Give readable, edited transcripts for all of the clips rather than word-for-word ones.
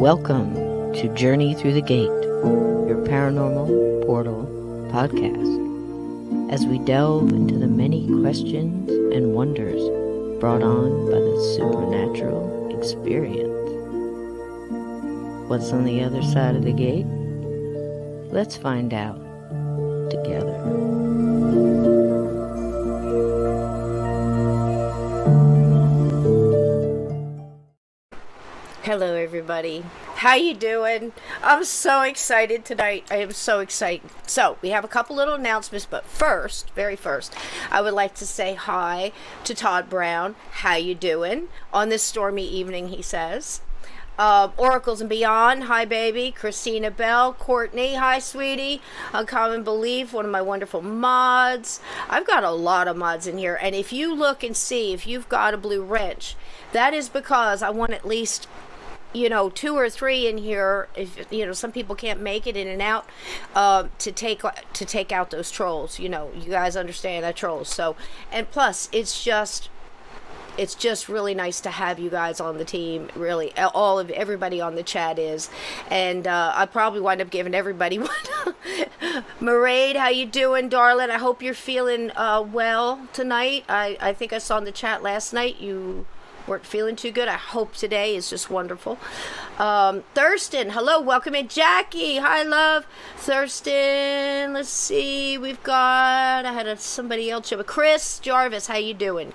Welcome to Journey Through the Gate, your paranormal portal podcast, as we delve into the many questions and wonders brought on by the supernatural experience. What's on the other side of the gate? Let's find out together. Hello everybody, how you doing? I'm so excited tonight. I am so excited. So we have a couple little announcements, but very first, I would like to say hi to Todd Brown. How you doing on this stormy evening, he says. Oracles and Beyond, hi baby. Christina Bell, Courtney, hi sweetie. Uncommon Belief, one of my wonderful mods. I've got a lot of mods in here, and if you look and see if you've got a blue wrench, that is because I want at least 2 or 3 in here. If some people can't make it in and out, to take out those trolls. You guys understand that trolls. So, and plus, it's just really nice to have you guys on the team. Really, everybody on the chat is, and I probably wind up giving everybody one. Maraid, how you doing, darling? I hope you're feeling well tonight. I think I saw in the chat last night you weren't feeling too good. I hope today is just wonderful. Thurston, hello, welcome in. Jackie, hi love. Thurston, let's see, I had somebody else. Chris Jarvis, how you doing?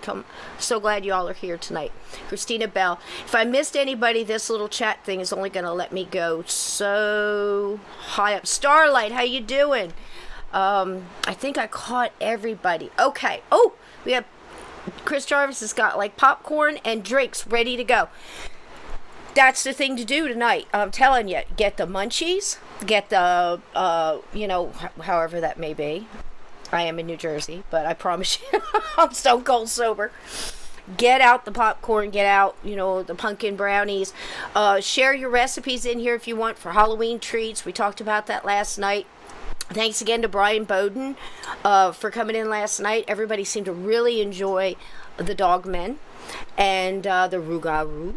So glad you all are here tonight. Christina Bell, if I missed anybody, this little chat thing is only going to let me go so high up. Starlight, how you doing? I think I caught everybody. Okay. Oh, we have Chris Jarvis has got like popcorn and drinks ready to go. That's the thing to do tonight. I'm telling you, get the munchies, get the, however that may be. I am in New Jersey, but I promise you, I'm stone cold sober. Get out the popcorn, get out, the pumpkin brownies. Share your recipes in here if you want for Halloween treats. We talked about that last night. Thanks again to Brian Bowden for coming in last night. Everybody seemed to really enjoy the Dogmen and the Rougarou.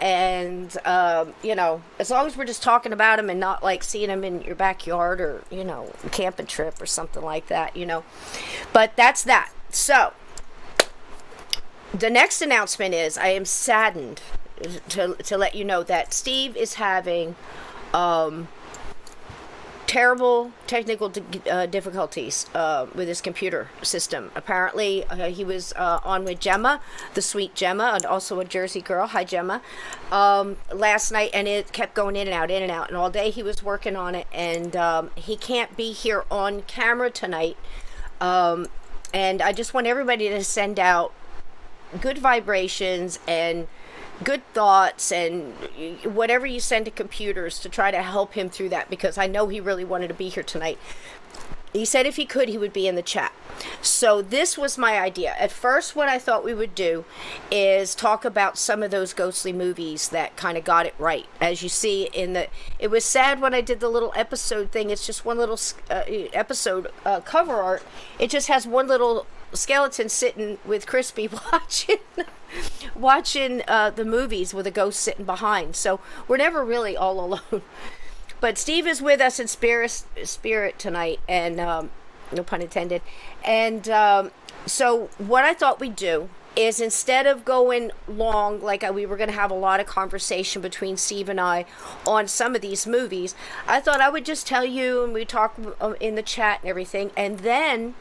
And, as long as we're just talking about them and not like seeing them in your backyard or, camping trip or something like that, But that's that. So, the next announcement is I am saddened to let you know that Steve is having terrible technical difficulties with his computer system. Apparently, he was on with Gemma, the sweet Gemma, and also a Jersey girl. Hi, Gemma. Last night, and it kept going in and out, and all day he was working on it, and he can't be here on camera tonight. And I just want everybody to send out good vibrations and good thoughts and whatever you send to computers to try to help him through that, because I know he really wanted to be here tonight. He said if he could, he would be in the chat. So this was my idea. At first, what I thought we would do is talk about some of those ghostly movies that kind of got it right. As you see it was sad when I did the little episode thing. It's just one little episode cover art. It just has one little skeleton sitting with Chrispy watching the movies with a ghost sitting behind. So we're never really all alone. But Steve is with us in spirit tonight, and no pun intended. And so what I thought we'd do is, instead of going long, like we were going to have a lot of conversation between Steve and I on some of these movies, I thought I would just tell you, and we talk in the chat and everything, and then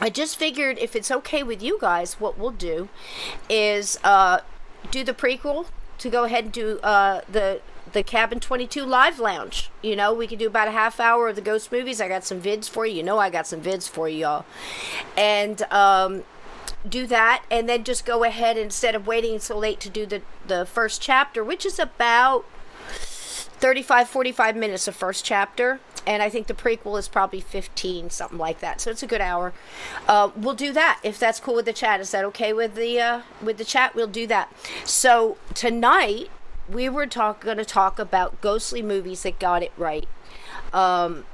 I just figured if it's okay with you guys, what we'll do is do the prequel, to go ahead and do the Cabin 22 live lounge. We could do about a half hour of the ghost movies. I got some vids for you. I got some vids for you, y'all. And do that, and then just go ahead, instead of waiting until late to do the first chapter, which is about 45 minutes of first chapter, and I think the prequel is probably 15, something like that. So it's a good hour. We'll do that if that's cool with the chat. Is that okay with the chat? We'll do that. So tonight we were going to talk about ghostly movies that got it right. And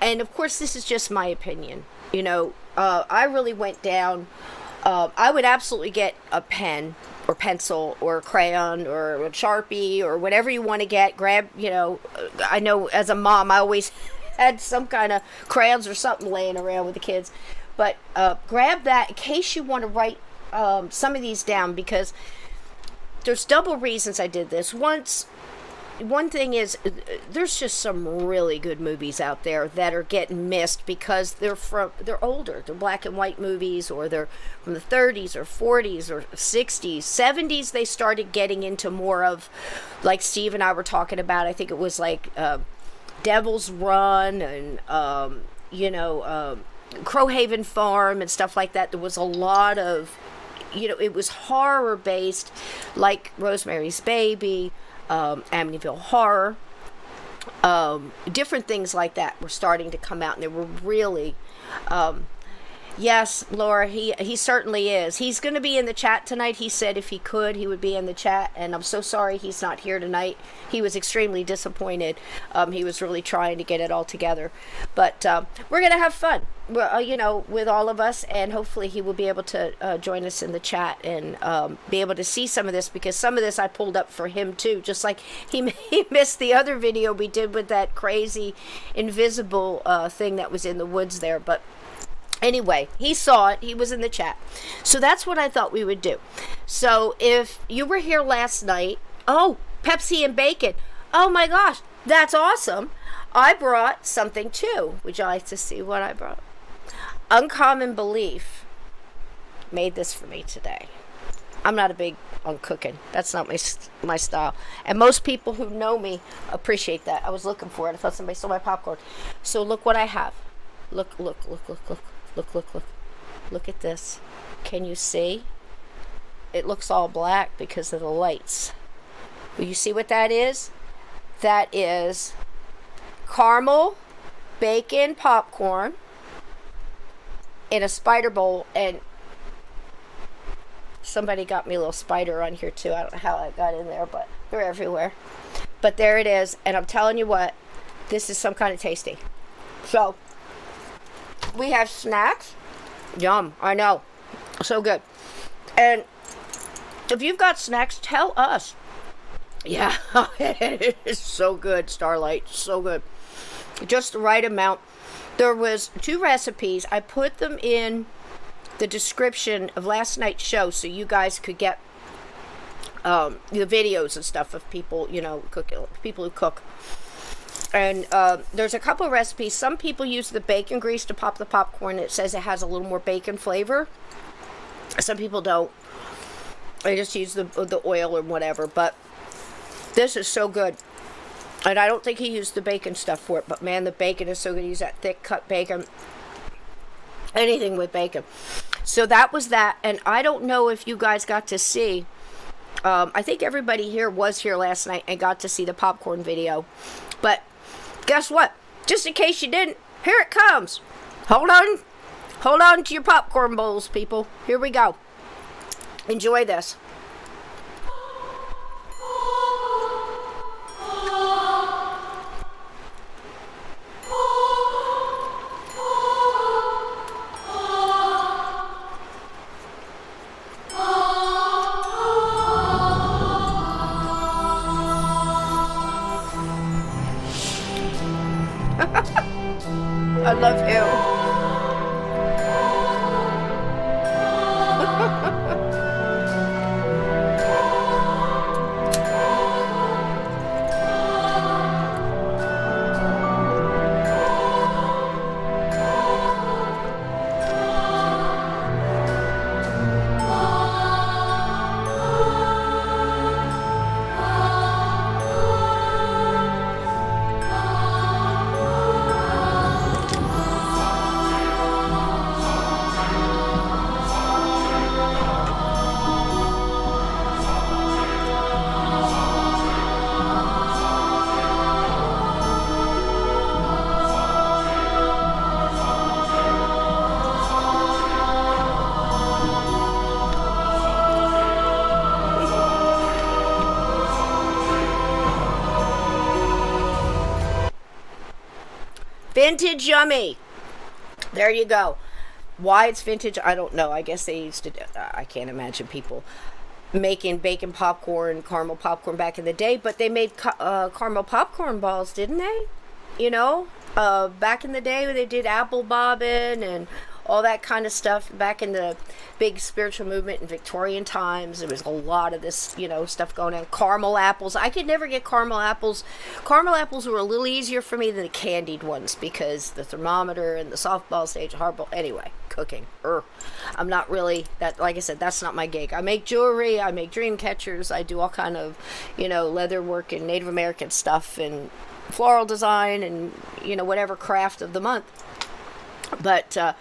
of course, this is just my opinion. I really went down I would absolutely get a pen or pencil or a crayon or a Sharpie or whatever you want to get. Grab, I know as a mom, I always had some kind of crayons or something laying around with the kids. But grab that in case you want to write some of these down, because there's double reasons I did this. One thing is, there's just some really good movies out there that are getting missed because they're older. They're black and white movies, or they're from the 30s or 40s or 60s, 70s. They started getting into more of, like Steve and I were talking about. I think it was like Devil's Run and Crowhaven Farm and stuff like that. There was a lot of, it was horror based, like Rosemary's Baby. Amityville Horror, different things like that were starting to come out, and they were really, yes, Laura, he certainly is. He's going to be in the chat tonight. He said if he could, he would be in the chat, and I'm so sorry he's not here tonight. He was extremely disappointed. He was really trying to get it all together, but we're going to have fun, with all of us, and hopefully he will be able to join us in the chat and be able to see some of this, because some of this I pulled up for him too, just like he missed the other video we did with that crazy invisible thing that was in the woods there. But anyway, he saw it. He was in the chat. So that's what I thought we would do. So if you were here last night, Pepsi and bacon. Oh my gosh, that's awesome. I brought something too. Would you like to see what I brought? Uncommon Belief made this for me today. I'm not a big on cooking. That's not my style. And most people who know me appreciate that. I was looking for it. I thought somebody stole my popcorn. So look what I have. Look at this. Can you see? It looks all black because of the lights. Will you see what that is? That is caramel bacon popcorn in a spider bowl, and somebody got me a little spider on here too. I don't know how I got in there, but they're everywhere. But there it is, and I'm telling you what, this is some kind of tasty. So we have snacks. Yum, I know, so good. And if you've got snacks, tell us. Yeah, it is so good, Starlight, so good. Just the right amount. There was 2 recipes. I put them in the description of last night's show so you guys could get the videos and stuff of people, people who cook. And there's a couple of recipes. Some people use the bacon grease to pop the popcorn. It says it has a little more bacon flavor. Some people don't. They just use the oil or whatever. But this is so good. And I don't think he used the bacon stuff for it. But man, the bacon is so good. Use that thick cut bacon. Anything with bacon. So that was that. And I don't know if you guys got to see. I think everybody here was here last night and got to see the popcorn video. But guess what? Just in case you didn't, here it comes. Hold on. Hold on to your popcorn bowls, people. Here we go. Enjoy this. I love him. Vintage yummy. There you go. Why it's vintage, I don't know. I guess they used to, I can't imagine people making bacon popcorn, caramel popcorn back in the day, but they made caramel popcorn balls, didn't they? You know, back in the day when they did apple bobbin and all that kind of stuff back in the big spiritual movement in Victorian times. There was a lot of this, stuff going on. Caramel apples. I could never get caramel apples. Caramel apples were a little easier for me than the candied ones because the thermometer and the softball stage, hardball. Anyway, cooking. I'm not really that. Like I said, that's not my gig. I make jewelry. I make dream catchers. I do all kind of, leather work and Native American stuff and floral design and whatever craft of the month. But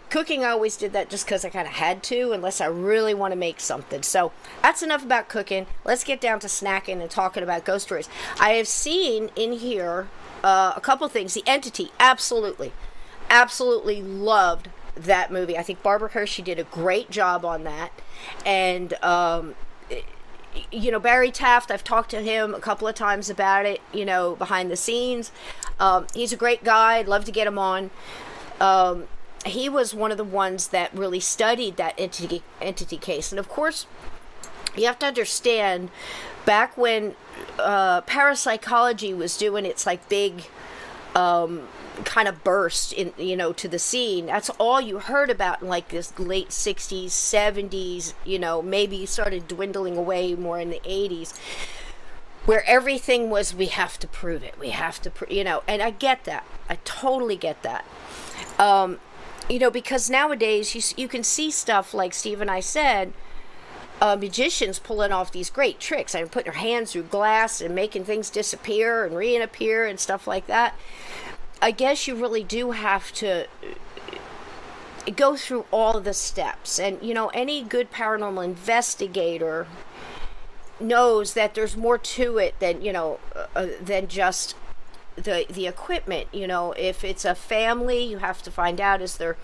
cooking, I always did that just because I kind of had to, unless I really want to make something. So that's enough about cooking. Let's get down to snacking and talking about ghost stories. I have seen in here a couple things. The Entity, absolutely loved that movie. I think Barbara Hershey did a great job on that. And Barry Taft, I've talked to him a couple of times about it, behind the scenes. He's a great guy. I'd love to get him on. He was one of the ones that really studied that entity case. And of course, you have to understand, back when parapsychology was doing its big kind of burst in to the scene, that's all you heard about in this late 60s, 70s, maybe started dwindling away more in the 80s, where everything was, we have to prove it, and I get that. I totally get that. Because nowadays you can see stuff like Steve and I said, magicians pulling off these great tricks. I mean, putting their hands through glass and making things disappear and reappear and stuff like that. I guess you really do have to go through all of the steps. And, any good paranormal investigator knows that there's more to it than just the equipment. If it's a family, you have to find out, is there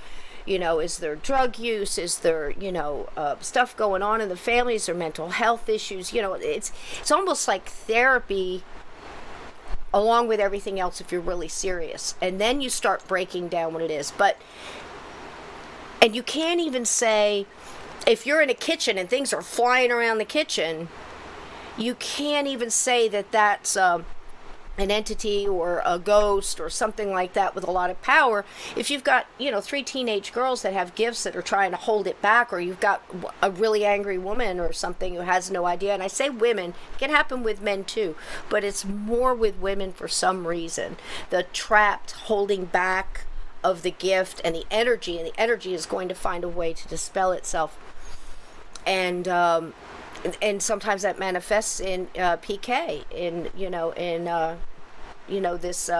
drug use, is there stuff going on in the family, is there mental health issues. It's almost like therapy along with everything else if you're really serious, and then you start breaking down what it is. And you can't even say, if you're in a kitchen and things are flying around the kitchen, you can't even say that that's an entity or a ghost or something like that with a lot of power. If you've got 3 teenage girls that have gifts that are trying to hold it back, or you've got a really angry woman or something who has no idea, and I say women, it can happen with men too, but it's more with women for some reason, the trapped holding back of the gift and the energy is going to find a way to dispel itself. And sometimes that manifests in PK, this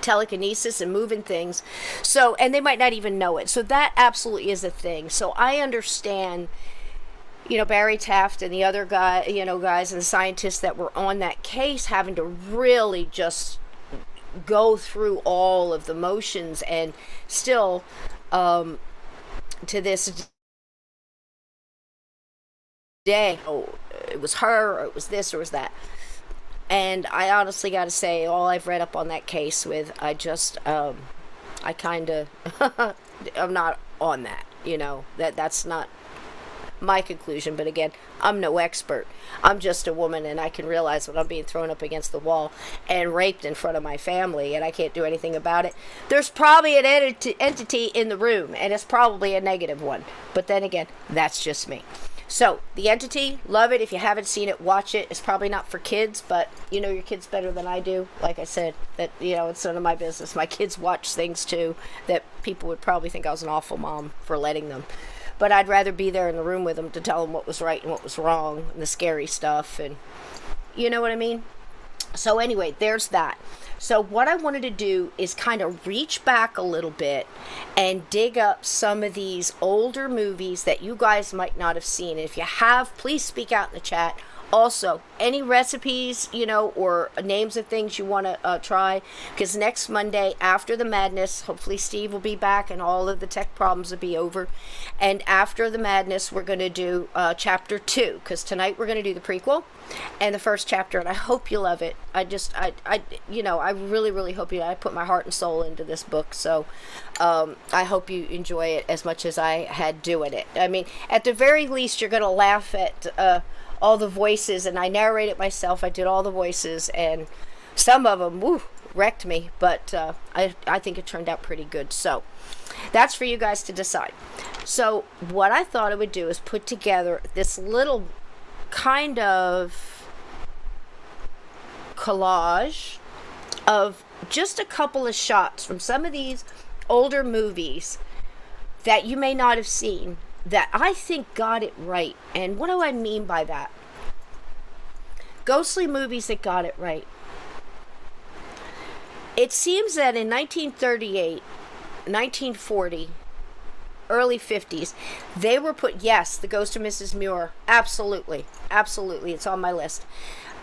telekinesis and moving things. So, and they might not even know it. So that absolutely is a thing. So I understand, Barry Taft and the other guys and the scientists that were on that case having to really just go through all of the motions, and still, to this day, it was her, or it was this, or it was that. And I honestly got to say, all I've read up on that case with, I kind of, I'm not on that, that's not my conclusion. But again, I'm no expert. I'm just a woman, and I can realize when I'm being thrown up against the wall and raped in front of my family, and I can't do anything about it. There's probably an entity in the room, and it's probably a negative one. But then again, that's just me. So, The Entity, love it. If you haven't seen it, watch it. It's probably not for kids, but you know your kids better than I do. Like I said, that it's none of my business. My kids watch things too that people would probably think I was an awful mom for letting them. But I'd rather be there in the room with them to tell them what was right and what was wrong, and the scary stuff, and you know what I mean? So anyway, there's that. So what I wanted to do is kind of reach back a little bit and dig up some of these older movies that you guys might not have seen. And if you have, please speak out in the chat. Also, any recipes, or names of things you want to try, because next Monday after the madness, hopefully Steve will be back and all of the tech problems will be over. And after the madness, we're going to do chapter 2, because tonight we're going to do the prequel and the first chapter, and I hope you love it. I really, really hope you. I put my heart and soul into this book, so I hope you enjoy it as much as I had doing it. I mean, at the very least, you're going to laugh at all the voices, and I narrated myself. I did all the voices, and some of them, wrecked me, but I think it turned out pretty good. So that's for you guys to decide. So what I thought I would do is put together this little kind of collage of just a couple of shots from some of these older movies that you may not have seen, that I think got it right. And what do I mean by that? Ghostly movies that got it right. It seems that in 1938, 1940, early 50s, they were put, yes, The Ghost of Mrs. Muir, absolutely, it's on my list.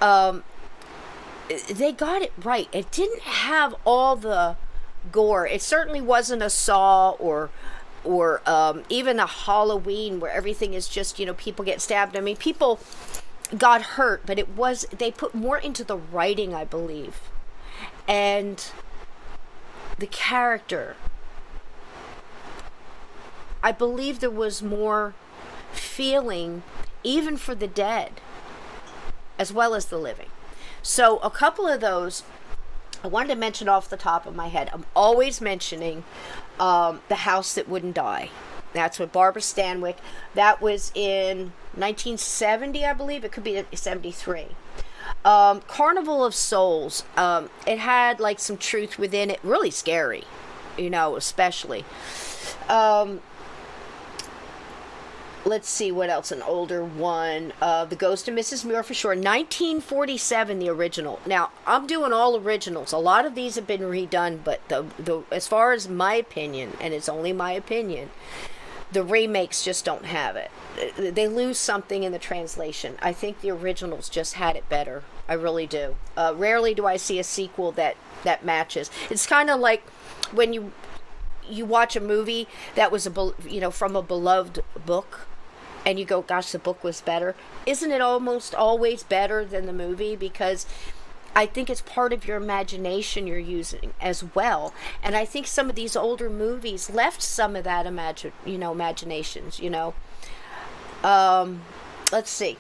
They got it right. It didn't have all the gore. It certainly wasn't a Saw or even a Halloween where everything is just, people get stabbed. I mean, people got hurt, but they put more into the writing, I believe, and the character. I believe there was more feeling, even for the dead, as well as the living. So a couple of those I wanted to mention off the top of my head. I'm always mentioning The House That Wouldn't Die. That's with Barbara Stanwyck. That was in 1970, I believe. It could be 73. Carnival of Souls. It had like some truth within it. Really scary, especially. Let's see what else. An older one. The Ghost of Mrs. Muir for sure. 1947, the original. Now, I'm doing all originals. A lot of these have been redone, but the as far as my opinion, and it's only my opinion, the remakes just don't have it. They lose something in the translation. I think the originals just had it better. I really do. Rarely do I see a sequel that matches. It's kind of like when you watch a movie that was from a beloved book, and you go, gosh, the book was better. Isn't it almost always better than the movie? Because I think it's part of your imagination you're using as well. And I think some of these older movies left some of that imaginations, Let's see.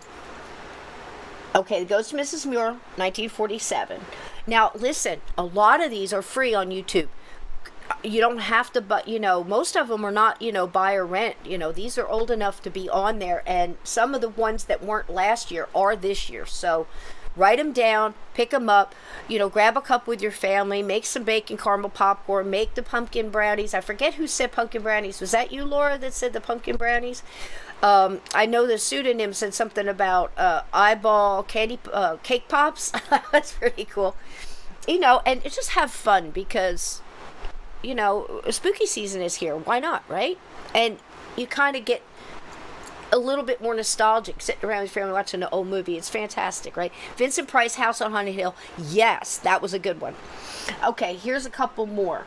Okay, The Ghost of Mrs. Muir, 1947. Now, listen, a lot of these are free on YouTube. You don't have to, but most of them are not, buy or rent. These are old enough to be on there, and some of the ones that weren't last year are this year. So write them down, pick them up, grab a cup with your family, make some bacon caramel popcorn, make the pumpkin brownies. I forget who said pumpkin brownies. Was that you, Laura, that said the pumpkin brownies? I know the pseudonym said something about eyeball candy cake pops. That's pretty cool. And just have fun, because spooky season is here. Why not, right? And you kind of get a little bit more nostalgic sitting around with your family watching an old movie. It's fantastic, right? Vincent Price, House on Haunted Hill. Yes, that was a good one. Okay, here's a couple more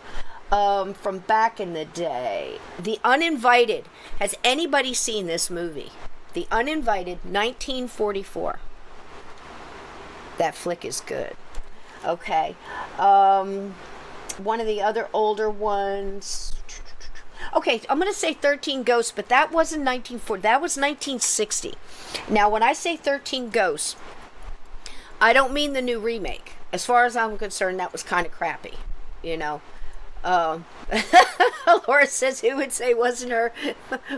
from back in the day. The Uninvited. Has anybody seen this movie? The Uninvited, 1944. That flick is good. Okay. One of the other older ones. Okay, I'm going to say 13 Ghosts, but that wasn't 1940. That was 1960. Now, when I say 13 Ghosts, I don't mean the new remake. As far as I'm concerned, that was kind of crappy, Laura says, who would say wasn't her?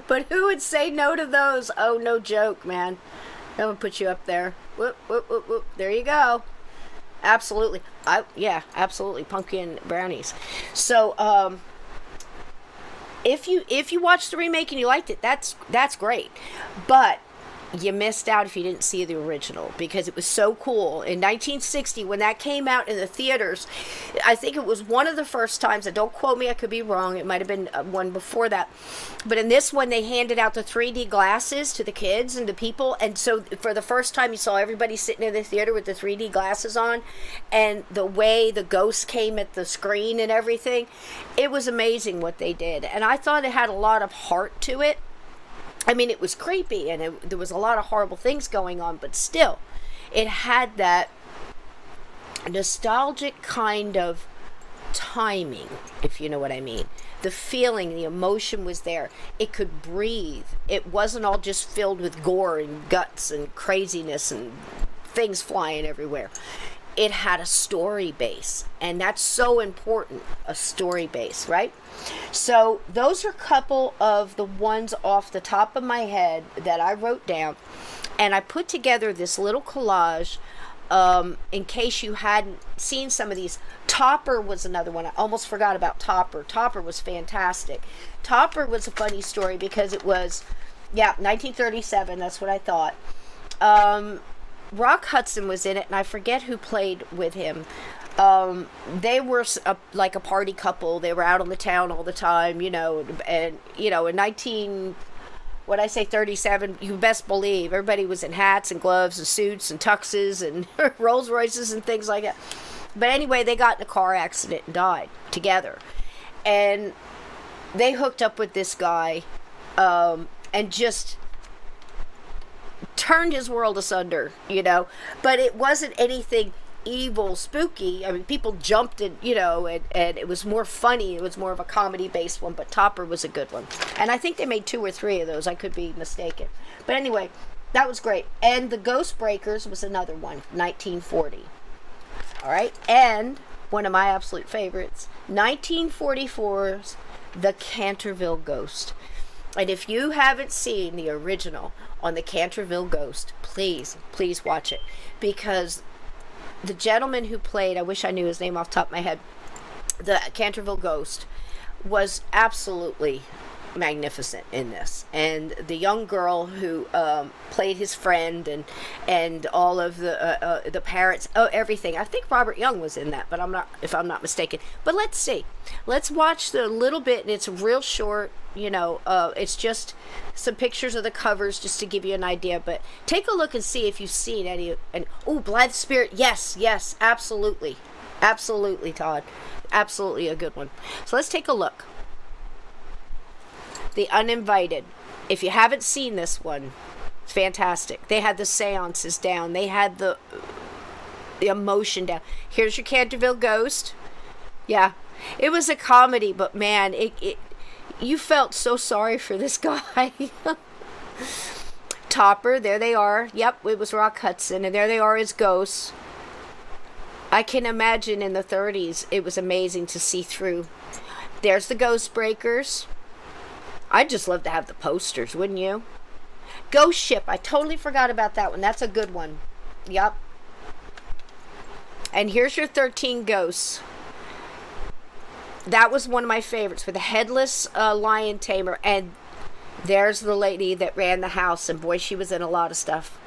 But who would say no to those? Oh, no joke, man. I'm going to put you up there. Whoop, whoop, whoop, whoop. There you go. Absolutely. Absolutely. Pumpkin brownies. So, if you watched the remake and you liked it, that's great. But you missed out if you didn't see the original, because it was so cool. In 1960, when that came out in the theaters, I think it was one of the first times, and don't quote me, I could be wrong, it might have been one before that, but in this one they handed out the 3D glasses to the kids and the people, and so for the first time you saw everybody sitting in the theater with the 3D glasses on, and the way the ghost came at the screen and everything, it was amazing what they did, and I thought it had a lot of heart to it. I mean, it was creepy, and there was a lot of horrible things going on, but still, it had that nostalgic kind of timing, if you know what I mean. The feeling, the emotion was there. It could breathe. It wasn't all just filled with gore and guts and craziness and things flying everywhere. It had a story base, and that's so important, a story base, right? So those are a couple of the ones off the top of my head that I wrote down, and I put together this little collage in case you hadn't seen some of these. Topper was another one. I almost forgot about Topper. Topper was fantastic. Topper was a funny story because it was, 1937, that's what I thought. Rock Hudson was in it, and I forget who played with him. They were like a party couple. They were out on the town all the time, in 37, you best believe everybody was in hats and gloves and suits and tuxes and Rolls Royces and things like that. But anyway, they got in a car accident and died together. And they hooked up with this guy and just turned his world asunder, but it wasn't anything evil, spooky. I mean, people jumped and it was more funny. It was more of a comedy based one, but Topper was a good one, and I think they made 2 or 3 of those. I could be mistaken, but anyway, that was great. And the Ghost Breakers was another one, 1940. All right, and one of my absolute favorites, 1944's The Canterville Ghost. And if you haven't seen the original on the Canterville Ghost, please watch it, because the gentleman who played, I wish I knew his name off the top of my head, the Canterville Ghost, was absolutely magnificent in this. And the young girl who played his friend and all of the parents, everything. I think Robert Young was in that, but if I'm not mistaken. But let's see. Let's watch the little bit, and it's real short. It's just some pictures of the covers just to give you an idea. But take a look and see if you've seen any. And Blithe Spirit, yes, absolutely, Todd, absolutely a good one. So let's take a look. The Uninvited. If you haven't seen this one, it's fantastic. They had the seances down. They had the emotion down. Here's your Canterville Ghost. Yeah, it was a comedy, but man, you felt so sorry for this guy. Topper, there they are. Yep, it was Rock Hudson, and there they are as ghosts. I can imagine in the 30s, it was amazing to see through. There's the Ghost Breakers. I'd just love to have the posters, wouldn't you? Ghost Ship. I totally forgot about that one. That's a good one. Yep. And here's your 13 Ghosts. That was one of my favorites, with the headless lion tamer. And there's the lady that ran the house. And boy, she was in a lot of stuff.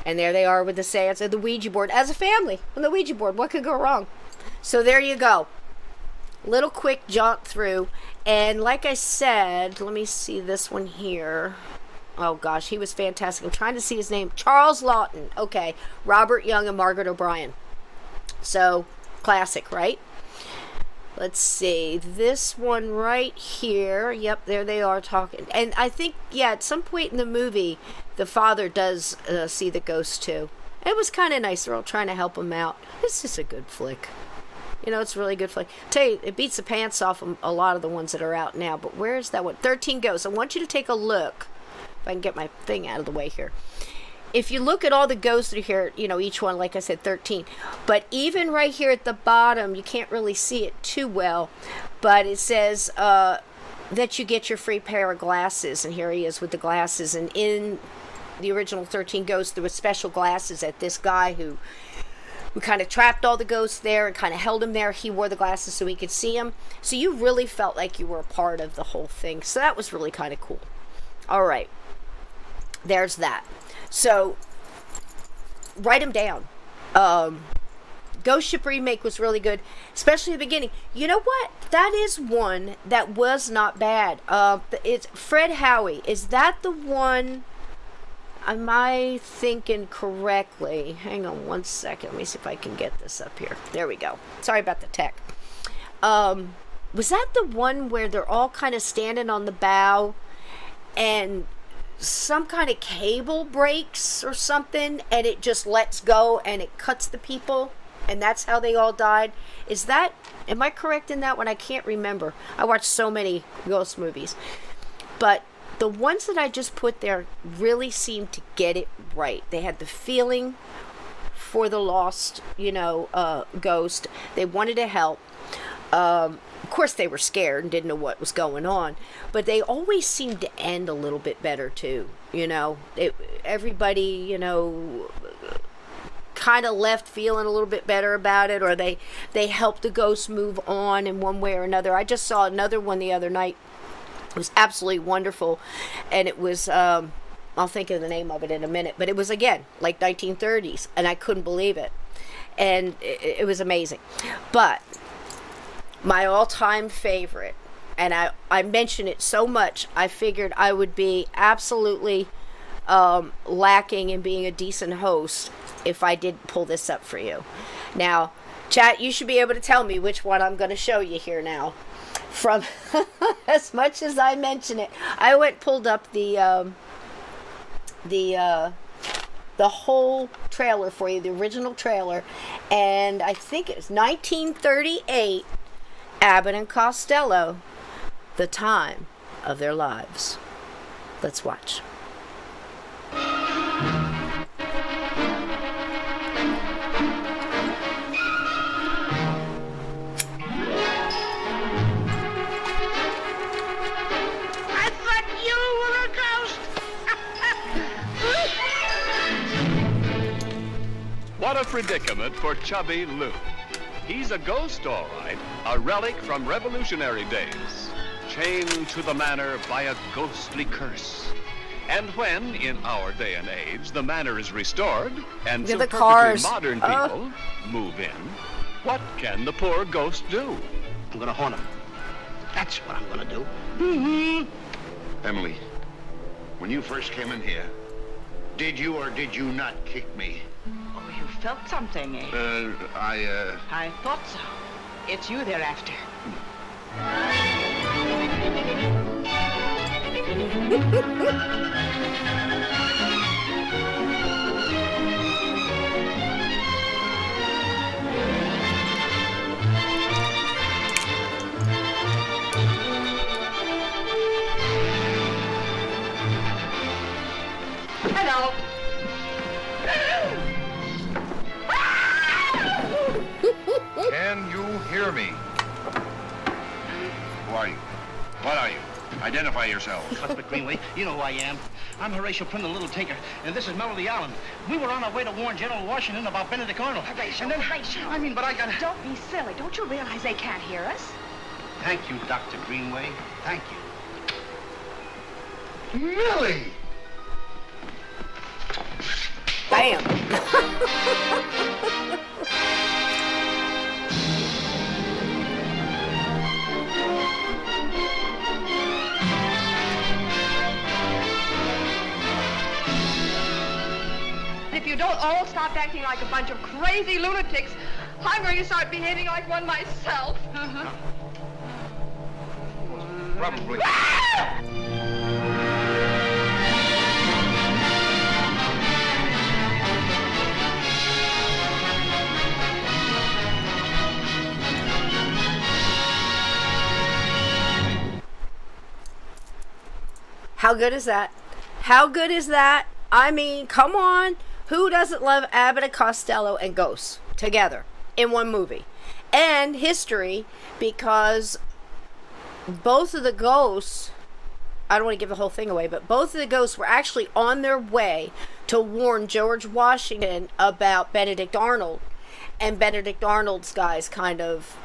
And there they are with the seance and the Ouija board. As a family on the Ouija board. What could go wrong? So there you go. Little quick jaunt through. And like I said, let me see this one here. Oh gosh, he was fantastic. I'm trying to see his name. Charles Lawton. Okay. Robert Young and Margaret O'Brien. So, classic, right? Let's see. This one right here. Yep, there they are talking. And I think, at some point in the movie, the father does see the ghost too. It was kind of nice. They're all trying to help him out. It's just a good flick. It's a really good flick. Tell you, it beats the pants off of a lot of the ones that are out now. But where is that one? 13 Ghosts. I want you to take a look. If I can get my thing out of the way here. If you look at all the ghosts that are here, each one, like I said, 13. But even right here at the bottom, you can't really see it too well. But it says that you get your free pair of glasses. And here he is with the glasses. And in the original 13 Ghosts, there were special glasses that this guy who kind of trapped all the ghosts there and kind of held him there. He wore the glasses so he could see them. So you really felt like you were a part of the whole thing. So that was really kind of cool. All right. there's that. So write them down. Ghost Ship Remake was really good, especially the beginning. You know what? That is one that was not bad. It's Fred Howie. Is that the one? Am I thinking correctly? Hang on one second. Let me see if I can get this up here. There we go. Sorry about the tech. Was that the one where they're all kind of standing on the bow and some kind of cable breaks or something and it just lets go and it cuts the people and that's how they all died? Am I correct in that one? I can't remember. I watched so many ghost movies. But the ones that I just put there really seemed to get it right. They had the feeling for the lost, ghost. They wanted to help. Of course, they were scared and didn't know what was going on, but they always seemed to end a little bit better too. Everybody, kind of left feeling a little bit better about it, or they helped the ghost move on in one way or another. I just saw another one the other night. It was absolutely wonderful, and it was I'll think of the name of it in a minute, but it was again like 1930s, and I couldn't believe it, and it was amazing. But my all-time favorite, and I mention it so much, I figured I would be absolutely lacking in being a decent host if I didn't pull this up for you. Now, chat, you should be able to tell me which one I'm going to show you here now. From as much as I mention it, I pulled up the whole trailer for you, the original trailer, and I think it was 1938, Abbott and Costello, the time of their lives. Let's watch. What a predicament for chubby Lou. He's a ghost, all right, a relic from Revolutionary days, chained to the manor by a ghostly curse. And when, in our day and age, the manor is restored and some perfectly modern people move in, what can the poor ghost do? I'm gonna haunt him. That's what I'm gonna do. Mm-hmm. Emily, when you first came in here, did you or did you not kick me? Oh, you felt something, eh? I thought so. It's you they're after. Hello. Can you hear me? Who are you? What are you? Identify yourself. Suspect Greenway, you know who I am. I'm Horatio Prynne, the Little Tinker, and this is Melody Allen. We were on our way to warn General Washington about Benedict Arnold. Horatio, And then, Horatio. I mean, but I gotta... Don't be silly. Don't you realize they can't hear us? Thank you, Dr. Greenway. Thank you. Millie! Bam! If you don't all stop acting like a bunch of crazy lunatics, I'm going to start behaving like one myself. Probably. How good is that? How good is that? I mean, come on. Who doesn't love Abbott and Costello and ghosts together in one movie? And history, because both of the ghosts, I don't want to give the whole thing away, but both of the ghosts were actually on their way to warn George Washington about Benedict Arnold. And Benedict Arnold's guys kind of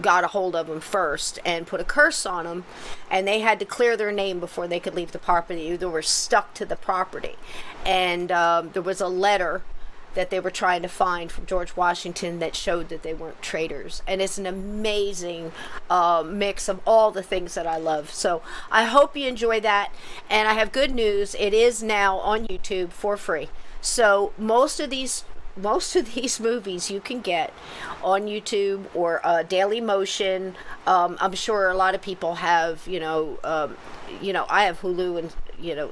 got a hold of them first and put a curse on them, and they had to clear their name before they could leave the property. They were stuck to the property, and there was a letter that they were trying to find from George Washington that showed that they weren't traitors. And it's an amazing mix of all the things that I love. So I hope you enjoy that. And I have good news. It is now on YouTube for free. So most of these movies you can get on YouTube or Daily Motion. I'm sure a lot of people have, I have Hulu and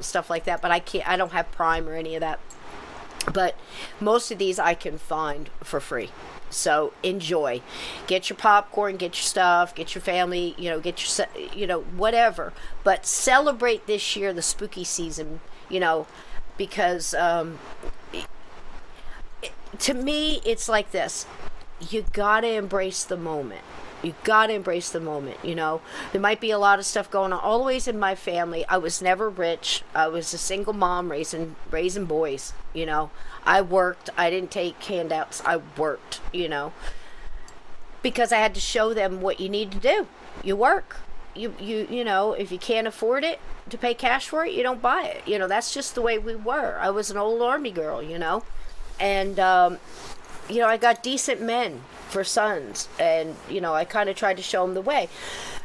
stuff like that, but I don't have Prime or any of that. But most of these I can find for free. So enjoy. Get your popcorn, get your stuff, get your family, get your, whatever. But celebrate this year, the spooky season, because to me, it's like this. You gotta embrace the moment. You gotta embrace the moment, There might be a lot of stuff going on. Always in my family, I was never rich. I was a single mom raising boys, I worked. I didn't take handouts. I worked, because I had to show them what you need to do. You work. You if you can't afford it to pay cash for it, you don't buy it. That's just the way we were. I was an old army girl, and I got decent men for sons, and I kind of tried to show them the way.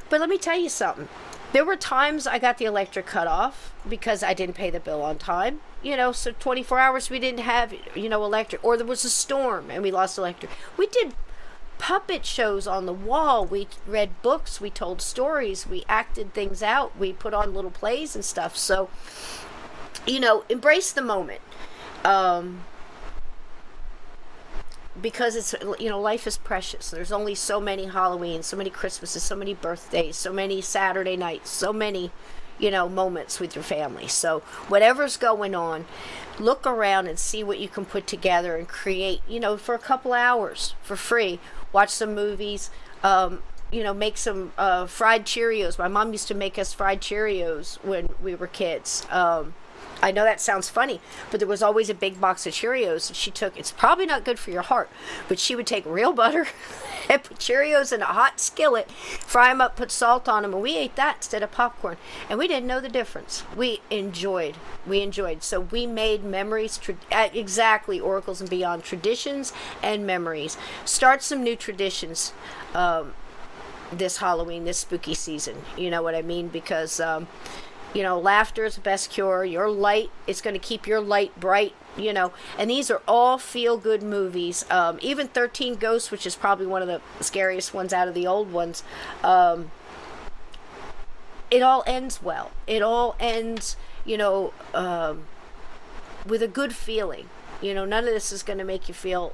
But let me tell you something. There were times I got the electric cut off because I didn't pay the bill on time. So 24 hours we didn't have, electric, or there was a storm and we lost electric. We did puppet shows on the wall. We read books. We told stories. We acted things out. We put on little plays and stuff. So, embrace the moment. Because it's, life is precious. There's only so many Halloweens, so many Christmases, so many birthdays, so many Saturday nights, so many, moments with your family. So whatever's going on, look around and see what you can put together and create, for a couple hours for free. Watch some movies, make some fried Cheerios. My mom used to make us fried Cheerios when we were kids. I know that sounds funny, but there was always a big box of Cheerios. It's probably not good for your heart, but she would take real butter and put Cheerios in a hot skillet, fry them up, put salt on them, and we ate that instead of popcorn. And we didn't know the difference. We enjoyed. So we made memories, exactly, Oracles and Beyond, traditions and memories. Start some new traditions this Halloween, this spooky season. You know what I mean? Because laughter is the best cure. Your light is going to keep your light bright, and these are all feel-good movies. Even 13 Ghosts, which is probably one of the scariest ones out of the old ones, it all ends well. It all ends, with a good feeling. None of this is going to make you feel,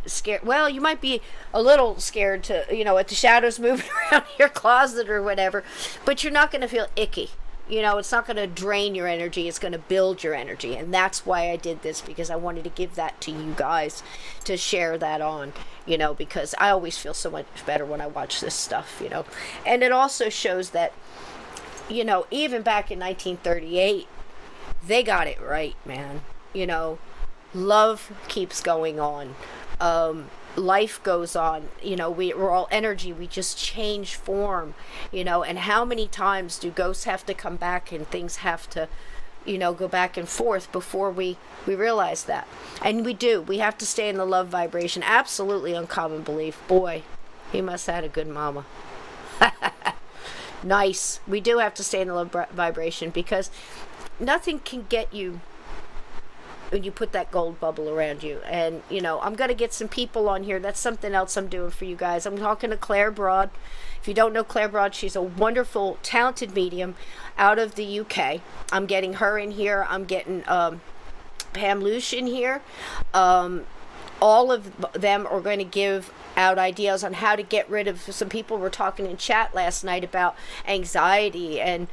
scared. Well, you might be a little scared to, at the shadows moving around your closet or whatever, but you're not going to feel icky. It's not going to drain your energy. It's going to build your energy. And that's why I did this, because I wanted to give that to you guys to share that on, because I always feel so much better when I watch this stuff, And it also shows that, even back in 1938, they got it right, man. Love keeps going on. Life goes on. We're all energy. We just change form, and how many times do ghosts have to come back and things have to, go back and forth before we realize that. And we do. We have to stay in the love vibration. Absolutely uncommon belief. Boy, he must have had a good mama. Nice. We do have to stay in the love vibration, because nothing can get you when you put that gold bubble around you. And I'm gonna get some people on here. That's something else I'm doing for you guys. I'm talking to Claire Broad. If you don't know Claire Broad, she's a wonderful, talented medium out of the UK. I'm getting her in here. I'm getting Pam Luce in here. All of them are going to give out ideas on how to get rid of. Some people were talking in chat last night about anxiety, and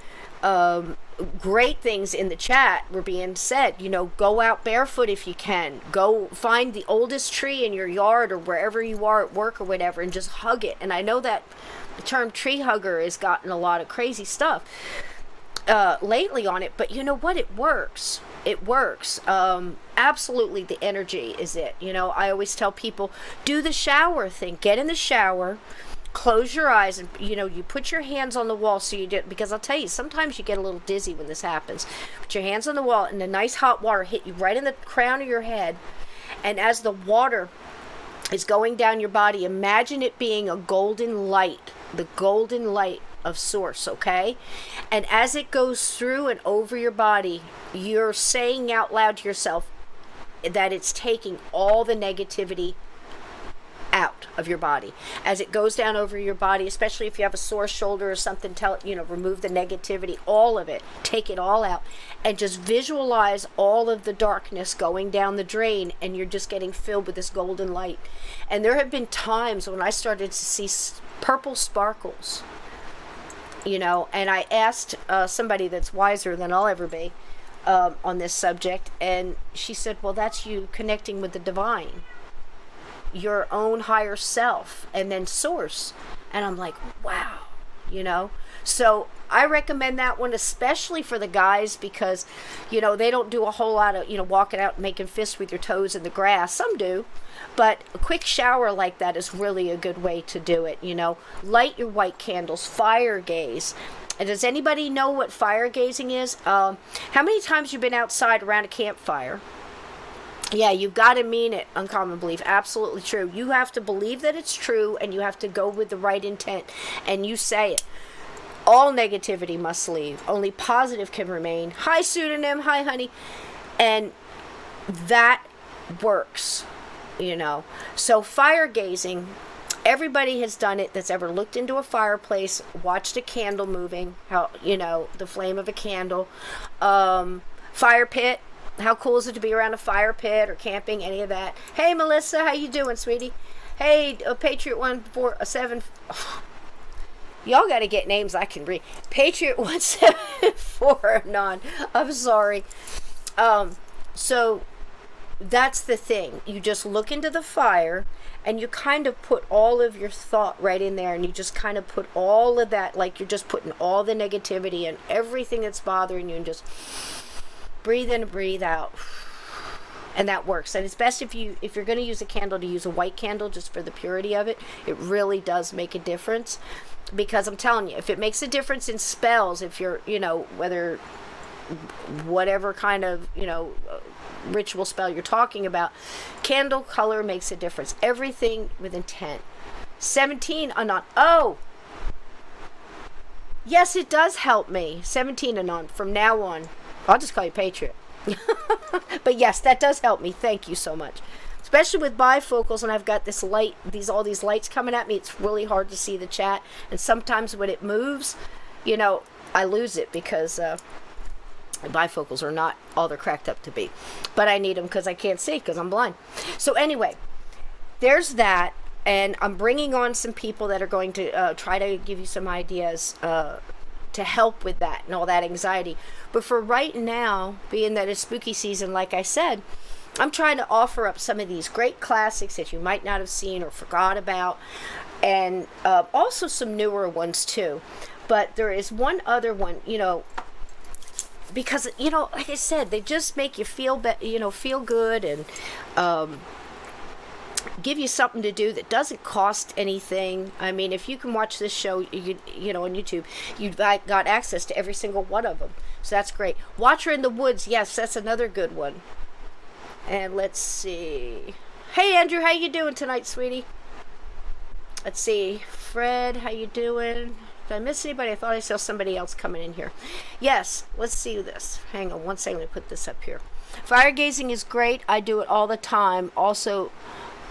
great things in the chat were being said. Go out barefoot if you can. Go find the oldest tree in your yard or wherever you are at work or whatever, and just hug it. And I know that the term tree hugger has gotten a lot of crazy stuff lately on it, but you know what? It works. It works. Absolutely, the energy is it. You know, I always tell people, do the shower thing. Get in the shower, close your eyes, and, you know, you put your hands on the wall so you do, because I'll tell you, sometimes you get a little dizzy when this happens. Put your hands on the wall, and the nice hot water hit you right in the crown of your head. And as the water is going down your body, imagine it being a golden light, the golden light of source, okay? And as it goes through and over your body, you're saying out loud to yourself that it's taking all the negativity out of your body. As it goes down over your body, especially if you have a sore shoulder or something, tell it, you know, remove the negativity, all of it, take it all out, and just visualize all of the darkness going down the drain, and you're just getting filled with this golden light. And there have been times when I started to see purple sparkles, you know, and I asked somebody that's wiser than I'll ever be on this subject, and she said, well, that's you connecting with the divine, your own higher self, and then source. And I'm like, wow, you know. So I recommend that one, especially for the guys, because, you know, they don't do a whole lot of, you know, walking out and making fists with your toes in the grass. Some do, but a quick shower like that is really a good way to do it. You know, light your white candles, fire gaze. And does anybody know what fire gazing is? How many times you've been outside around a campfire? Yeah, you've got to mean it. Uncommon belief. Absolutely true. You have to believe that it's true, and you have to go with the right intent, and you say it. All negativity must leave. Only positive can remain. Hi, pseudonym. Hi, honey. And that works, you know. So fire gazing, everybody has done it that's ever looked into a fireplace, watched a candle moving, how, you know, the flame of a candle. Fire pit. How cool is it to be around a fire pit or camping, any of that? Hey, Melissa, how you doing, sweetie? Hey, Patriot 147. Y'all got to get names I can read. Patriot 174 non. I'm sorry. So that's the thing. You just look into the fire, and you kind of put all of your thought right in there, and you just kind of put all of that, like you're just putting all the negativity and everything that's bothering you, and just breathe in and breathe out, and that works. And it's best if you're going to use a candle, to use a white candle, just for the purity of it. It really does make a difference, because I'm telling you, if it makes a difference in spells, if you're, you know, whatever kind of, you know, ritual spell you're talking about, candle color makes a difference. Everything with intent. 17 anon. Oh, yes, it does help me. 17 anon from now on. I'll just call you Patriot. But yes, that does help me. Thank you so much. Especially with bifocals, and I've got this light, all these lights coming at me. It's really hard to see the chat. And sometimes when it moves, you know, I lose it, because bifocals are not all they're cracked up to be. But I need them because I can't see, because I'm blind. So anyway, there's that. And I'm bringing on some people that are going to try to give you some ideas to help with that and all that anxiety. But for right now, being that it's spooky season, like I said, I'm trying to offer up some of these great classics that you might not have seen or forgot about, and also some newer ones too. But there is one other one, you know, because, you know, like I said, they just make you feel feel good, and give you something to do that doesn't cost anything. I mean, if you can watch this show, you know, on YouTube, you've got access to every single one of them. So that's great. Watcher in the Woods, yes, that's another good one. And let's see. Hey, Andrew, how you doing tonight, sweetie? Let's see. Fred, how you doing? Did I miss anybody? I thought I saw somebody else coming in here. Yes, let's see this. Hang on one second. Let me put this up here. Fire gazing is great. I do it all the time. Also,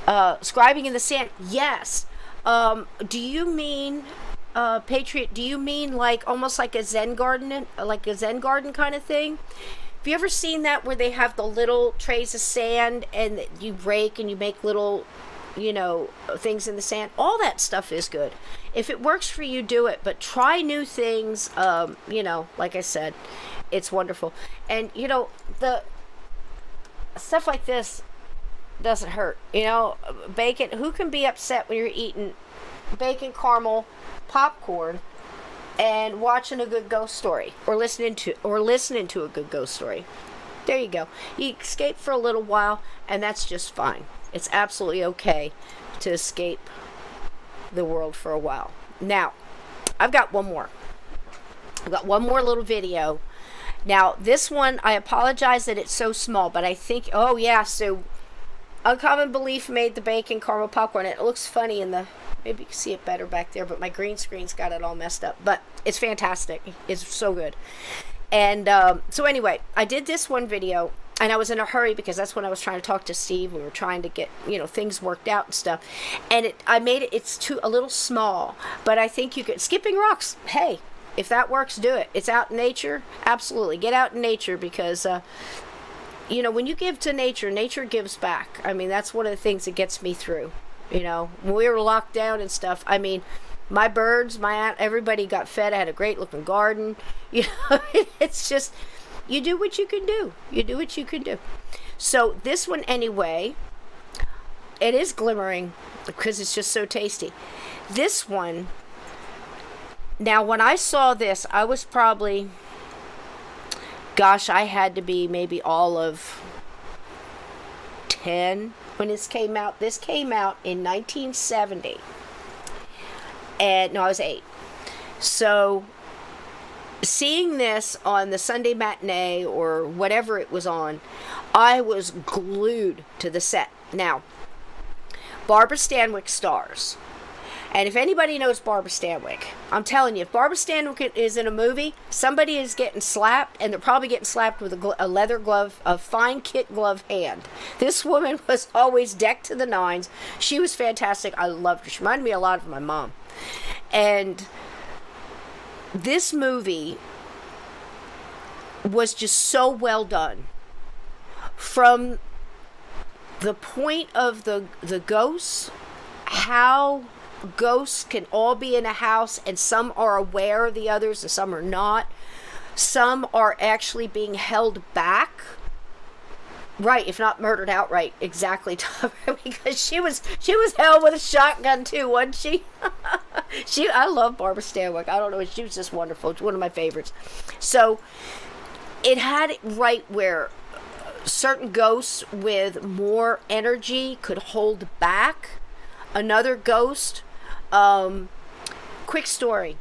scribing in the sand, yes. Do you mean, Patriot, do you mean like almost like a Zen garden kind of thing? Have you ever seen that, where they have the little trays of sand, and you rake and you make little, you know, things in the sand? All that stuff is good. If it works for you, do it. But try new things. You know, like I said, it's wonderful. And, you know, the stuff like this doesn't hurt. You know, bacon. Who can be upset when you're eating bacon, caramel, popcorn, and watching a good ghost story, or listening to a good ghost story? There you go. You escape for a little while, and that's just fine. It's absolutely okay to escape the world for a while. Now, I've got one more. I've got one more little video. Now, this one, I apologize that it's so small, but I think, oh yeah, so Uncommon Belief made the bacon caramel popcorn. It looks funny in the, maybe you can see it better back there, but my green screen's got it all messed up. But it's fantastic. It's so good. And so anyway, I did this one video, and I was in a hurry because that's when I was trying to talk to Steve. We were trying to get, things worked out and stuff. And I made it, it's a little small, but I think you could, skipping rocks, hey, if that works, do it. It's out in nature. Absolutely. Get out in nature because, when you give to nature, nature gives back. I mean, that's one of the things that gets me through. When we were locked down and stuff, I mean, my birds, my aunt, everybody got fed. I had a great looking garden. It's just, you do what you can do. You do what you can do. So this one anyway, it is glimmering because it's just so tasty. This one, now when I saw this, I was probably, gosh, I had to be maybe all of 10 when this came out. This came out in 1970. And no, I was 8. So seeing this on the Sunday matinee or whatever it was on, I was glued to the set. Now, Barbara Stanwyck stars. And if anybody knows Barbara Stanwyck, I'm telling you, if Barbara Stanwyck is in a movie, somebody is getting slapped, and they're probably getting slapped with a leather glove, a fine kit glove hand. This woman was always decked to the nines. She was fantastic. I loved her. She reminded me a lot of my mom. And this movie was just so well done. From the point of the ghosts, how ghosts can all be in a house, and some are aware of the others and some are not. Some are actually being held back. Right, if not murdered outright. Exactly. Because she was held with a shotgun too, wasn't she? I love Barbara Stanwyck. I don't know, she was just wonderful. It's one of my favorites. So it had it right where certain ghosts with more energy could hold back another ghost. Quick story.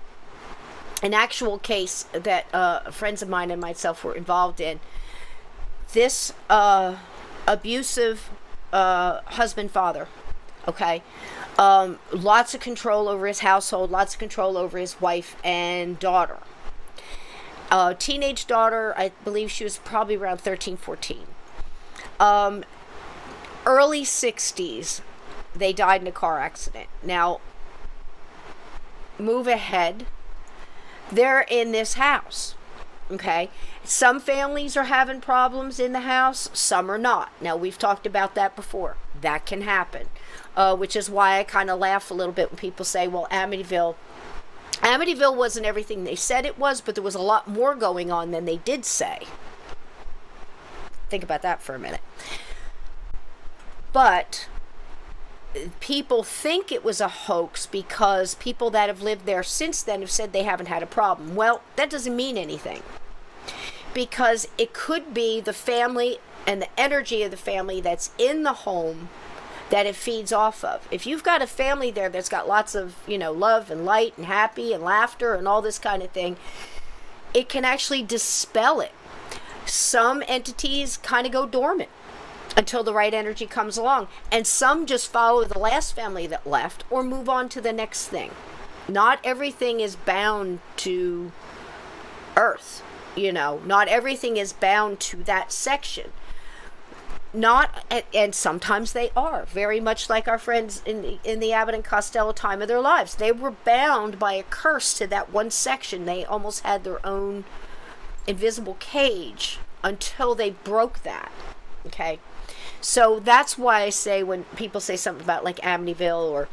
An actual case that friends of mine and myself were involved in. This abusive husband-father, okay? Lots of control over his household, lots of control over his wife and daughter. Teenage daughter, I believe she was probably around 13, 14. Early 60s, they died in a car accident. Now, move ahead. They're in this house, okay? Some families are having problems in the house, some are not. Now, we've talked about that before. That can happen, which is why I kind of laugh a little bit when people say, well, Amityville wasn't everything they said it was, but there was a lot more going on than they did say. Think about that for a minute. But people think it was a hoax because people that have lived there since then have said they haven't had a problem. Well, that doesn't mean anything. Because it could be the family and the energy of the family that's in the home that it feeds off of. If you've got a family there that's got lots of, love and light and happy and laughter and all this kind of thing, it can actually dispel it. Some entities kind of go dormant until the right energy comes along. And some just follow the last family that left or move on to the next thing. Not everything is bound to Earth. Not everything is bound to that section. And sometimes they are, very much like our friends in the Abbott and Costello time of their lives. They were bound by a curse to that one section. They almost had their own invisible cage until they broke that. Okay, so that's why I say when people say something about like Amityville or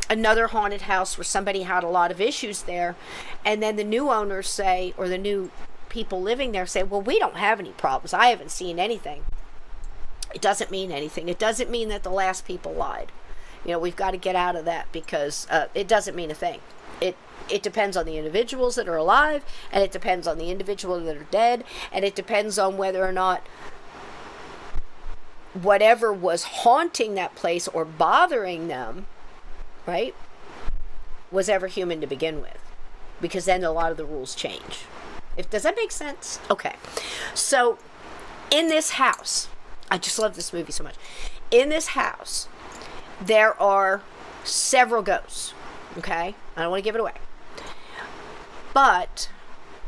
another haunted house where somebody had a lot of issues there, and then the new owners say, or the new people living there say, well, we don't have any problems. I haven't seen anything. It doesn't mean anything. It doesn't mean that the last people lied. We've got to get out of that because it doesn't mean a thing. it depends on the individuals that are alive, and it depends on the individuals that are dead, and it depends on whether or not whatever was haunting that place or bothering them, right, was ever human to begin with. Because then a lot of the rules change. Does that make sense? Okay. So, in this house, I just love this movie so much. In this house, there are several ghosts. Okay? I don't want to give it away. But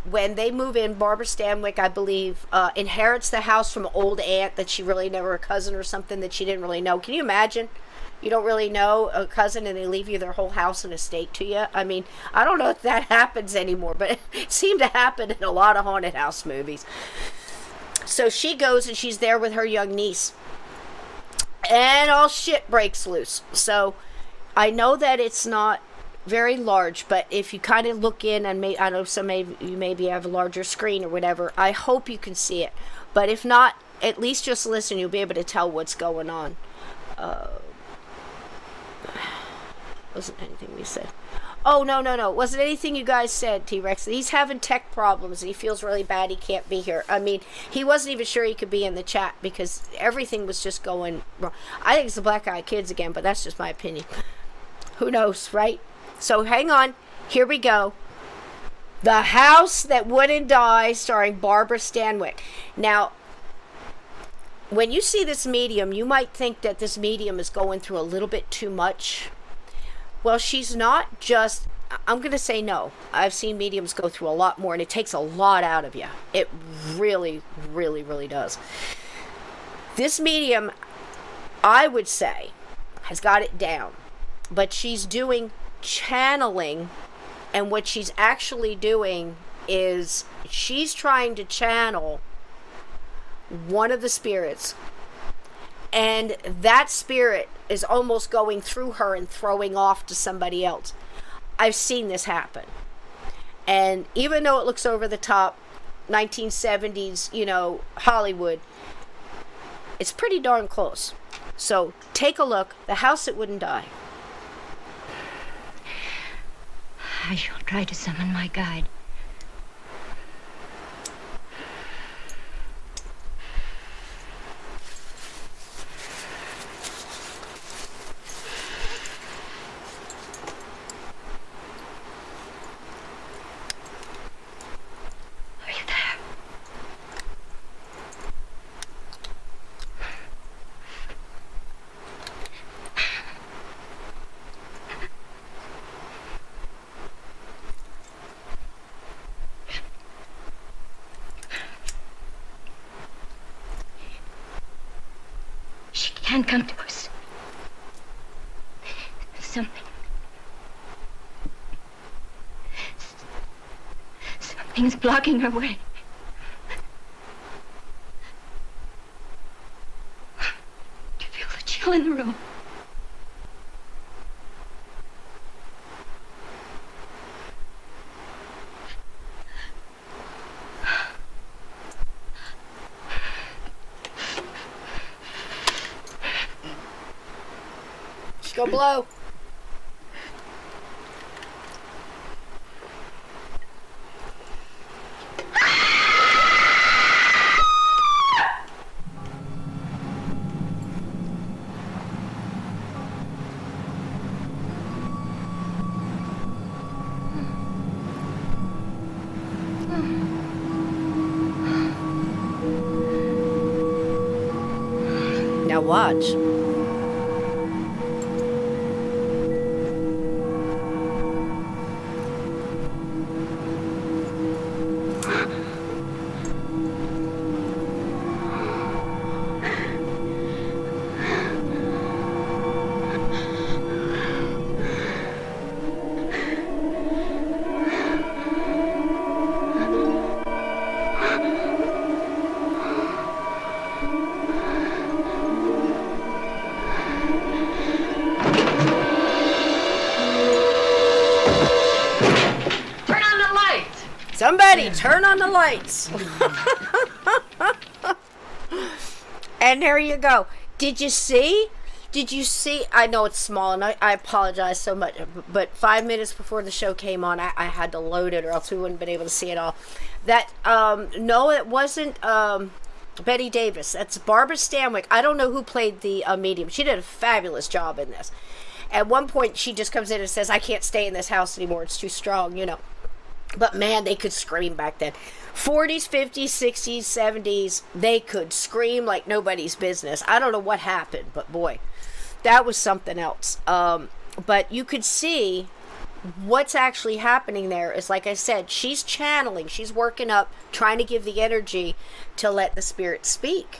when they move in, Barbara Stanwyck, I believe, inherits the house from an old aunt that she really never, a cousin or something that she didn't really know. Can you imagine? You don't really know a cousin and they leave you their whole house and estate to you. I mean, I don't know if that happens anymore, but it seemed to happen in a lot of haunted house movies. So she goes and she's there with her young niece. And all shit breaks loose. So I know that it's not very large, but if you kind of look in, and I know you maybe have a larger screen or whatever, I hope you can see it. But if not, at least just listen, you'll be able to tell what's going on. Wasn't anything we said. Oh, no. Wasn't anything you guys said, T-Rex. He's having tech problems and he feels really bad he can't be here. I mean, he wasn't even sure he could be in the chat because everything was just going wrong. I think it's the Black Eyed Kids again, but that's just my opinion. Who knows, right? So hang on. Here we go. The House That Wouldn't Die, starring Barbara Stanwyck. Now, when you see this medium, you might think that this medium is going through a little bit too much. Well, she's not just, I'm going to say no. I've seen mediums go through a lot more, and it takes a lot out of you. It really, really, really does. This medium, I would say, has got it down. But she's doing channeling, and what she's actually doing is she's trying to channel one of the spirits, and that spirit is almost going through her and throwing off to somebody else. I've seen this happen, and even though it looks over the top 1970s, Hollywood, it's pretty darn close. So take a look. The House That Wouldn't Die. I shall try to summon my guide. Are you there? She can't come to us. Something's blocking her way. Do you feel the chill in the room? Go blow. Now watch. Somebody turn on the lights. And there you go. Did you see? Did you see? I know it's small, and I apologize so much, but 5 minutes before the show came on, I had to load it, or else we wouldn't have been able to see it all. That no, it wasn't Betty Davis. That's Barbara Stanwyck. I don't know who played the medium. She did a fabulous job in this. At one point, she just comes in and says, "I can't stay in this house anymore. It's too strong," you know. But man, they could scream back then. 40s, 50s, 60s, 70s, they could scream like nobody's business. I don't know what happened, but boy, that was something else. But you could see what's actually happening there is, like I said, she's channeling, she's working up, trying to give the energy to let the spirit speak.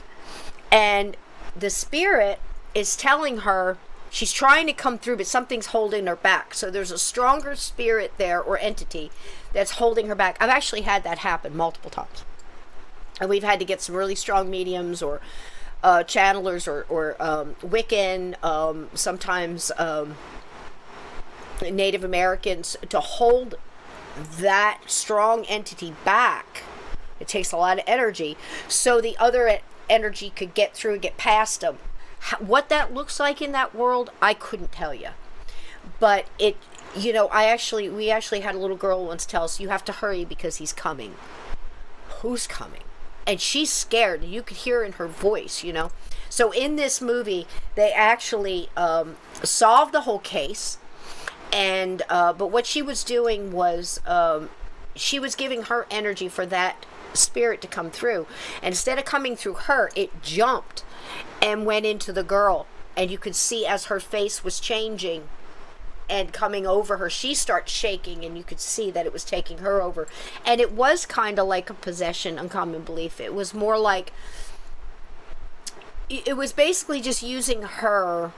And the spirit is telling her, she's trying to come through, but something's holding her back. So there's a stronger spirit there, or entity, that's holding her back. I've actually had that happen multiple times. And we've had to get some really strong mediums, or channelers, or Wiccan, sometimes Native Americans, to hold that strong entity back. It takes a lot of energy, so the other energy could get through and get past them. What that looks like in that world, I couldn't tell you. But it, you know, we actually had a little girl once tell us, "You have to hurry because he's coming." Who's coming? And she's scared. You could hear in her voice, you know. So in this movie, they actually solved the whole case. And but what she was doing was she was giving her energy for that spirit to come through. And instead of coming through her, it jumped and went into the girl. And you could see as her face was changing and coming over her, she starts shaking, and you could see that it was taking her over. And it was kind of like a possession, uncommon belief. It was more like, it was basically just using her,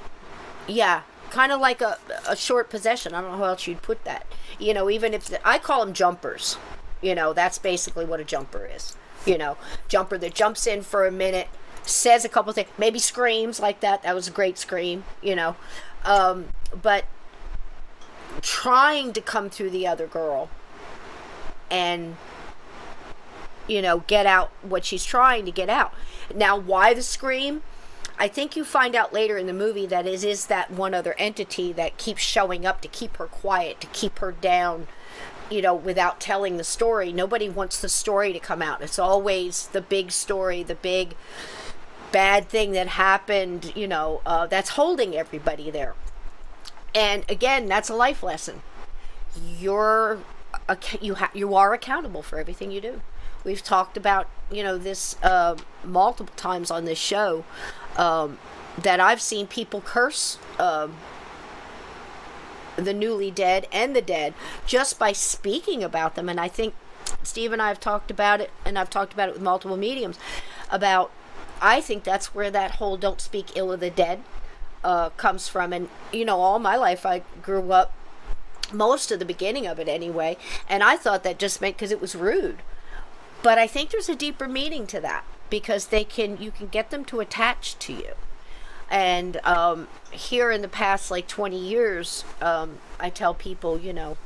yeah, kind of like a short possession. I don't know how else you'd put that. You know, even if, I call them jumpers. You know, that's basically what a jumper is. You know, jumper that jumps in for a minute, says a couple things, maybe screams like that. That was a great scream, you know. But trying to come through the other girl and, you know, get out what she's trying to get out. Now, why the scream? I think you find out later in the movie that it is that one other entity that keeps showing up to keep her quiet, to keep her down, you know, without telling the story. Nobody wants the story to come out. It's always the big story, the big bad thing that happened, you know, that's holding everybody there. And again, that's a life lesson. You are accountable for everything you do. We've talked about, you know, this multiple times on this show, that I've seen people curse the newly dead and the dead just by speaking about them. And I think Steve and I have talked about it, and I've talked about it with multiple mediums, about, I think that's where that whole "don't speak ill of the dead" comes from. And, you know, all my life I grew up, most of the beginning of it anyway, and I thought that just meant because it was rude. But I think there's a deeper meaning to that, because you can get them to attach to you. And here in the past, like 20 years, I tell people, you know,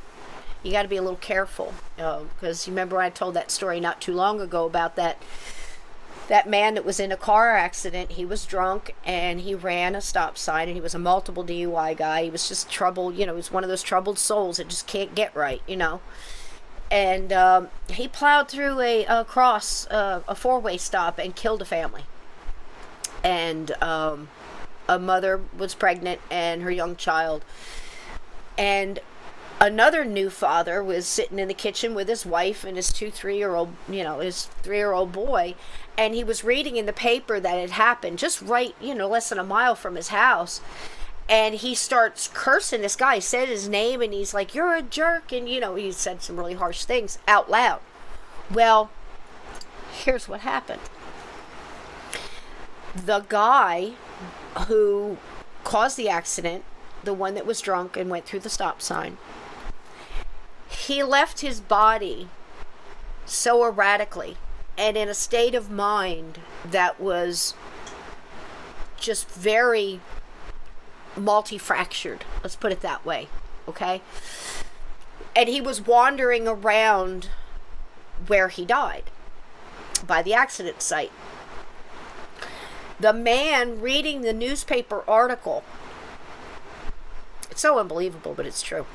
you got to be a little careful, because you remember I told that story not too long ago about that man that was in a car accident. He was drunk and he ran a stop sign, and he was a multiple DUI guy. He was just troubled, you know, he was one of those troubled souls that just can't get right, you know. And he plowed through a four-way stop and killed a family. And a mother was pregnant and her young child. And another new father was sitting in the kitchen with his wife and his 3-year-old, you know, his 3-year-old boy. And he was reading in the paper that it happened just right, you know, less than a mile from his house. And he starts cursing this guy. He said his name, and he's like, "You're a jerk." And, you know, he said some really harsh things out loud. Well, here's what happened. The guy who caused the accident, the one that was drunk and went through the stop sign, he left his body so erratically and in a state of mind that was just very multi-fractured, let's put it that way, okay? And he was wandering around where he died, by the accident site. The man reading the newspaper article. It's so unbelievable, but it's true.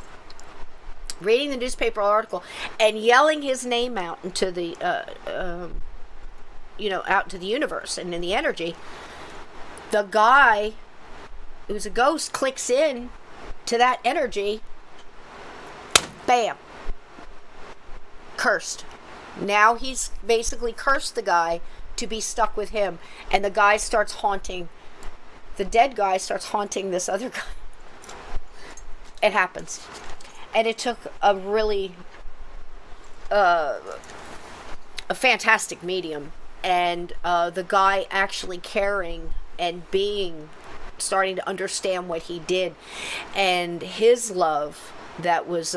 Reading the newspaper article and yelling his name out into the, out into the universe and in the energy. The guy who's a ghost clicks in to that energy. Bam. Cursed. Now he's basically cursed the guy to be stuck with him. And the guy starts haunting, the dead guy starts haunting this other guy. It happens. And it took a really, a fantastic medium. And the guy actually caring and starting to understand what he did. And his love, that was,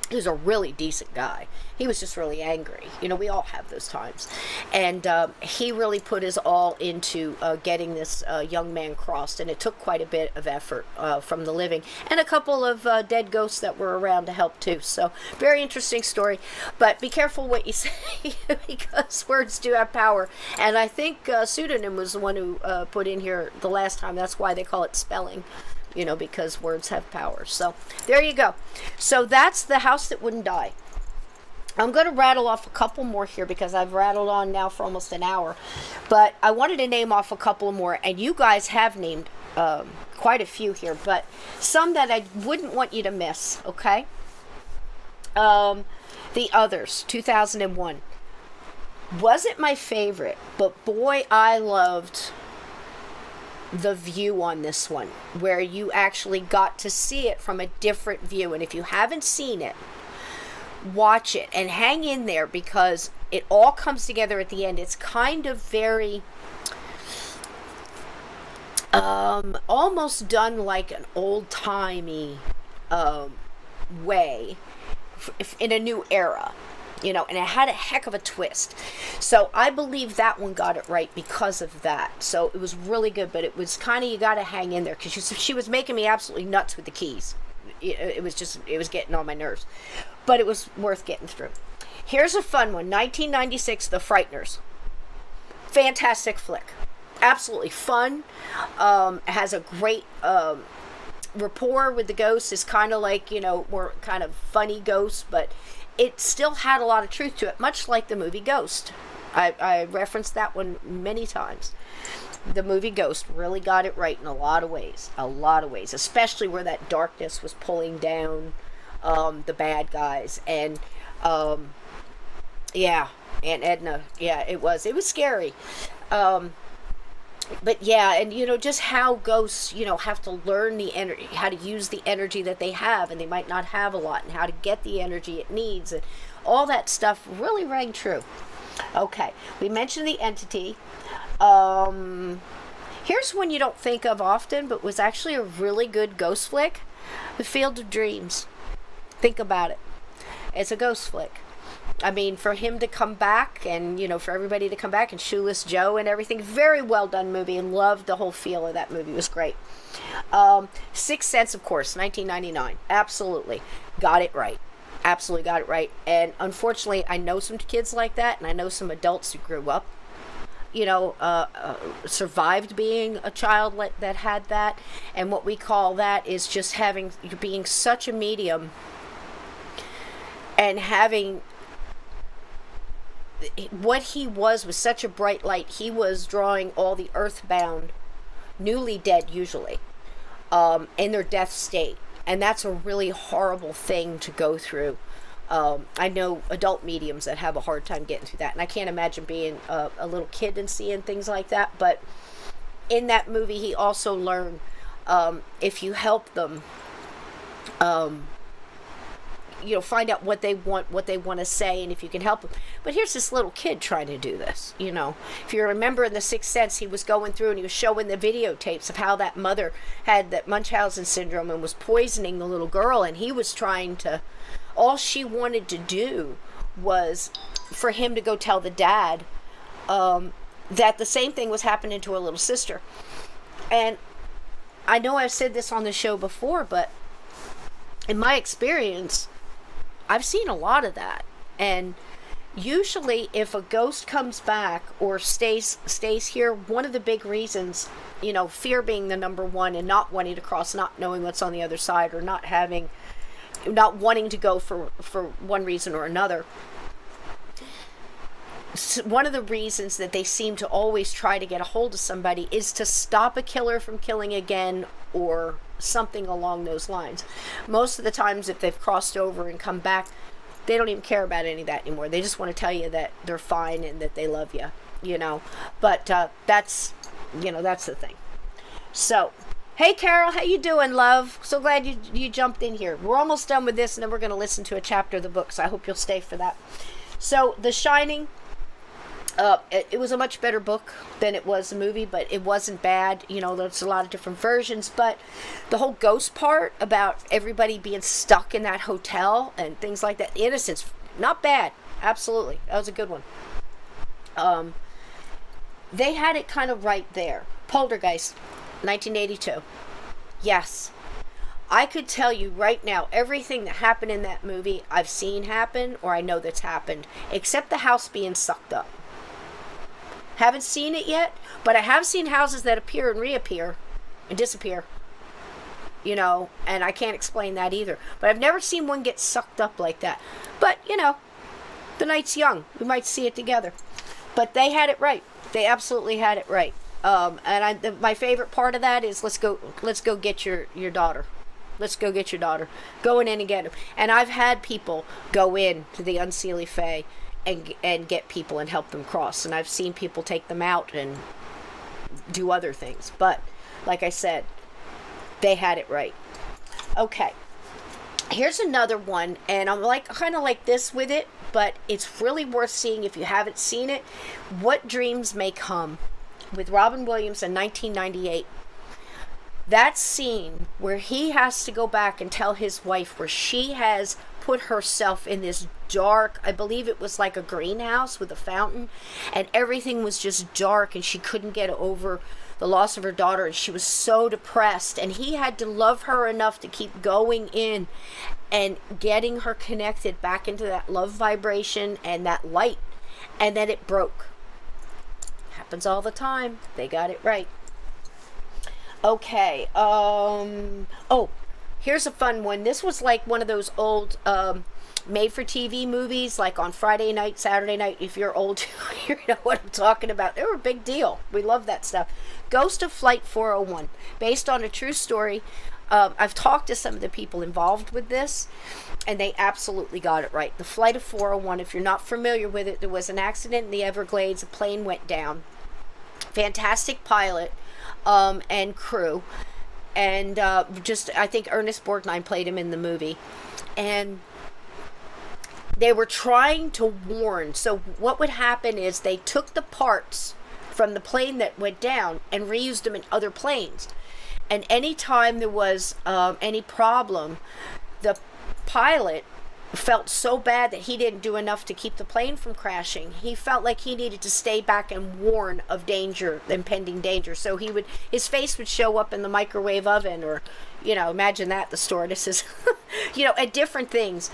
he was a really decent guy. He was just really angry. We all have those times. And he really put his all into getting this young man crossed. And it took quite a bit of effort from the living. And a couple of dead ghosts that were around to help too. So, very interesting story. But be careful what you say, because words do have power. And I think Pseudonym was the one who put in here the last time. That's why they call it spelling. Because words have power. So, there you go. So, that's The House That Wouldn't Die. I'm going to rattle off a couple more here because I've rattled on now for almost an hour. But I wanted to name off a couple more, and you guys have named quite a few here, but some that I wouldn't want you to miss, okay? The Others, 2001. Wasn't my favorite, but boy, I loved the view on this one, where you actually got to see it from a different view. And if you haven't seen it, watch it and hang in there, because it all comes together at the end. It's kind of very almost done like an old-timey way in a new era, and it had a heck of a twist. So I believe that one got it right because of that. So it was really good, but it was kind of, you got to hang in there, because she was making me absolutely nuts with the keys. It was getting on my nerves. But it was worth getting through. Here's a fun one. 1996, The Frighteners. Fantastic flick. Absolutely fun. Has a great rapport with the ghosts. It's kind of like, more kind of funny ghosts, but it still had a lot of truth to it, much like the movie Ghost. I referenced that one many times. The movie Ghost really got it right in a lot of ways, especially where that darkness was pulling down the bad guys. And Aunt Edna, it was scary. But yeah, and just how ghosts, have to learn the energy, how to use the energy that they have, and they might not have a lot, and how to get the energy it needs, and all that stuff really rang true. Okay, we mentioned The Entity. Here's one you don't think of often, but was actually a really good ghost flick. The Field of Dreams. Think about it. It's a ghost flick. I mean, for him to come back, and for everybody to come back, and Shoeless Joe and everything, very well done movie, and loved the whole feel of that movie. It was great. Sixth Sense, of course, 1999. Absolutely got it right. Absolutely got it right. And unfortunately, I know some kids like that, and I know some adults who grew up, survived being a child that had that. And what we call that is just being such a medium, and having what he was such a bright light. He was drawing all the earthbound, newly dead usually, in their death state. And that's a really horrible thing to go through. I know adult mediums that have a hard time getting through that. And I can't imagine being a little kid and seeing things like that. But in that movie, he also learned, if you help them, find out what they want to say, and if you can help them. But here's this little kid trying to do this, If you remember in The Sixth Sense, he was going through and he was showing the videotapes of how that mother had that Munchausen syndrome and was poisoning the little girl, and he was trying to, all she wanted to do was for him to go tell the dad that the same thing was happening to her little sister. And I know I've said this on the show before, but in my experience, I've seen a lot of that. And, Usually if a ghost comes back or stays here, one of the big reasons, fear being the number one, and not wanting to cross, not knowing what's on the other side, or not wanting to go for one reason or another. One of the reasons that they seem to always try to get a hold of somebody is to stop a killer from killing again, or something along those lines. Most of the times, if they've crossed over and come back, they don't even care about any of that anymore. They just want to tell you that they're fine and that they love you, But that's the thing. So, hey Carol, how you doing, love? So glad you jumped in here. We're almost done with this, and then we're going to listen to a chapter of the book, so I hope you'll stay for that. So, The Shining, it was a much better book than it was a movie, but it wasn't bad. There's a lot of different versions, but the whole ghost part about everybody being stuck in that hotel and things like that, Innocence, not bad. Absolutely. That was a good one. They had it kind of right there. Poltergeist, 1982. Yes. I could tell you right now, everything that happened in that movie I've seen happen, or I know that's happened, except the house being sucked up. Haven't seen it yet, but I have seen houses that appear and reappear and disappear. And I can't explain that either. But I've never seen one get sucked up like that. But, the night's young. We might see it together. But they had it right. They absolutely had it right. And my favorite part of that is let's go get your daughter. Let's go get your daughter. Going in and get him. And I've had people go in to the Unseelie Fae and get people and help them cross. And I've seen people take them out and do other things. But, like I said, they had it right. Okay. Here's another one, and I'm kind of like this with it, but it's really worth seeing if you haven't seen it. What Dreams May Come, with Robin Williams in 1998. That scene where he has to go back and tell his wife where she has put herself in this dark, I believe it was like a greenhouse with a fountain, and everything was just dark, and she couldn't get over the loss of her daughter, and she was so depressed, and he had to love her enough to keep going in and getting her connected back into that love vibration and that light, and then it broke. Happens all the time. They got it right. Okay. Here's a fun one. This was like one of those old made-for-TV movies, like on Friday night, Saturday night. If you're old, you know what I'm talking about. They were a big deal. We love that stuff. Ghost of Flight 401, based on a true story. I've talked to some of the people involved with this, and they absolutely got it right. The Flight of 401, if you're not familiar with it, there was an accident in the Everglades. A plane went down. Fantastic pilot and crew. And I think Ernest Borgnine played him in the movie. And they were trying to warn. So what would happen is they took the parts from the plane that went down and reused them in other planes. And anytime there was any problem, the pilot felt so bad that he didn't do enough to keep the plane from crashing. He felt like he needed to stay back and warn of danger, impending danger. So his face would show up in the microwave oven, or, imagine that, the stewardesses, at different things.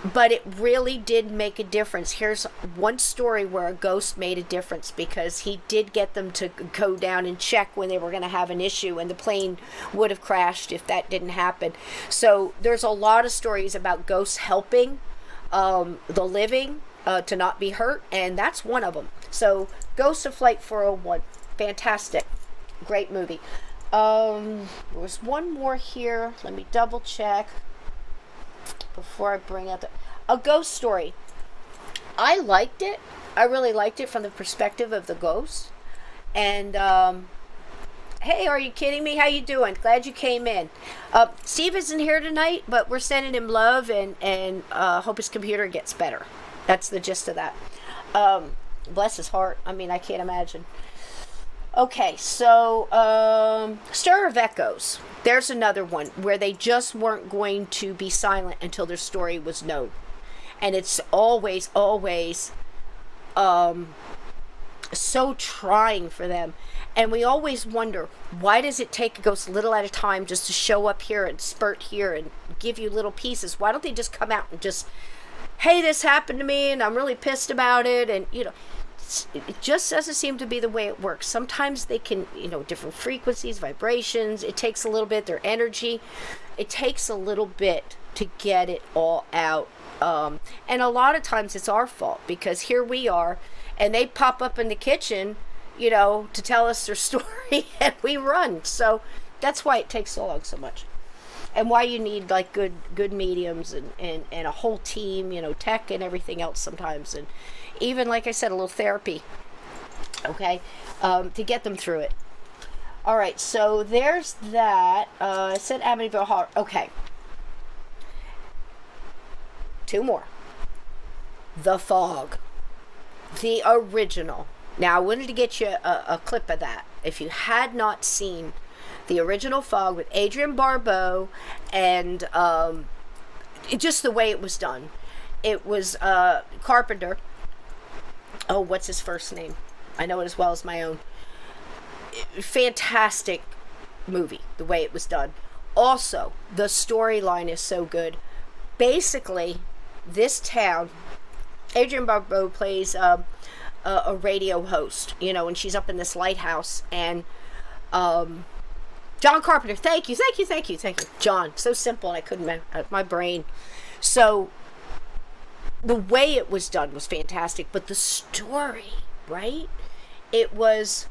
But it really did make a difference. Here's one story where a ghost made a difference, because he did get them to go down and check when they were going to have an issue, and the plane would have crashed if that didn't happen. So there's a lot of stories about ghosts helping the living to not be hurt, and that's one of them. So Ghost of Flight 401, fantastic, great movie. There was one more here. Let me double check before I bring up A Ghost Story. I liked it. I really liked it from the perspective of the ghost. And hey, are you kidding me? How you doing? Glad you came in. Steve isn't here tonight, but we're sending him love and hope his computer gets better. That's the gist of that. Bless his heart. I mean, I can't imagine. Okay, so Stir of Echoes. There's another one where they just weren't going to be silent until their story was known. And it's always so trying for them. And we always wonder, why does it take a ghost little at a time just to show up here and spurt here and give you little pieces? Why don't they just come out and just hey, this happened to me and I'm really pissed about it, and it just doesn't seem to be the way it works. Sometimes they can, different frequencies, vibrations, it takes a little bit, their energy, it takes a little bit to get it all out. And a lot of times it's our fault, because here we are and they pop up in the kitchen, to tell us their story, and we run. So that's why it takes so long so much. And why you need like good mediums and a whole team, tech and everything else sometimes. And even, like I said, a little therapy, okay, to get them through it. All right, so there's that. I said Amityville Horror. Okay. 2 more. The Fog. The original. Now, I wanted to get you a clip of that. If you had not seen the original Fog with Adrienne Barbeau, and just the way it was done. It was Carpenter. Oh, what's his first name? I know it as well as my own. Fantastic movie, the way it was done. Also, the storyline is so good. Basically, this town, Adrienne Barbeau plays a radio host, and she's up in this lighthouse, and John Carpenter, thank you. John, so simple, and I couldn't, my brain. So, the way it was done was fantastic, but the story, right? It was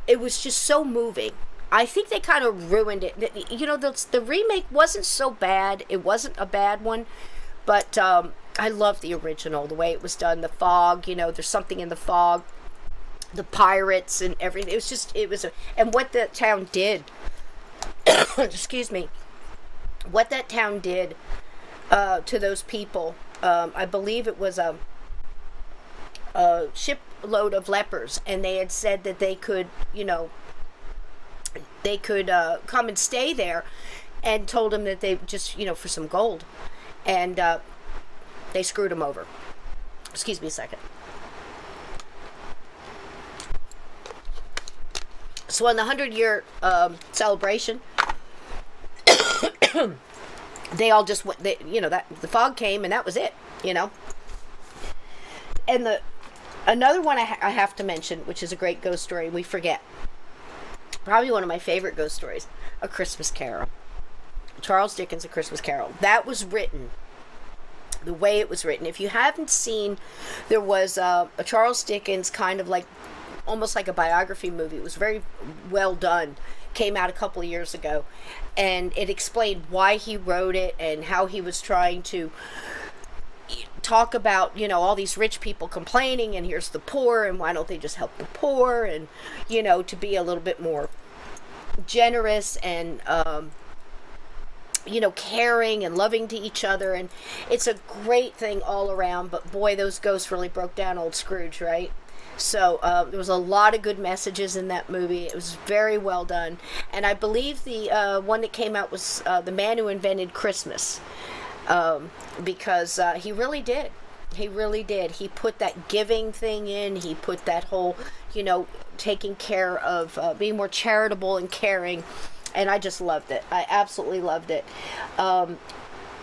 just so moving. I think they kind of ruined it. The remake wasn't so bad. It wasn't a bad one, but I love the original, the way it was done. The fog, there's something in the fog. The pirates and everything. And what that town did, excuse me, what that town did to those people, I believe it was a shipload of lepers, and they had said that they could, come and stay there, and told them that they just, for some gold, and they screwed them over. Excuse me a second. So on the 100-year celebration, they all just went. The fog came, and that was it. And another one I have to mention, which is a great ghost story, we forget. Probably one of my favorite ghost stories, A Christmas Carol. Charles Dickens' A Christmas Carol. That was written the way it was written. If you haven't seen, there was a Charles Dickens kind of like, almost like a biography movie. It was very well done. Came out a couple of years ago, and it explained why he wrote it and how he was trying to talk about, all these rich people complaining, and here's the poor, and why don't they just help the poor, and to be a little bit more generous and caring and loving to each other. And it's a great thing all around. But boy, those ghosts really broke down old Scrooge, right? So there was a lot of good messages in that movie. It was very well done. And I believe the one that came out was The Man Who Invented Christmas. Because he really did. He really did. He put that giving thing in. He put that whole, taking care of, being more charitable and caring. And I just loved it. I absolutely loved it.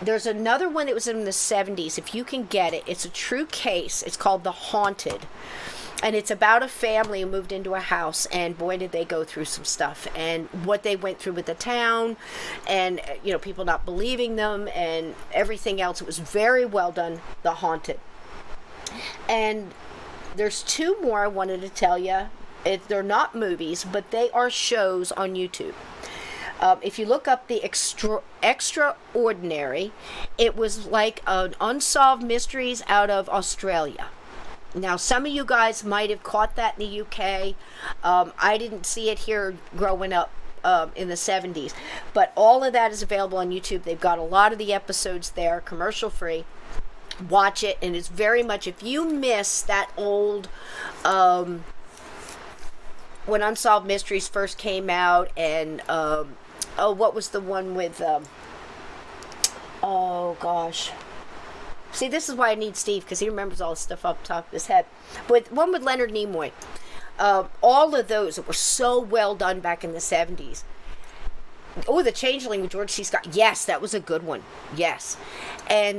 There's another one that was in the 70s. If you can get it, it's a true case. It's called The Haunted. And it's about a family who moved into a house, and boy, did they go through some stuff, and what they went through with the town, and, people not believing them, and everything else. It was very well done, The Haunted. And there's 2 more I wanted to tell you. They're not movies, but they are shows on YouTube. If you look up the Extraordinary, it was like an Unsolved Mysteries out of Australia. Now, some of you guys might have caught that in the UK. I didn't see it here growing up in the 70s. But all of that is available on YouTube. They've got a lot of the episodes there, commercial free. Watch it, and it's very much, if you miss that old, when Unsolved Mysteries first came out, and, what was the one with, oh gosh. See, this is why I need Steve, because he remembers all this stuff off the top of his head. But one with Leonard Nimoy. All of those that were so well done back in the 70s. Oh, the Changeling with George C. Scott. Yes, that was a good one. Yes. And,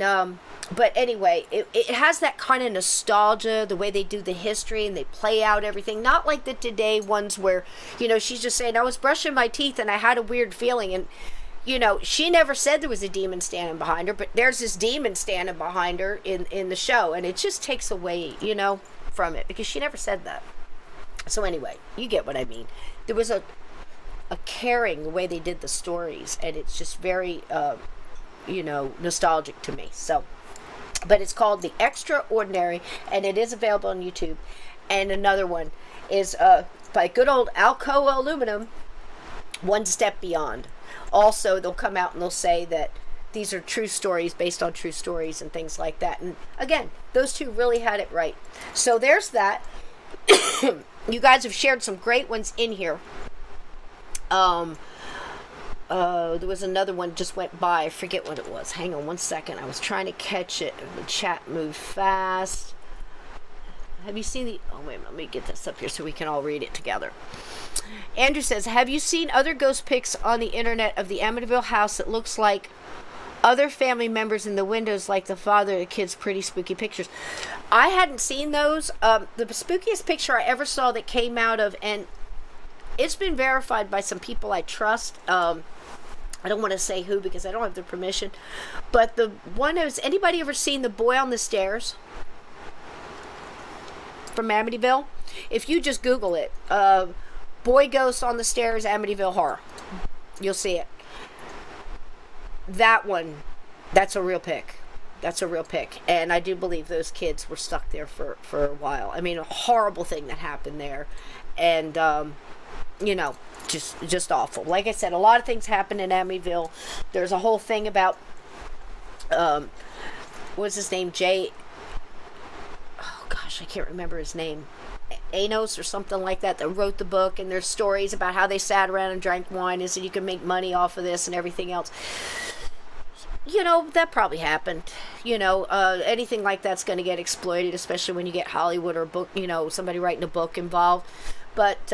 but anyway, it has that kind of nostalgia, the way they do the history and they play out everything. Not like the today ones where, you know, she's just saying, I was brushing my teeth and I had a weird feeling. And, you know, she never said there was a demon standing behind her, but there's this demon standing behind her in the show. And it just takes away, you know, from it because she never said that. So anyway, you get what I mean. There was a caring the way they did the stories, and it's just very, you know, nostalgic to me. So, but it's called The Extraordinary, and it is available on YouTube. And another one is by good old Alcoa Aluminum, One Step Beyond. Also, they'll come out and they'll say that these are true stories based on true stories and things like that. And again, those two really had it right. So there's that. You guys have shared some great ones in here. There was another one just went by. I forget what it was. Hang on one second. I was trying to catch it. The chat moved fast. Have you seen the... Oh, wait a minute. Let me get this up here so we can all read it together. Andrew says, have you seen other ghost pics on the internet of the Amityville house that looks like other family members in the windows, like the father of the kids? Pretty spooky pictures. I hadn't seen those. The spookiest picture I ever saw that came out of... and it's been verified by some people I trust. I don't want to say who because I don't have their permission. But the one is, anybody ever seen The Boy on the Stairs from Amityville? If you just Google it, Boy Ghost on the Stairs, Amityville Horror, you'll see it. That one, that's a real pic. That's a real pic. And I do believe those kids were stuck there for a while. I mean, a horrible thing that happened there. And, you know, just awful. Like I said, a lot of things happen in Amityville. There's a whole thing about, what's his name? Oh gosh, I can't remember his name. Anos or something like that wrote the book, and there's stories about how they sat around and drank wine and said you can make money off of this and everything else. You know, that probably happened. You know, anything like that's going to get exploited, especially when you get Hollywood or book, you know, somebody writing a book involved. But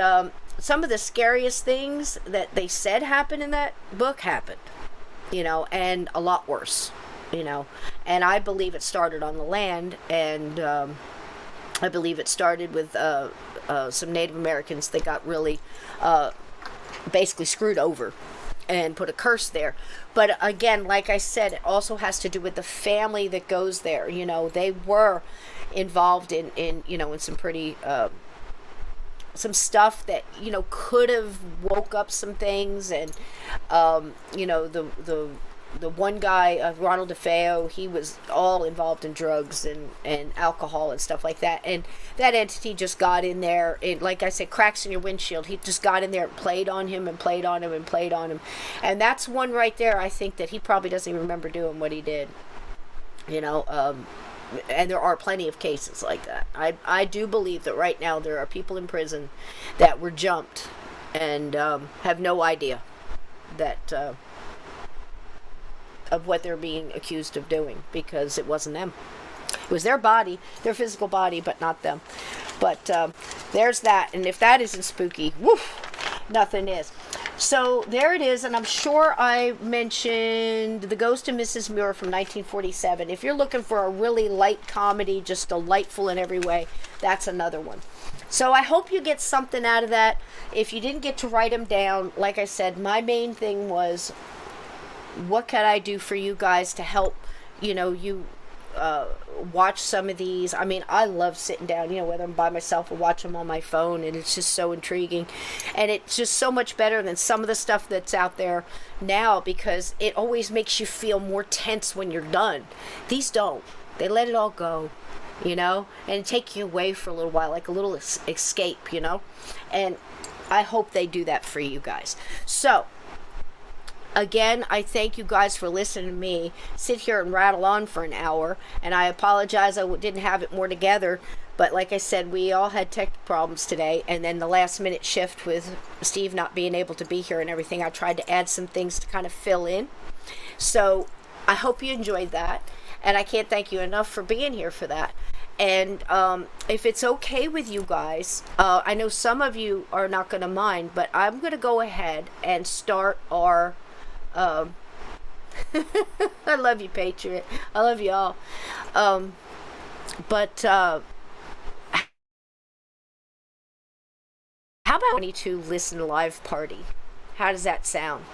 some of the scariest things that they said happened in that book happened, you know, and a lot worse, you know. And I believe it started on the land, and I believe it started with some Native Americans that got really basically screwed over and put a curse there. But again, like I said, it also has to do with the family that goes there. You know, they were involved in you know, in some pretty... some stuff that, you know, could have woke up some things. And you know, the one guy, Ronald DeFeo, he was all involved in drugs and alcohol and stuff like that, and that entity just got in there, and like I said, cracks in your windshield, he just got in there and played on him and played on him and played on him. And that's one right there, I think, that he probably doesn't even remember doing what he did, you know. And there are plenty of cases like that. I do believe that right now there are people in prison that were jumped and have no idea that of what they're being accused of doing, because it wasn't them. It was their body, their physical body, but not them. But there's that. And if that isn't spooky, woof, nothing is. So there it is, and I'm sure I mentioned The Ghost of Mrs. Muir from 1947. If you're looking for a really light comedy, just delightful in every way, that's another one. So I hope you get something out of that. If you didn't get to write them down, like I said, my main thing was, what can I do for you guys to help, you know, you watch some of these. I mean, I love sitting down, you know, whether I'm by myself or watch them on my phone, and it's just so intriguing, and it's just so much better than some of the stuff that's out there now, because it always makes you feel more tense when you're done. These don't. They let it all go, you know, and take you away for a little while, like a little escape, you know. And I hope they do that for you guys. So again, I thank you guys for listening to me sit here and rattle on for an hour, and I apologize I didn't have it more together, but like I said, we all had tech problems today, and then the last minute shift with Steve not being able to be here and everything, I tried to add some things to kind of fill in. So I hope you enjoyed that, and I can't thank you enough for being here for that. And if it's okay with you guys, I know some of you are not going to mind, but I'm going to go ahead and start our... I love you, Patriot. I love you all. But how about 22 listen live party? How does that sound?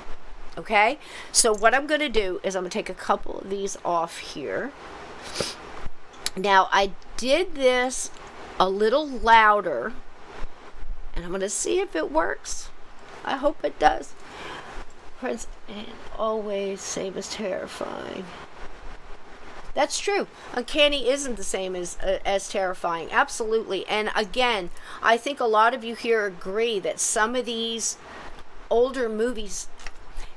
Okay? So what I'm going to do is I'm going to take a couple of these off here. Now, I did this a little louder, and I'm going to see if it works. I hope it does. Friends, and always same as terrifying. That's true. Uncanny isn't the same as terrifying. Absolutely. And again, I think a lot of you here agree that some of these older movies,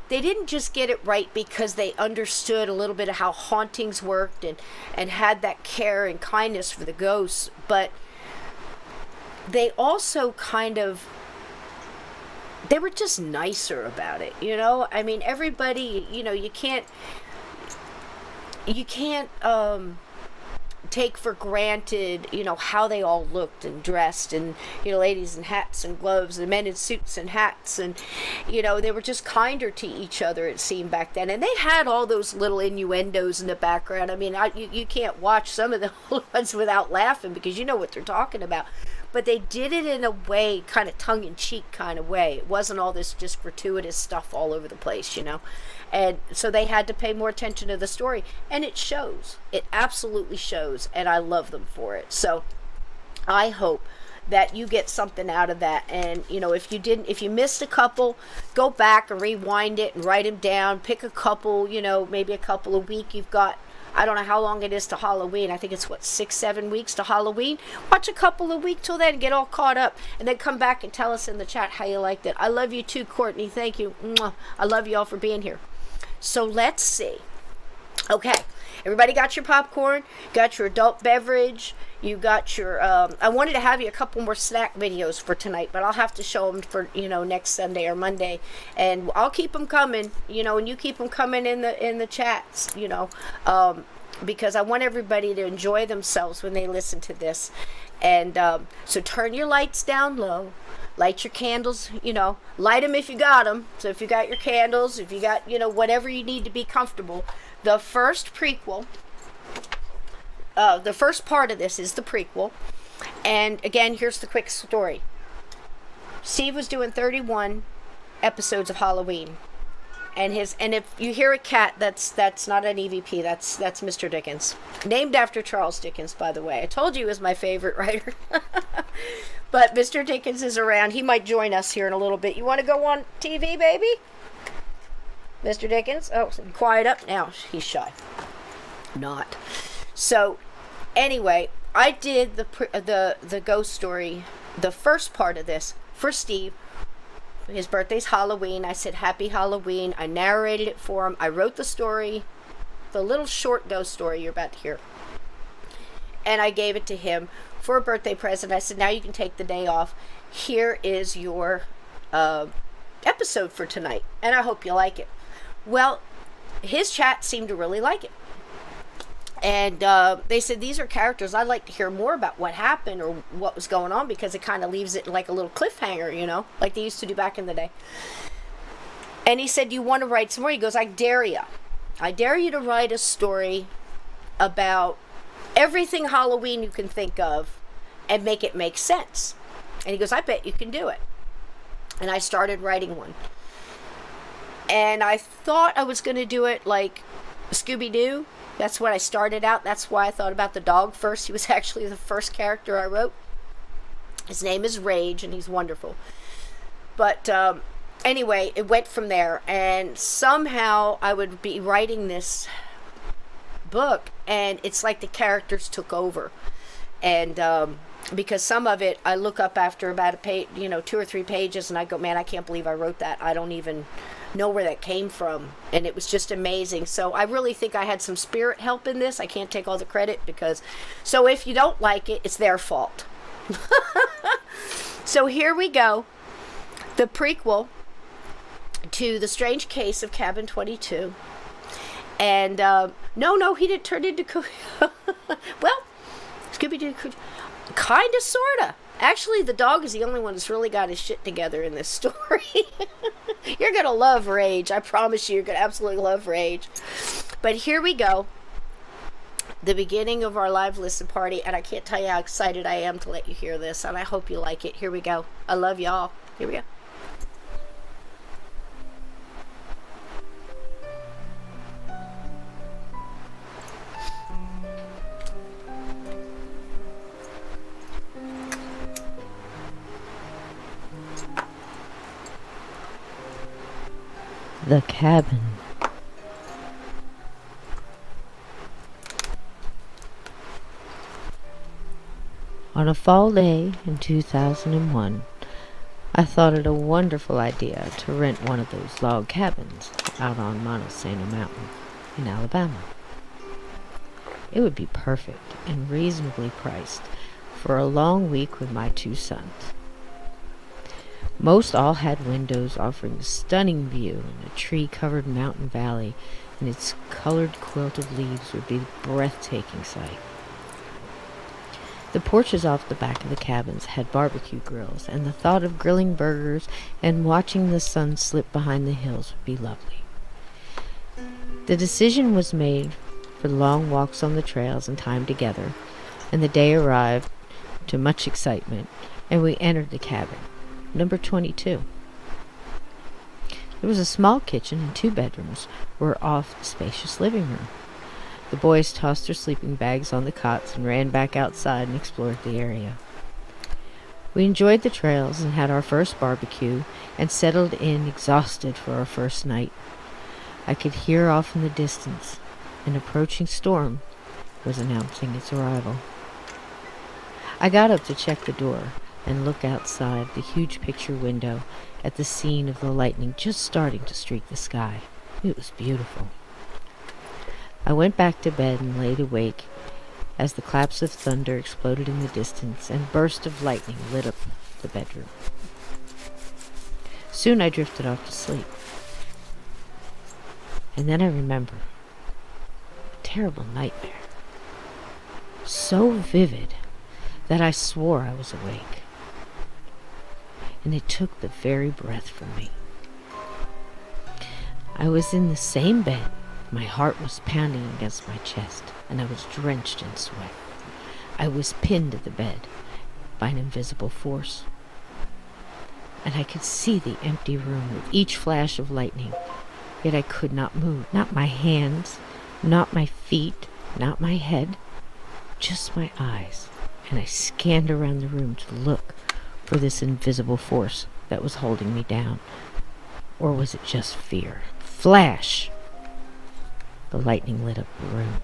they didn't just get it right because they understood a little bit of how hauntings worked and had that care and kindness for the ghosts, but they also they were just nicer about it, you know? I mean, everybody, you know, you can't take for granted, you know, how they all looked and dressed, and, you know, ladies in hats and gloves and men in suits and hats, and, you know, they were just kinder to each other, it seemed, back then. And they had all those little innuendos in the background. I mean, you can't watch some of the ones without laughing because you know what they're talking about. But they did it in a way, kind of tongue-in-cheek kind of way. It wasn't all this just gratuitous stuff all over the place, you know. And so they had to pay more attention to the story. And it shows. It absolutely shows. And I love them for it. So I hope that you get something out of that. And, you know, if you missed a couple, go back and rewind it and write them down. Pick a couple, you know, maybe a couple a week. You've got... I don't know how long it is to Halloween. I think it's, 6-7 weeks to Halloween. Watch a couple a week till then. Get all caught up. And then come back and tell us in the chat how you liked it. I love you too, Courtney. Thank you. Mwah. I love you all for being here. So let's see. Okay. Everybody got your popcorn? Got your adult beverage? You got your... I wanted to have you a couple more snack videos for tonight, but I'll have to show them for, you know, next Sunday or Monday. And I'll keep them coming, you know, and you keep them coming in the chats, you know, because I want everybody to enjoy themselves when they listen to this. And so turn your lights down low. Light your candles, you know, light them if you got them. So if you got your candles, if you got, you know, whatever you need to be comfortable. The first prequel... the first part of this is the prequel. And again, here's the quick story. Steve was doing 31 episodes of Halloween. And if you hear a cat, that's not an EVP, that's Mr. Dickens. Named after Charles Dickens, by the way. I told you he was my favorite writer. But Mr. Dickens is around. He might join us here in a little bit. You want to go on TV, baby? Mr. Dickens? Oh, quiet up now. He's shy. Not. So, anyway, I did the ghost story, the first part of this, for Steve. His birthday's Halloween. I said, Happy Halloween. I narrated it for him. I wrote the story, the little short ghost story you're about to hear. And I gave it to him for a birthday present. I said, now you can take the day off. Here is your episode for tonight. And I hope you like it. Well, his chat seemed to really like it. And they said, these are characters I'd like to hear more about what happened or what was going on, because it kind of leaves it like a little cliffhanger, you know, like they used to do back in the day. And he said, you want to write some more? He goes, I dare you. I dare you to write a story about everything Halloween you can think of and make it make sense. And he goes, I bet you can do it. And I started writing one. And I thought I was going to do it like Scooby-Doo. That's what I started out. That's why I thought about the dog first. He was actually the first character I wrote. His name is Rage, and he's wonderful. But anyway, it went from there. And somehow I would be writing this book, and it's like the characters took over. And because some of it, I look up after about a page, 2 or 3 pages, and I go, man, I can't believe I wrote that. I don't even know where that came from, and it was just amazing. So I really think I had some spirit help in this. I can't take all the credit, because so if you don't like it, it's their fault. So here we go, the prequel to The Strange Case of Cabin 22. And no, he didn't turn into well, Scooby-Doo, kinda, sorta. Actually, the dog is the only one that's really got his shit together in this story. You're gonna love Rage. I promise you're gonna absolutely love Rage. But here we go. The beginning of our live listen party, and I can't tell you how excited I am to let you hear this, and I hope you like it. Here we go. I love y'all. Here we go. The cabin. On a fall day in 2001, I thought it a wonderful idea to rent one of those log cabins out on Montesano Mountain in Alabama. It would be perfect and reasonably priced for a long week with my 2 sons. Most all had windows offering a stunning view, and a tree-covered mountain valley and its colored quilt of leaves would be a breathtaking sight. The porches off the back of the cabins had barbecue grills, and the thought of grilling burgers and watching the sun slip behind the hills would be lovely. The decision was made for long walks on the trails and time together, and the day arrived to much excitement, and we entered the cabin. Number 22. There was a small kitchen and 2 bedrooms were off the spacious living room. The boys tossed their sleeping bags on the cots and ran back outside and explored the area. We enjoyed the trails and had our first barbecue and settled in exhausted for our first night. I could hear off in the distance an approaching storm was announcing its arrival. I got up to check the door and look outside the huge picture window at the scene of the lightning just starting to streak the sky. It was beautiful. I went back to bed and laid awake as the claps of thunder exploded in the distance and burst of lightning lit up the bedroom. Soon I drifted off to sleep. And then I remember a terrible nightmare. So vivid that I swore I was awake. And it took the very breath from me. I was in the same bed. My heart was pounding against my chest, and I was drenched in sweat. I was pinned to the bed by an invisible force. And I could see the empty room with each flash of lightning, yet I could not move. Not my hands, not my feet, not my head, just my eyes. And I scanned around the room to look for this invisible force that was holding me down. Or was it just fear? Flash! The lightning lit up the room,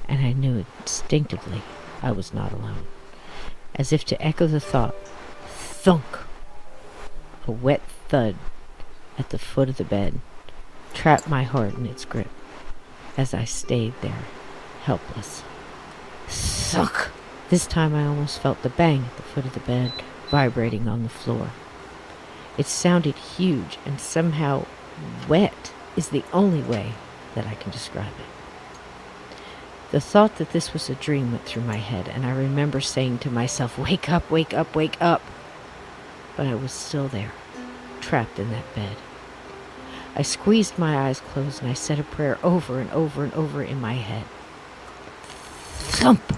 and I knew instinctively I was not alone. As if to echo the thought, thunk! A wet thud at the foot of the bed trapped my heart in its grip as I stayed there, helpless. Thunk! This time I almost felt the bang at the foot of the bed vibrating on the floor. It sounded huge, and somehow wet is the only way that I can describe it. The thought that this was a dream went through my head, and I remember saying to myself, wake up, wake up, wake up. But I was still there, trapped in that bed. I squeezed my eyes closed, and I said a prayer over and over and over in my head. Thump!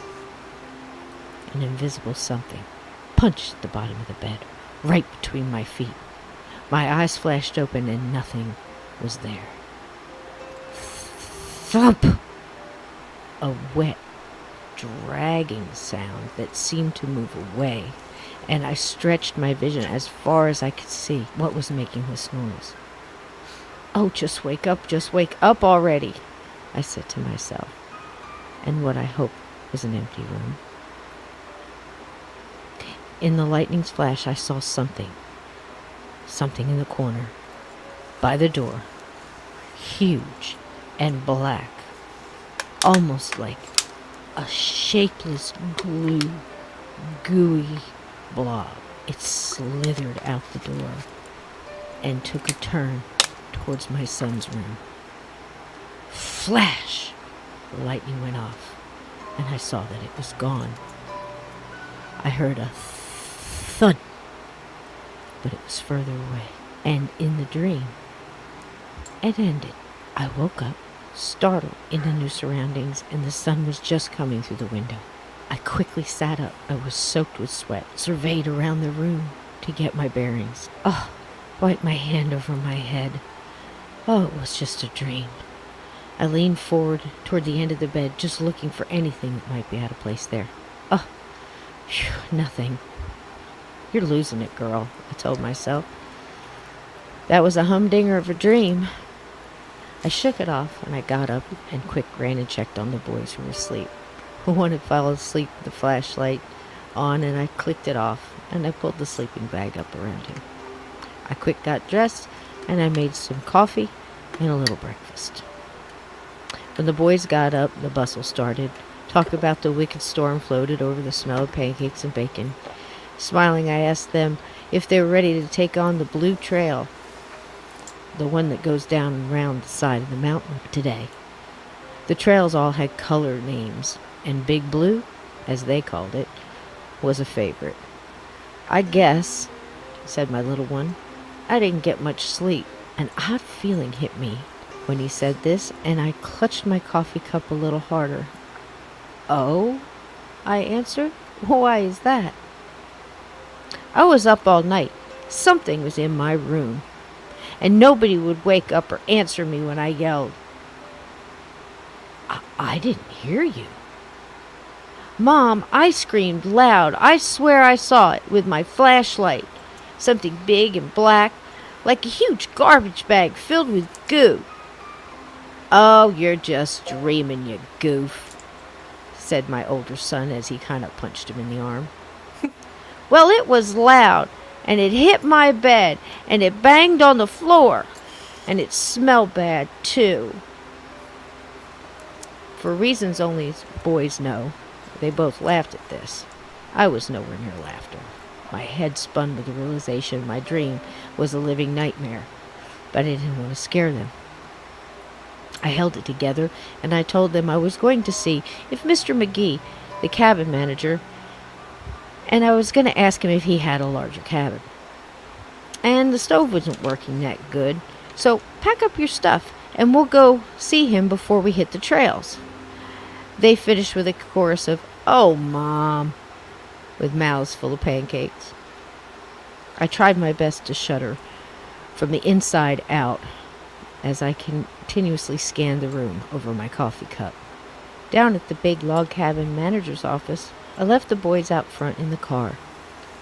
An invisible something punched at the bottom of the bed, right between my feet. My eyes flashed open, and nothing was there. Thump! A wet, dragging sound that seemed to move away, and I stretched my vision as far as I could see what was making this noise. Oh, just wake up already, I said to myself, and what I hoped was an empty room. In the lightning's flash, I saw something in the corner, by the door, huge and black, almost like a shapeless, gooey blob. It slithered out the door and took a turn towards my son's room. Flash! The lightning went off, and I saw that it was gone. I heard a thud, but it was further away. And in the dream, it ended. I woke up, startled into new surroundings, and the sun was just coming through the window. I quickly sat up. I was soaked with sweat, surveyed around the room to get my bearings. Wiped my hand over my head. It was just a dream. I leaned forward toward the end of the bed, just looking for anything that might be out of place there. Nothing. You're losing it, girl, I told myself. That was a humdinger of a dream. I shook it off, and I got up and quick ran and checked on the boys who were asleep. One had fallen asleep with the flashlight on, and I clicked it off, and I pulled the sleeping bag up around him. I quick got dressed, and I made some coffee and a little breakfast. When the boys got up, the bustle started. Talk about the wicked storm floated over the smell of pancakes and bacon. Smiling, I asked them if they were ready to take on the blue trail, the one that goes down and round the side of the mountain today. The trails all had color names, and Big Blue, as they called it, was a favorite. I guess, said my little one, I didn't get much sleep. An odd feeling hit me when he said this, and I clutched my coffee cup a little harder. Oh, I answered. Why is that? I was up all night. Something was in my room, and nobody would wake up or answer me when I yelled. I didn't hear you. Mom, I screamed loud. I swear I saw it with my flashlight. Something big and black, like a huge garbage bag filled with goo. Oh, you're just dreaming, you goof, said my older son as he kind of punched him in the arm. Well, it was loud, and it hit my bed, and it banged on the floor, and it smelled bad, too. For reasons only boys know, they both laughed at this. I was nowhere near laughter. My head spun with the realization my dream was a living nightmare, but I didn't want to scare them. I held it together, and I told them I was going to see if Mr. McGee, the cabin manager, and I was going to ask him if he had a larger cabin. And the stove wasn't working that good, so pack up your stuff, and we'll go see him before we hit the trails. They finished with a chorus of, "Oh, Mom," with mouths full of pancakes. I tried my best to shudder from the inside out as I continuously scanned the room over my coffee cup. Down at the big log cabin manager's office, I left the boys out front in the car.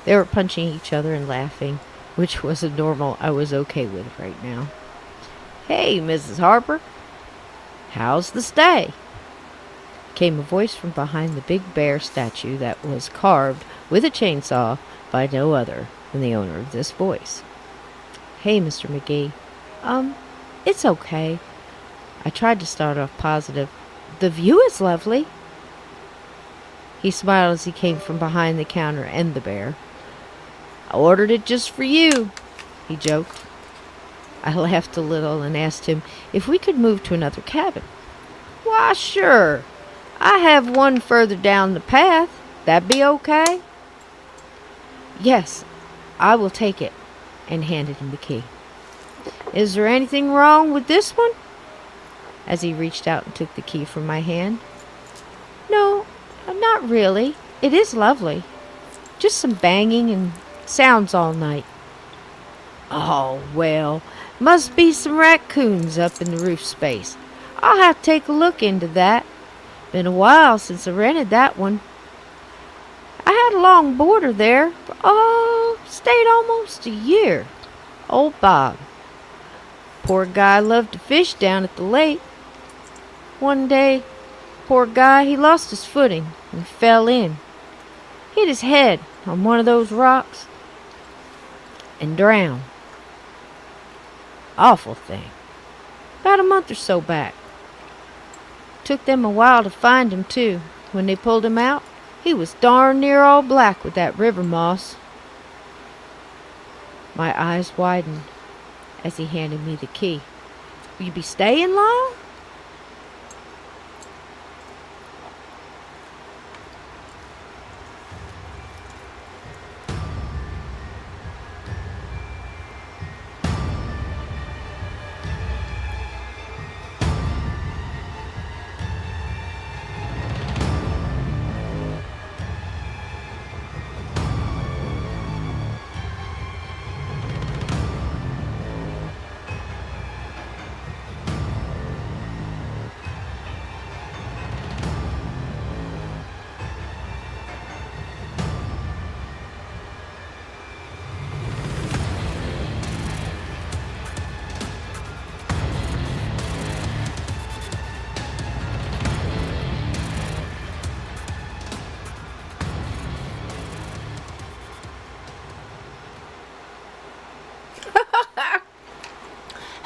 They were punching each other and laughing, which was a normal I was okay with right now. "Hey, Mrs. Harper, how's the stay?" Came a voice from behind the big bear statue that was carved with a chainsaw by no other than the owner of this voice. "Hey, Mr. McGee. It's okay." I tried to start off positive. "The view is lovely." He smiled as he came from behind the counter and the bear. "I ordered it just for you," he joked. I laughed a little and asked him if we could move to another cabin. "Why, sure. I have one further down the path. That be okay?" "Yes, I will take it," and handed him the key. "Is there anything wrong with this one?" as he reached out and took the key from my hand. "No, not really. It is lovely. Just some banging and sounds all night." "Oh, well, must be some raccoons up in the roof space. I'll have to take a look into that. Been a while since I rented that one. I had a long boarder there. Stayed almost a year. Old Bob. Poor guy loved to fish down at the lake. One day, poor guy, he lost his footing and fell in. Hit his head on one of those rocks and drowned. Awful thing. About a month or so back. Took them a while to find him, too. When they pulled him out, he was darn near all black with that river moss." My eyes widened as he handed me the key. "Will you be staying long?"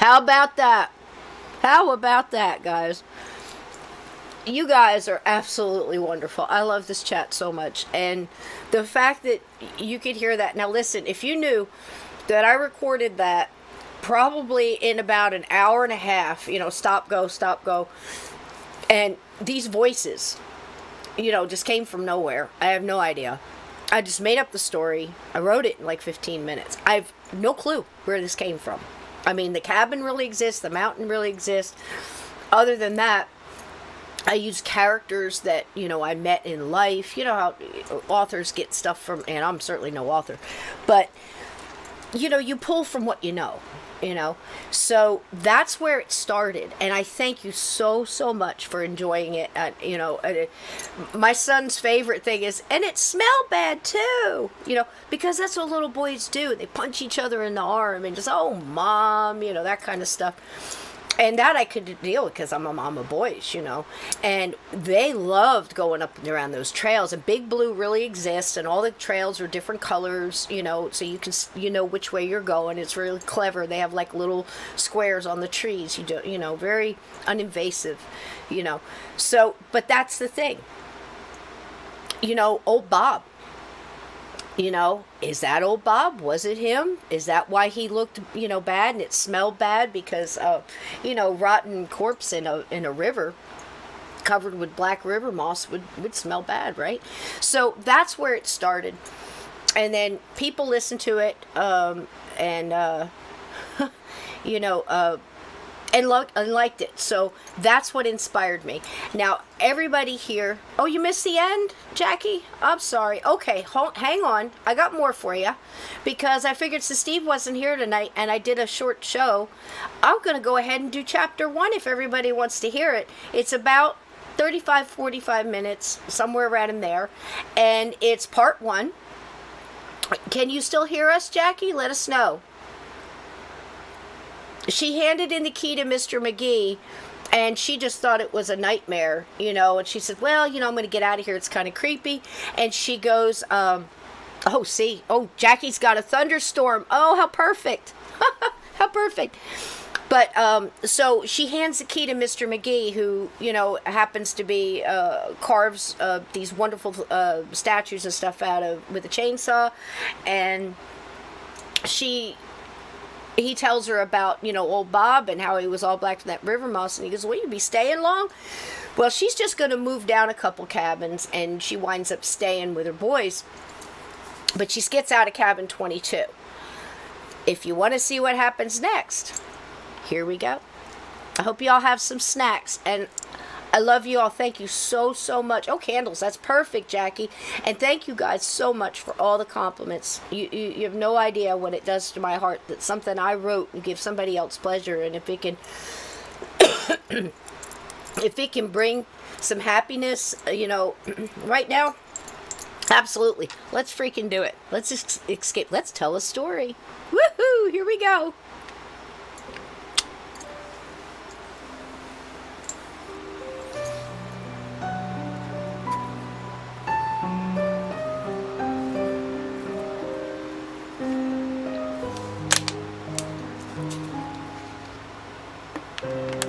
How about that? How about that, guys? You guys are absolutely wonderful. I love this chat so much. And the fact that you could hear that. Now listen, if you knew that I recorded that probably in about an hour and a half, stop, go. And these voices, just came from nowhere. I have no idea. I just made up the story. I wrote it in like 15 minutes. I've no clue where this came from. I mean, the cabin really exists. The mountain really exists. Other than that, I use characters that, I met in life. You know how authors get stuff from, and I'm certainly no author, but, you pull from what you know. So that's where it started, and I thank you so much for enjoying it. My son's favorite thing is, and it smelled bad too, because that's what little boys do. They punch each other in the arm and just, oh mom, that kind of stuff. And that I could deal with because I'm a mom of boys, and they loved going up and around those trails. And Big Blue really exists, and all the trails are different colors, so you can, which way you're going. It's really clever. They have like little squares on the trees. Very uninvasive, So, but that's the thing. Old Bob. Is that old Bob? Was it him? Is that why he looked, bad and it smelled bad? Because, rotten corpse in a river covered with black river moss would smell bad, right? So that's where it started. And then people listened to it, and liked it. So that's what inspired me. Now, everybody here... Oh, you missed the end, Jackie? I'm sorry. Okay, hang on. I got more for you. Because I figured since Steve wasn't here tonight and I did a short show, I'm going to go ahead and do chapter 1 if everybody wants to hear it. It's about 45 minutes, somewhere around in there. And it's part 1. Can you still hear us, Jackie? Let us know. She handed in the key to Mr. McGee, and she just thought it was a nightmare, and she said, well, I'm going to get out of here. It's kind of creepy. And she goes, Jackie's got a thunderstorm. Oh, how perfect. How perfect. But, so she hands the key to Mr. McGee, who, happens to be, carves these wonderful statues and stuff with a chainsaw, and he tells her about, old Bob and how he was all black from that river moss. And he goes, will you be staying long? Well, she's just going to move down a couple cabins, and she winds up staying with her boys. But she gets out of cabin 22. If you want to see what happens next, here we go. I hope you all have some snacks. And I love you all. Thank you so much. Oh, candles. That's perfect, Jackie. And thank you guys so much for all the compliments. You have no idea what it does to my heart that something I wrote and give somebody else pleasure. And if it can, if it can bring some happiness, right now, absolutely. Let's freaking do it. Let's escape. Let's tell a story. Woohoo! Here we go.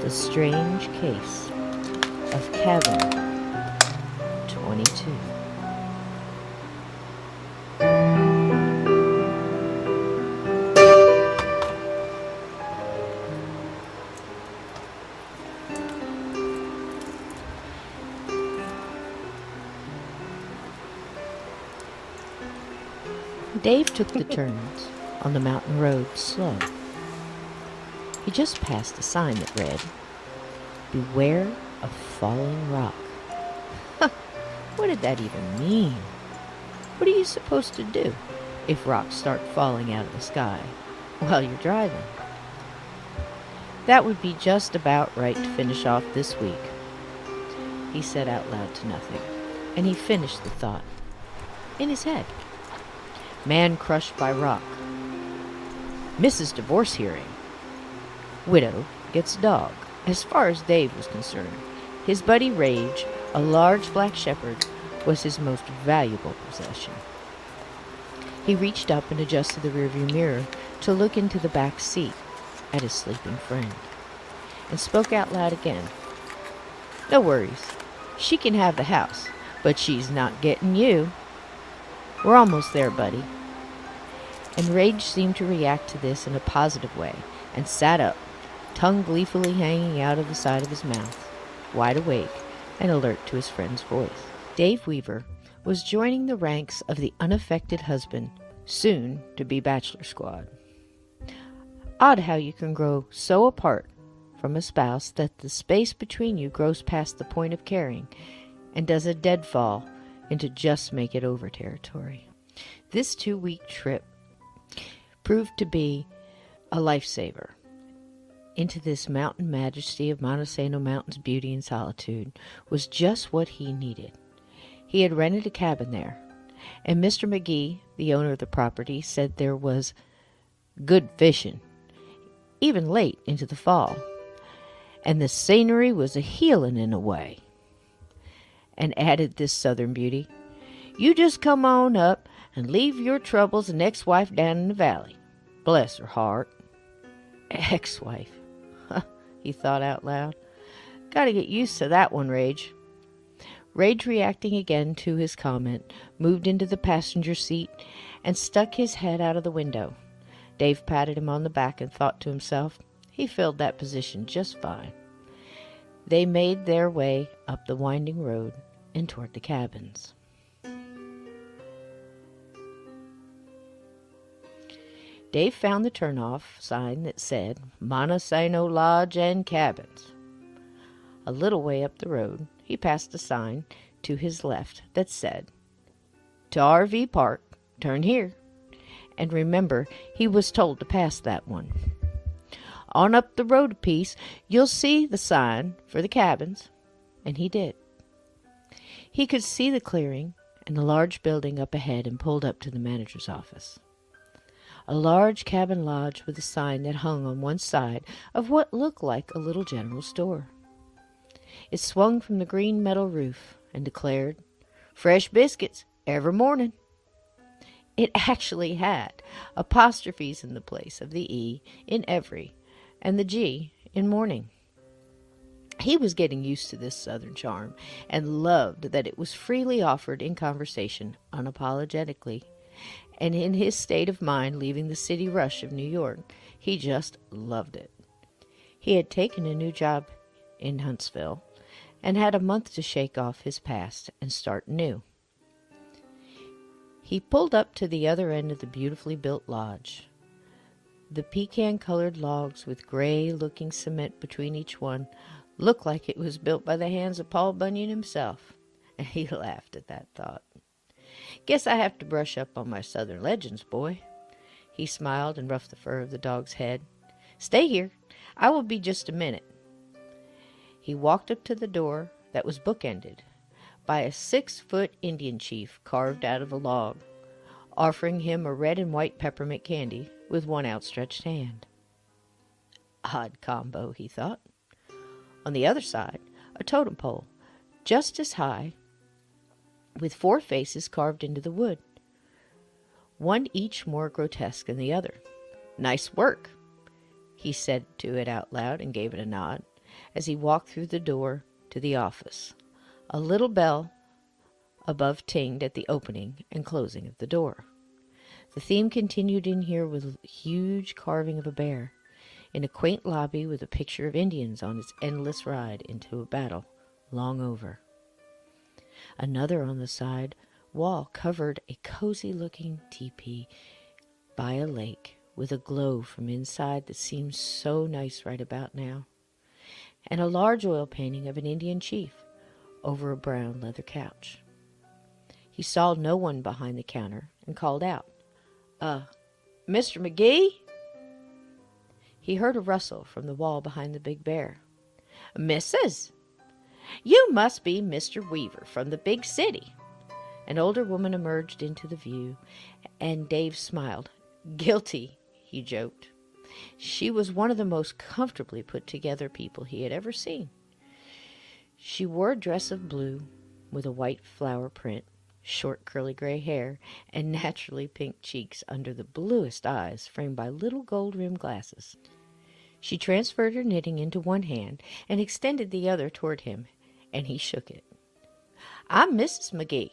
The Strange Case of Cabin 22. Dave took the turns on the mountain road slow. He just passed a sign that read, "Beware of falling rock." What did that even mean? What are you supposed to do if rocks start falling out of the sky while you're driving? That would be just about right to finish off this week, he said out loud to nothing, and he finished the thought in his head. Man crushed by rock. Mrs. Divorce hearing. Widow gets dog. As far as Dave was concerned, his buddy Rage, a large black shepherd, was his most valuable possession. He reached up and adjusted the rearview mirror to look into the back seat. at his sleeping friend, and spoke out loud again. "No worries. She can have the house, but she's not getting you. We're almost there, buddy." And Rage seemed to react to this in a positive way, and sat up, tongue gleefully hanging out of the side of his mouth, wide awake and alert to his friend's voice. Dave Weaver was joining the ranks of the unaffected husband, soon to be bachelor squad. Odd how you can grow so apart from a spouse that the space between you grows past the point of caring and does a deadfall into just make it over territory. This 2-week trip proved to be a lifesaver into this mountain majesty of Montesano Mountain's beauty and solitude was just what he needed. He had rented a cabin there, and Mr. McGee, the owner of the property, said there was good fishing, even late into the fall, and the scenery was a healing in a way. And added this southern beauty, "You just come on up and leave your troubles and ex-wife down in the valley. Bless her heart." Ex-wife. He thought out loud. Gotta get used to that one, Rage. Rage, reacting again to his comment, moved into the passenger seat and stuck his head out of the window. Dave patted him on the back and thought to himself, he filled that position just fine. They made their way up the winding road and toward the cabins. Dave found the turnoff sign that said Montesano Lodge and Cabins. A little way up the road, he passed a sign to his left that said, "To RV Park, turn here." And remember, he was told to pass that one. "On up the road a piece, you'll see the sign for the cabins." And he did. He could see the clearing and the large building up ahead and pulled up to the manager's office. A large cabin lodge with a sign that hung on one side of what looked like a little general store. It swung from the green metal roof and declared, "Fresh biscuits every morning." It actually had apostrophes in the place of the E in every and the G in morning. He was getting used to this southern charm and loved that it was freely offered in conversation unapologetically. And in his state of mind leaving the city rush of New York, he just loved it. He had taken a new job in Huntsville and had a month to shake off his past and start new. He pulled up to the other end of the beautifully built lodge. The pecan-colored logs with gray-looking cement between each one looked like it was built by the hands of Paul Bunyan himself, and he laughed at that thought. "Guess I have to brush up on my southern legends, boy." He smiled and ruffed the fur of the dog's head. "Stay here. I will be just a minute." He walked up to the door that was bookended by a 6-foot Indian chief carved out of a log, offering him a red and white peppermint candy with one outstretched hand. Odd combo, he thought. On the other side, a totem pole, just as high, with 4 faces carved into the wood, one each more grotesque than the other. "Nice work," he said to it out loud and gave it a nod as he walked through the door to the office. A little bell above tinged at the opening and closing of the door. The theme continued in here with a huge carving of a bear in a quaint lobby with a picture of Indians on its endless ride into a battle long over. Another on the side wall covered a cozy-looking teepee by a lake with a glow from inside that seemed so nice right about now, and a large oil painting of an Indian chief over a brown leather couch. He saw no one behind the counter and called out, Mr. McGee?" He heard a rustle from the wall behind the big bear. "Mrs., you must be Mr. Weaver from the big city." An older woman emerged into the view, and Dave smiled. "Guilty," he joked. She was one of the most comfortably put together people he had ever seen. She wore a dress of blue with a white flower print, short curly gray hair, and naturally pink cheeks under the bluest eyes framed by little gold-rimmed glasses. She transferred her knitting into one hand and extended the other toward him, and he shook it. I'm Mrs. McGee.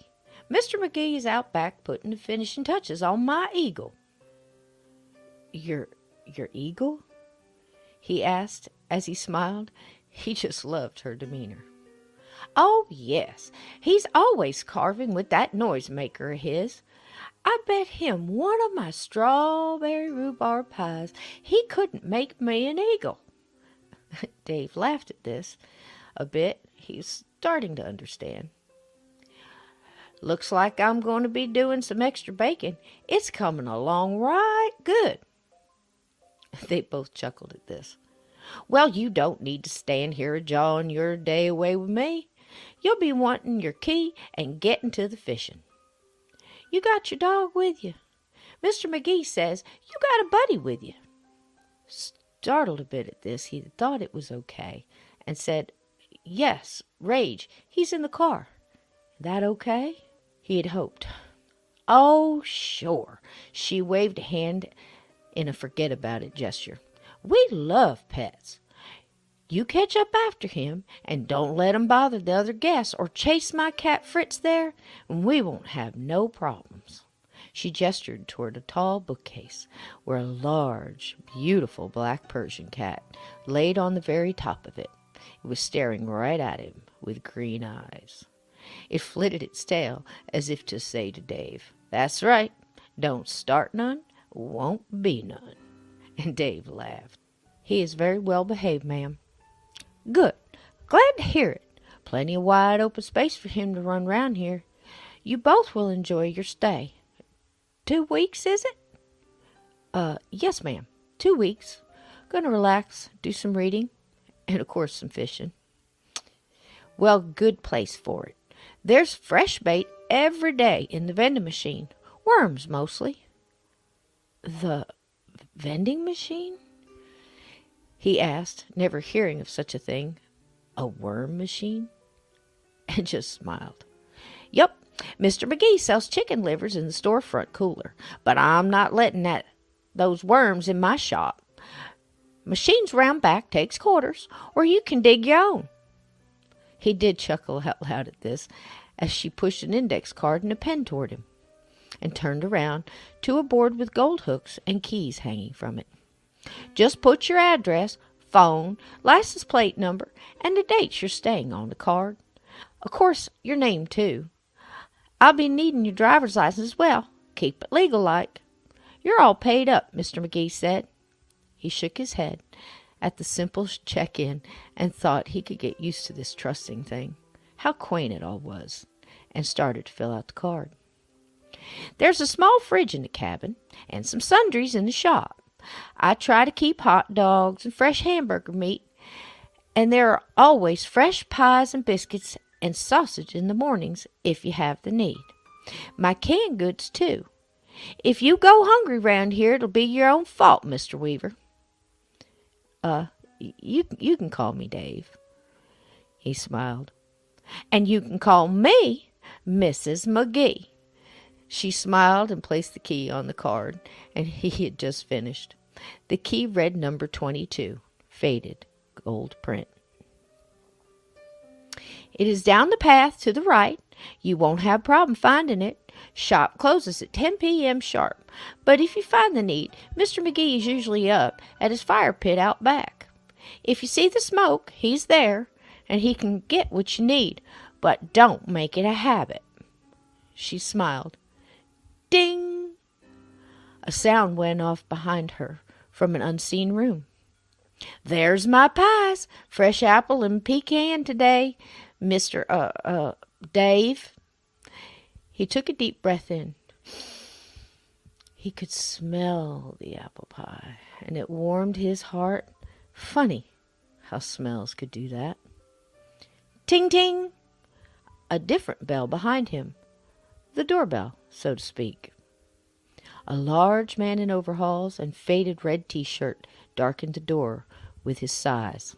Mr. McGee is out back putting the finishing touches on my eagle. Your eagle? He asked as he smiled. He just loved her demeanor. Oh, yes, he's always carving with that noisemaker of his. I bet him one of my strawberry rhubarb pies he couldn't make me an eagle. Dave laughed at this a bit. He was starting to understand. Looks like I'm going to be doing some extra baking. It's coming along right good. They both chuckled at this. Well, you don't need to stand here jawing your day away with me. You'll be wanting your key and getting to the fishing. You got your dog with you. Mr. McGee says you got a buddy with you. Startled a bit at this, he thought it was okay and said, Yes, Rage, he's in the car. That okay? He had hoped. Oh, sure. She waved a hand in a forget-about-it gesture. We love pets. You catch up after him, and don't let him bother the other guests or chase my cat Fritz there, and we won't have no problems. She gestured toward a tall bookcase where a large, beautiful black Persian cat laid on the very top of it. It was staring right at him with green eyes. It flitted its tail as if to say to Dave, That's right, don't start none, won't be none. And Dave laughed. He is very well behaved, ma'am. Good. Glad to hear it. Plenty of wide open space for him to run round here. You both will enjoy your stay. 2 weeks, is it? Yes, ma'am. 2 weeks. Gonna relax, do some reading, and of course some fishing. Well, good place for it. There's fresh bait every day in the vending machine. Worms, mostly. The vending machine? He asked, never hearing of such a thing. A worm machine? And just smiled. Yup, Mr. McGee sells chicken livers in the storefront cooler, but I'm not letting those worms in my shop. Machines round back takes quarters, or you can dig your own. He did chuckle out loud at this, as she pushed an index card and a pen toward him, and turned around to a board with gold hooks and keys hanging from it. Just put your address, phone, license plate number, and the dates you're staying on the card. Of course, your name, too. I'll be needing your driver's license as well. Keep it legal-like. You're all paid up, Mr. McGee said. He shook his head at the simple check-in and thought he could get used to this trusting thing. How quaint it all was, and started to fill out the card. There's a small fridge in the cabin and some sundries in the shop. I try to keep hot dogs and fresh hamburger meat, and there are always fresh pies and biscuits and sausage in the mornings if you have the need. My canned goods, too. If you go hungry round here, it'll be your own fault, Mr. Weaver. You can call me Dave. He smiled. And you can call me Mrs. McGee. She smiled and placed the key on the card, and he had just finished. The key read number 22, faded gold print. It is down the path to the right. You won't have a problem finding it. Shop closes at 10 p.m. sharp, but if you find the need, Mr. McGee is usually up at his fire pit out back. If you see the smoke, he's there, and he can get what you need, but don't make it a habit. She smiled. Ding! A sound went off behind her from an unseen room. There's my pies, fresh apple and pecan today, Mr. Dave. He took a deep breath in. He could smell the apple pie, and it warmed his heart. Funny how smells could do that. Ting, ting! A different bell behind him. The doorbell, so to speak. A large man in overalls and faded red t-shirt darkened the door with his sighs.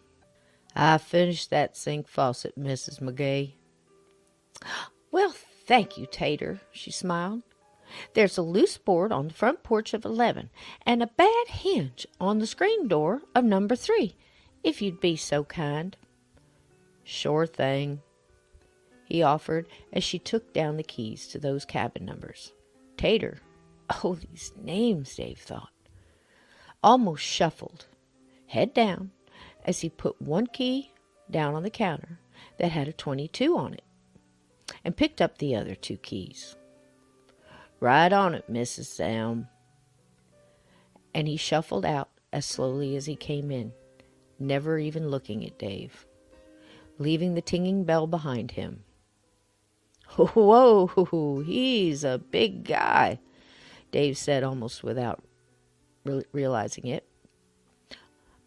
I finished that sink faucet, Mrs. McGee. Well, thank you, Tater, she smiled. There's a loose board on the front porch of 11 and a bad hinge on the screen door of number 3, if you'd be so kind." "Sure thing," he offered as she took down the keys to those cabin numbers. Tater. Oh, these names, Dave thought. Almost shuffled, head down, as he put one key down on the counter that had a 22 on it, and picked up the other 2 keys. "Right on it, Mrs. Elm." And he shuffled out as slowly as he came in, never even looking at Dave, leaving the tinging bell behind him. "Whoa, he's a big guy," Dave said almost without realizing it.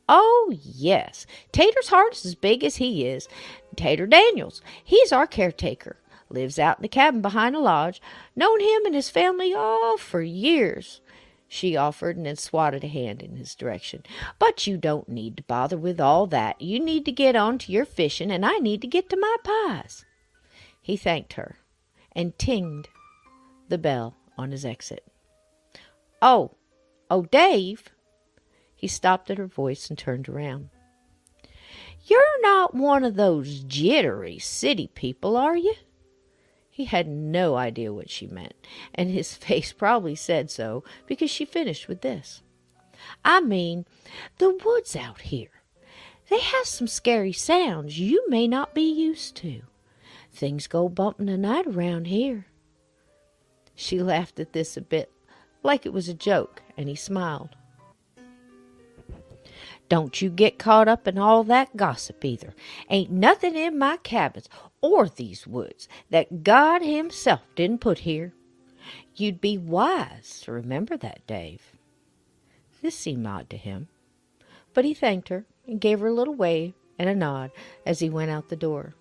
"Oh, yes. Tater's heart is as big as he is. Tater Daniels. He's our caretaker. Lives out in the cabin behind the lodge. Known him and his family, for years," she offered, and then swatted a hand in his direction. "But you don't need to bother with all that. You need to get on to your fishing, and I need to get to my pies." He thanked her and tinged the bell on his exit. Oh, Dave." He stopped at her voice and turned around. "You're not one of those jittery city people, are you?" He had no idea what she meant, and his face probably said so, because she finished with this. "I mean, the woods out here. They have some scary sounds you may not be used to. Things go bump in the night around here." She laughed at this a bit, like it was a joke, and he smiled. "Don't you get caught up in all that gossip either. Ain't nothing in my cabins or these woods that God himself didn't put here. You'd be wise to remember that, Dave." This seemed odd to him, but he thanked her and gave her a little wave and a nod as he went out the door.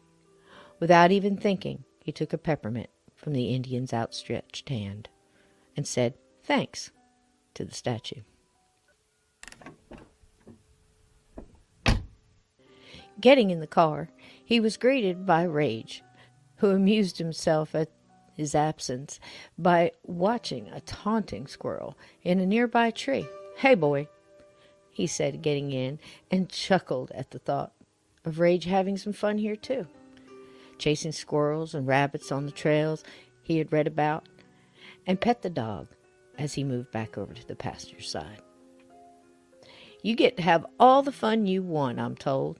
Without even thinking, he took a peppermint from the Indian's outstretched hand and said thanks to the statue. Getting in the car, he was greeted by Rage, who amused himself at his absence by watching a taunting squirrel in a nearby tree. "Hey, boy," he said, getting in, and chuckled at the thought of Rage having some fun here, too, chasing squirrels and rabbits on the trails he had read about, and pet the dog as he moved back over to the passenger side. "You get to have all the fun you want, I'm told.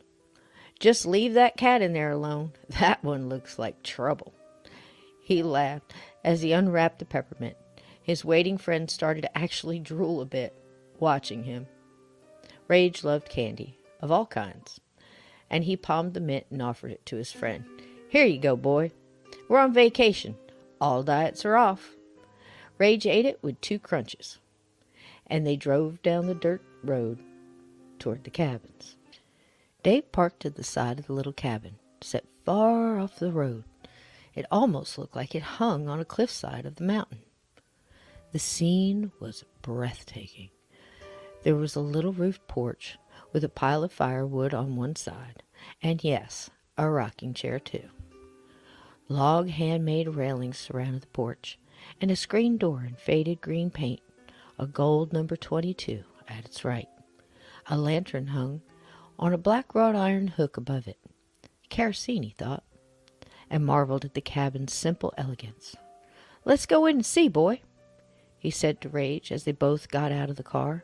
Just leave that cat in there alone. That one looks like trouble." He laughed as he unwrapped the peppermint. His waiting friend started to actually drool a bit, watching him. Rage loved candy, of all kinds, and he palmed the mint and offered it to his friend. "Here you go, boy. We're on vacation. All diets are off." Rage ate it with 2 crunches, and they drove down the dirt road toward the cabins. Dave parked to the side of the little cabin, set far off the road. It almost looked like it hung on a cliffside of the mountain. The scene was breathtaking. There was a little roofed porch with a pile of firewood on one side, and yes, a rocking chair too. Log handmade railings surrounded the porch, and a screen door in faded green paint, a gold number 22 at its right. A lantern hung on a black wrought iron hook above it. Kerosene, he thought, and marveled at the cabin's simple elegance. "Let's go in and see, boy," he said to Rage as they both got out of the car.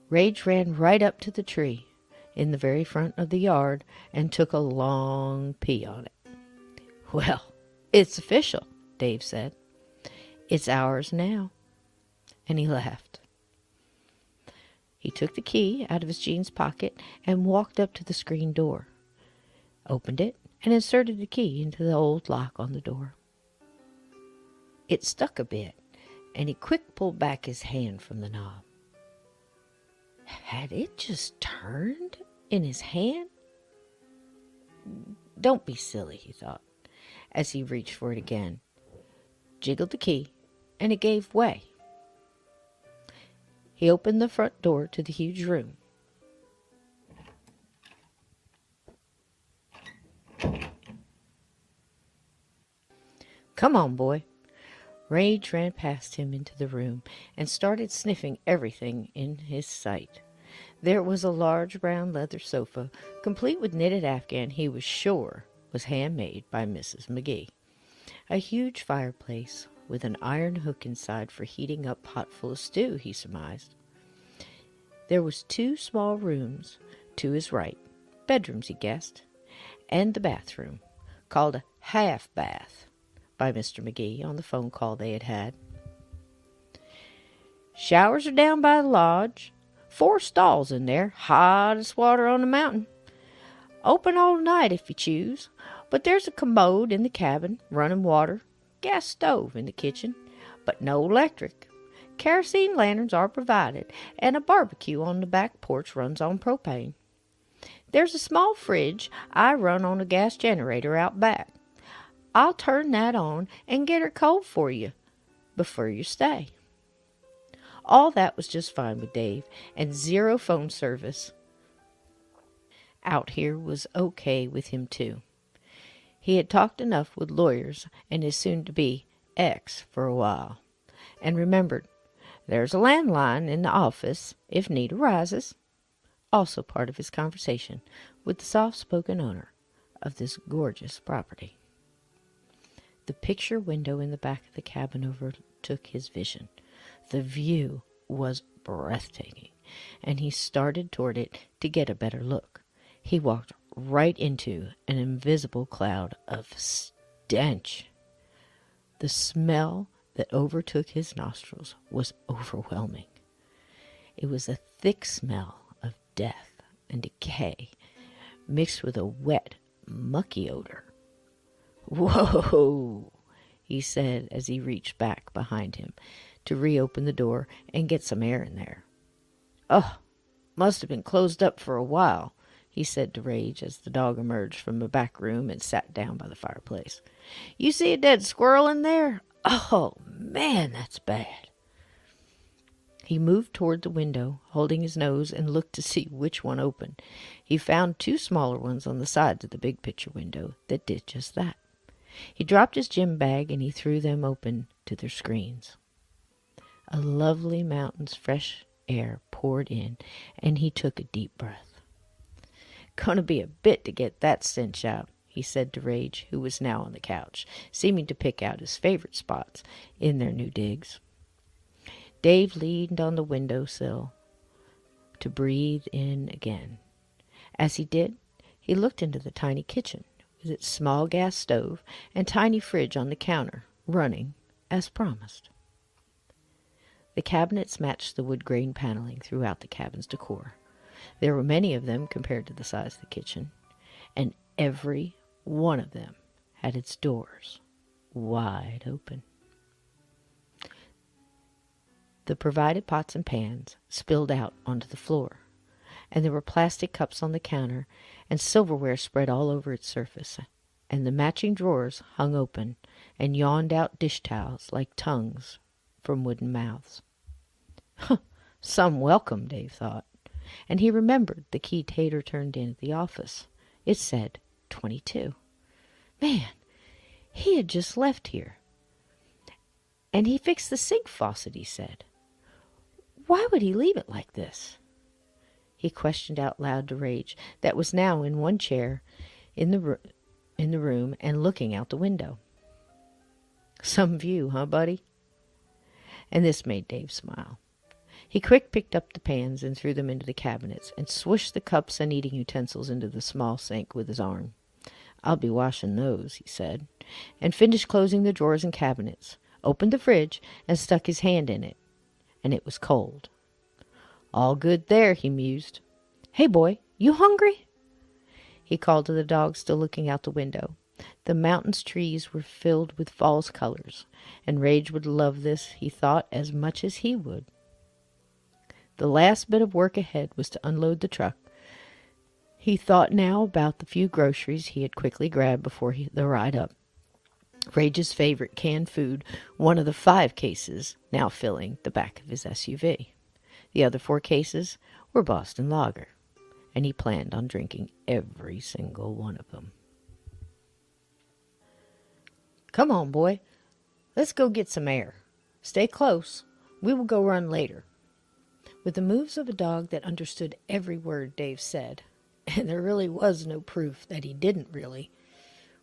Rage ran right up to the tree in the very front of the yard and took a long pee on it. "Well, it's official," Dave said. "It's ours now." And he laughed. He took the key out of his jeans pocket and walked up to the screen door, opened it, and inserted the key into the old lock on the door. It stuck a bit, and he quick pulled back his hand from the knob. Had it just turned in his hand? Don't be silly, he thought, as he reached for it again, jiggled the key, and it gave way. He opened the front door to the huge room. "Come on, boy." Rage ran past him into the room and started sniffing everything in his sight. There was a large brown leather sofa, complete with knitted afghan he was sure was handmade by Mrs. McGee. A huge fireplace with an iron hook inside for heating up pot full of stew, he surmised. There was 2 small rooms to his right, bedrooms he guessed, and the bathroom, called a half bath by Mr. McGee on the phone call they had had. Showers are down by the lodge. 4 stalls in there, hottest water on the mountain. Open all night if you choose, but there's a commode in the cabin, running water, gas stove in the kitchen, but no electric. Kerosene lanterns are provided, and a barbecue on the back porch runs on propane. There's a small fridge I run on a gas generator out back. I'll turn that on and get her cold for you before you stay. All that was just fine with Dave, and 0 phone service out here was okay with him too. He had talked enough with lawyers and his soon-to-be ex for a while, and remembered there's a landline in the office if need arises. Also part of his conversation with the soft-spoken owner of this gorgeous property. The picture window in the back of the cabin overtook his vision. The view was breathtaking, and he started toward it to get a better look. He walked right into an invisible cloud of stench. The smell that overtook his nostrils was overwhelming. It was a thick smell of death and decay, mixed with a wet, mucky odor. "Whoa," he said as he reached back behind him to reopen the door and get some air in there. "Oh, must have been closed up for a while," he said to Rage as the dog emerged from the back room and sat down by the fireplace. "You see a dead squirrel in there? Oh, man, that's bad." He moved toward the window, holding his nose, and looked to see which one opened. He found 2 smaller ones on the sides of the big picture window that did just that. He dropped his gym bag and he threw them open to their screens. A lovely mountain's fresh air poured in, and he took a deep breath. "Gonna be a bit to get that stench out," he said to Rage, who was now on the couch, seeming to pick out his favorite spots in their new digs. Dave leaned on the window sill to breathe in again. As he did, he looked into the tiny kitchen, with its small gas stove and tiny fridge on the counter, running as promised. The cabinets matched the wood grain paneling throughout the cabin's decor. There were many of them compared to the size of the kitchen, and every one of them had its doors wide open. The provided pots and pans spilled out onto the floor, and there were plastic cups on the counter and silverware spread all over its surface, and the matching drawers hung open and yawned out dish towels like tongues from wooden mouths. Some welcome, Dave thought, and he remembered the key Tater turned in at the office. It said 22. Man, he had just left here. And he fixed the sink faucet, he said. Why would he leave it like this? He questioned out loud to Rage, that was now in one chair in the room and looking out the window. Some view, huh, buddy? And this made Dave smile. He quick picked up the pans and threw them into the cabinets and swished the cups and eating utensils into the small sink with his arm. I'll be washing those, he said, and finished closing the drawers and cabinets, opened the fridge, and stuck his hand in it, and it was cold. All good there, he mused. Hey, boy, you hungry? He called to the dog, still looking out the window. The mountain's trees were filled with fall's colors, and Rage would love this, he thought, as much as he would. The last bit of work ahead was to unload the truck. He thought now about the few groceries he had quickly grabbed before the ride up. Rage's favorite canned food, one of the 5 cases now filling the back of his SUV. The other 4 cases were Boston Lager, and he planned on drinking every single one of them. Come on, boy. Let's go get some air. Stay close. We will go run later." With the moves of a dog that understood every word Dave said, and there really was no proof that he didn't really,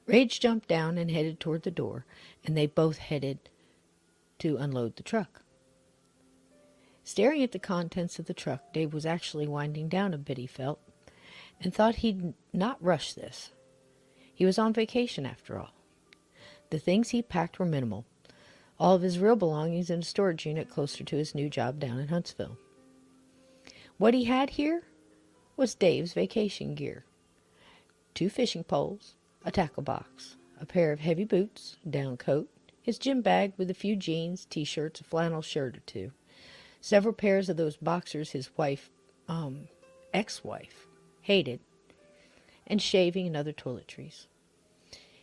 Rage jumped down and headed toward the door, and they both headed to unload the truck. Staring at the contents of the truck, Dave was actually winding down a bit, he felt, and thought he'd not rush this. He was on vacation, after all. The things he packed were minimal, all of his real belongings in a storage unit closer to his new job down in Huntsville. What he had here was Dave's vacation gear. 2 fishing poles, a tackle box, a pair of heavy boots, a down coat, his gym bag with a few jeans, t-shirts, a flannel shirt or 2, several pairs of those boxers his ex-wife, hated, and shaving and other toiletries.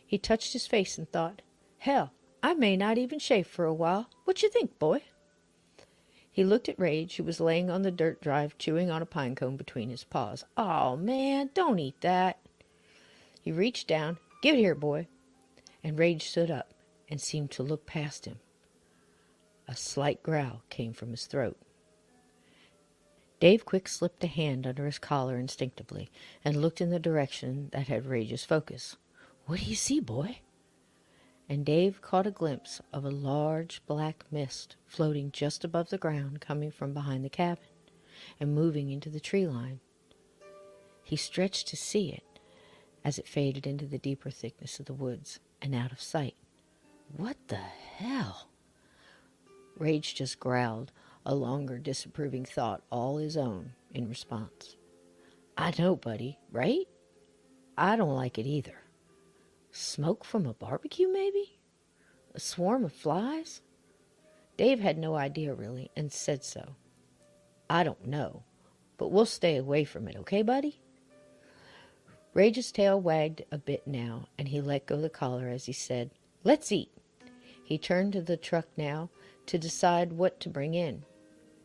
He touched his face and thought, "Hell, I may not even shave for a while. What you think, boy?" He looked at Rage, who was laying on the dirt drive, chewing on a pine cone between his paws. "Oh, man, don't eat that." He reached down. "Give it here, boy." And Rage stood up and seemed to look past him. A slight growl came from his throat. Dave quick slipped a hand under his collar instinctively and looked in the direction that had Rage's focus. "What do you see, boy?" And Dave caught a glimpse of a large black mist floating just above the ground, coming from behind the cabin and moving into the tree line. He stretched to see it as it faded into the deeper thickness of the woods and out of sight. "What the hell?" Rage just growled, a longer disapproving thought all his own in response. "I know, buddy, right? I don't like it either. Smoke from a barbecue, maybe? A swarm of flies?" Dave had no idea, really, and said so. "I don't know, but we'll stay away from it, okay, buddy?" Rage's tail wagged a bit now, and he let go the collar as he said, "Let's eat." He turned to the truck now to decide what to bring in.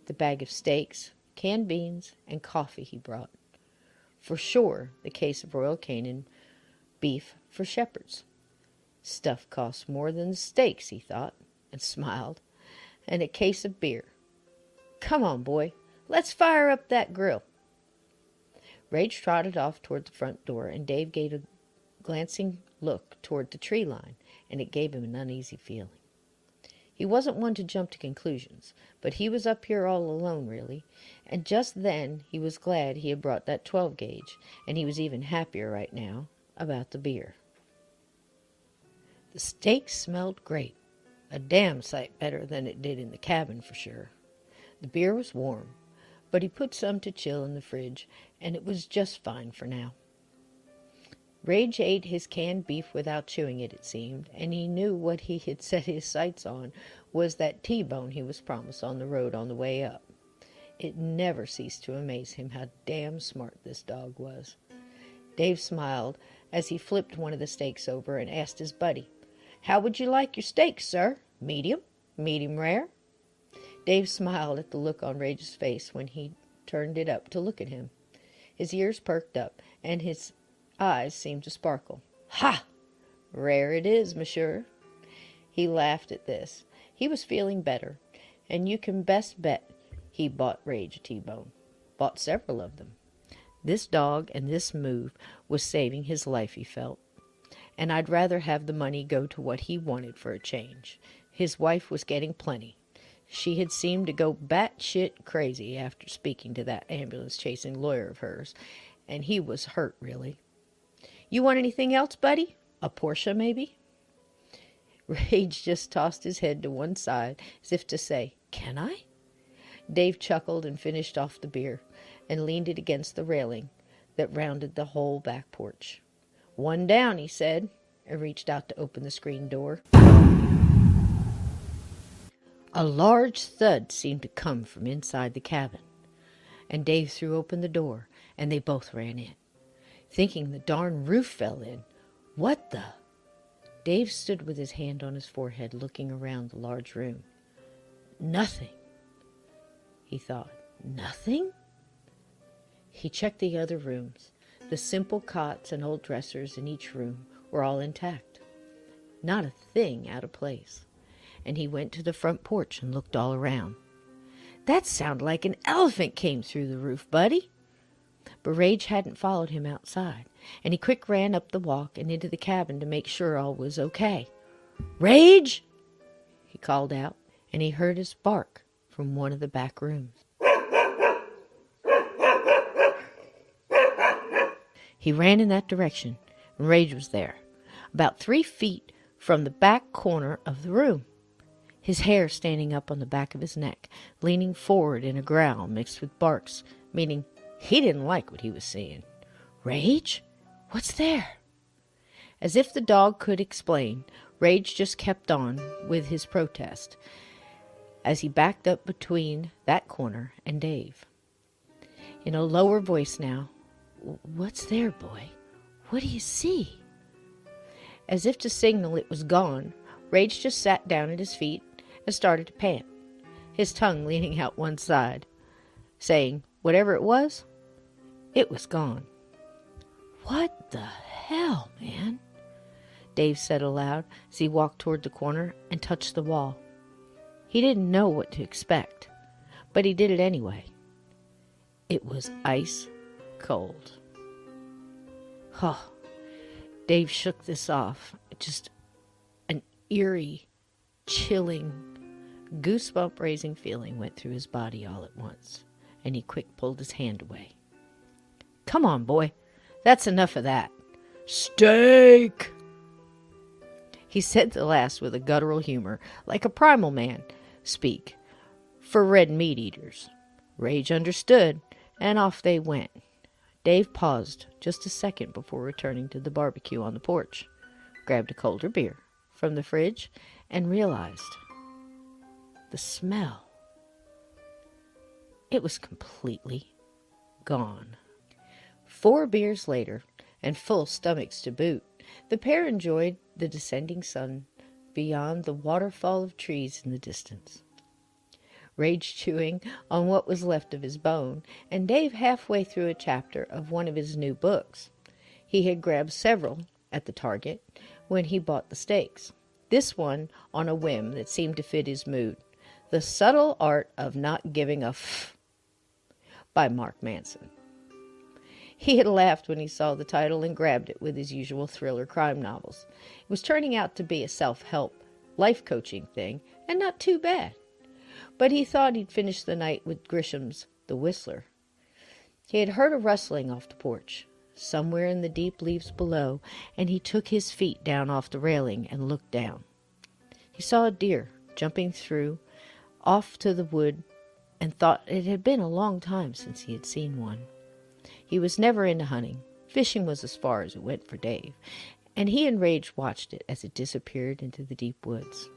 The bag of steaks, canned beans, and coffee he brought. For sure, the case of Royal Canin beef for shepherds. Stuff costs more than the steaks, he thought, and smiled, and a case of beer. "Come on, boy, let's fire up that grill." Rage trotted off toward the front door, and Dave gave a glancing look toward the tree line, and it gave him an uneasy feeling. He wasn't one to jump to conclusions, but he was up here all alone, really, and just then he was glad he had brought that 12-gauge, and he was even happier right now about the beer. The steak smelled great, a damn sight better than it did in the cabin for sure. The beer was warm, but he put some to chill in the fridge, and it was just fine for now. Rage ate his canned beef without chewing it, it seemed, and he knew what he had set his sights on was that T-bone he was promised on the road on the way up. It never ceased to amaze him how damn smart this dog was. Dave smiled as he flipped one of the steaks over and asked his buddy, "How would you like your steak, sir? Medium? Medium rare?" Dave smiled at the look on Rage's face when he turned it up to look at him. His ears perked up, and his eyes seemed to sparkle. "Ha! Rare it is, monsieur." He laughed at this. He was feeling better, and you can best bet he bought Rage a T-bone. Bought several of them. This dog and this move was saving his life, he felt. And I'd rather have the money go to what he wanted for a change. His wife was getting plenty. She had seemed to go batshit crazy after speaking to that ambulance-chasing lawyer of hers, and he was hurt, really. "You want anything else, buddy? A Porsche, maybe?" Rage just tossed his head to one side, as if to say, "Can I?" Dave chuckled and finished off the beer, and leaned it against the railing that rounded the whole back porch. "One down," he said, and reached out to open the screen door. A large thud seemed to come from inside the cabin, and Dave threw open the door, and they both ran in, thinking the darn roof fell in. What the? Dave stood with his hand on his forehead, looking around the large room. Nothing, he thought. Nothing? He checked the other rooms. The simple cots and old dressers in each room were all intact. Not a thing out of place. and he went to the front porch and looked all around. That sounded like an elephant came through the roof, buddy. But Rage hadn't followed him outside, and he quick ran up the walk and into the cabin to make sure all was okay. "Rage!" he called out, and he heard his bark from one of the back rooms. He ran in that direction, and Rage was there, about 3 feet from the back corner of the room, his hair standing up on the back of his neck, leaning forward in a growl mixed with barks, meaning he didn't like what he was seeing. "Rage? What's there?" As if the dog could explain, Rage just kept on with his protest as he backed up between that corner and Dave. In a lower voice now, "What's there, boy? What do you see?" As if to signal it was gone, Rage just sat down at his feet and started to pant, his tongue leaning out one side, saying, whatever it was gone. "What the hell, man?" Dave said aloud as he walked toward the corner and touched the wall. He didn't know what to expect, but he did it anyway. It was ice cold. Dave shook this off. Just an eerie, chilling, goosebump-raising feeling went through his body all at once, and he quick pulled his hand away. "Come on, boy. That's enough of that. Steak!" He said the last with a guttural humor, like a primal man speak, for red meat eaters. Rage understood, and off they went. Dave paused just a second before returning to the barbecue on the porch, grabbed a colder beer from the fridge, and realized the smell. It was completely gone. 4 beers later, and full stomachs to boot, the pair enjoyed the descending sun beyond the waterfall of trees in the distance. Rage chewing on what was left of his bone, and Dave halfway through a chapter of one of his new books. He had grabbed several at the Target when he bought the steaks. This one on a whim that seemed to fit his mood. The Subtle Art of Not Giving a F by Mark Manson. He had laughed when he saw the title and grabbed it with his usual thriller crime novels. It was turning out to be a self-help, life-coaching thing, and not too bad. But he thought he'd finish the night with Grisham's The Whistler. He had heard a rustling off the porch, somewhere in the deep leaves below, and he took his feet down off the railing and looked down. He saw a deer jumping through off to the wood and thought it had been a long time since he had seen one. He was never into hunting. Fishing was as far as it went for Dave, and he and Rage watched it as it disappeared into the deep woods.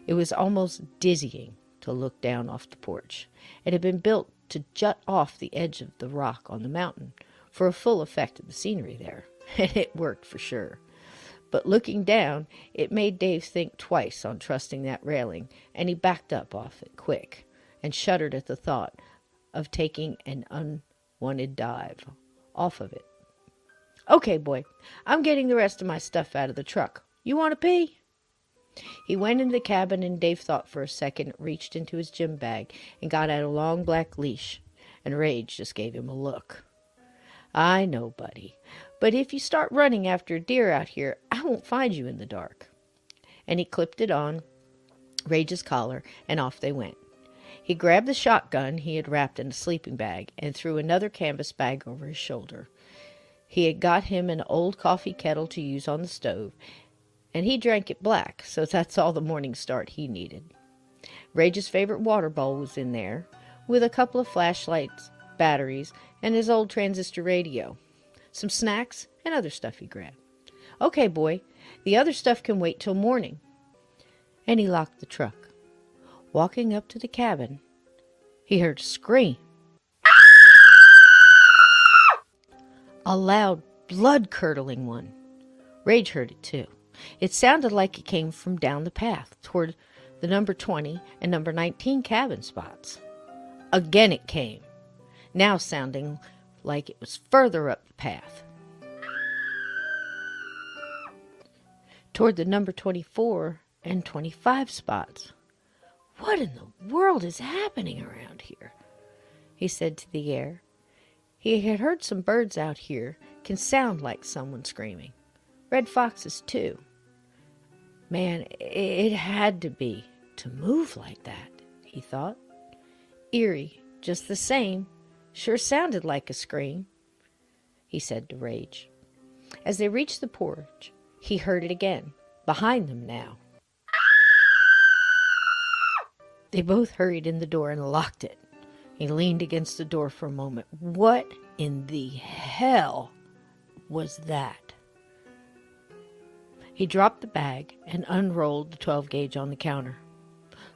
It was almost dizzying to look down off the porch. It had been built to jut off the edge of the rock on the mountain for a full effect of the scenery there, and it worked for sure. But looking down, it made Dave think twice on trusting that railing, and he backed up off it quick and shuddered at the thought of taking an unwanted dive off of it. "Okay, boy, I'm getting the rest of my stuff out of the truck. You want to pee?" He went into the cabin, and Dave thought for a second, reached into his gym bag, and got out a long black leash, and Rage just gave him a look. "I know, buddy, but if you start running after a deer out here, I won't find you in the dark." And he clipped it on Rage's collar, and off they went. He grabbed the shotgun he had wrapped in a sleeping bag, and threw another canvas bag over his shoulder. He had got him an old coffee kettle to use on the stove, and he drank it black, so that's all the morning start he needed. Rage's favorite water bowl was in there, with a couple of flashlights, batteries, and his old transistor radio. Some snacks and other stuff he grabbed. "Okay, boy, the other stuff can wait till morning." And he locked the truck. Walking up to the cabin, he heard a scream. A loud, blood-curdling one. Rage heard it too. It sounded like it came from down the path toward the number 20 and number 19 cabin spots. Again it came, now sounding like it was further up the path, toward the number 24 and 25 spots. What in the world is happening around here? He said to the air. He had heard some birds out here can sound like someone screaming. Red foxes, too. Man, it had to be to move like that, he thought. Eerie, just the same. Sure sounded like a scream, he said to Rage. As they reached the porch, he heard it again, behind them now. They both hurried in the door and locked it. He leaned against the door for a moment. What in the hell was that? He dropped the bag and unrolled the 12-gauge on the counter,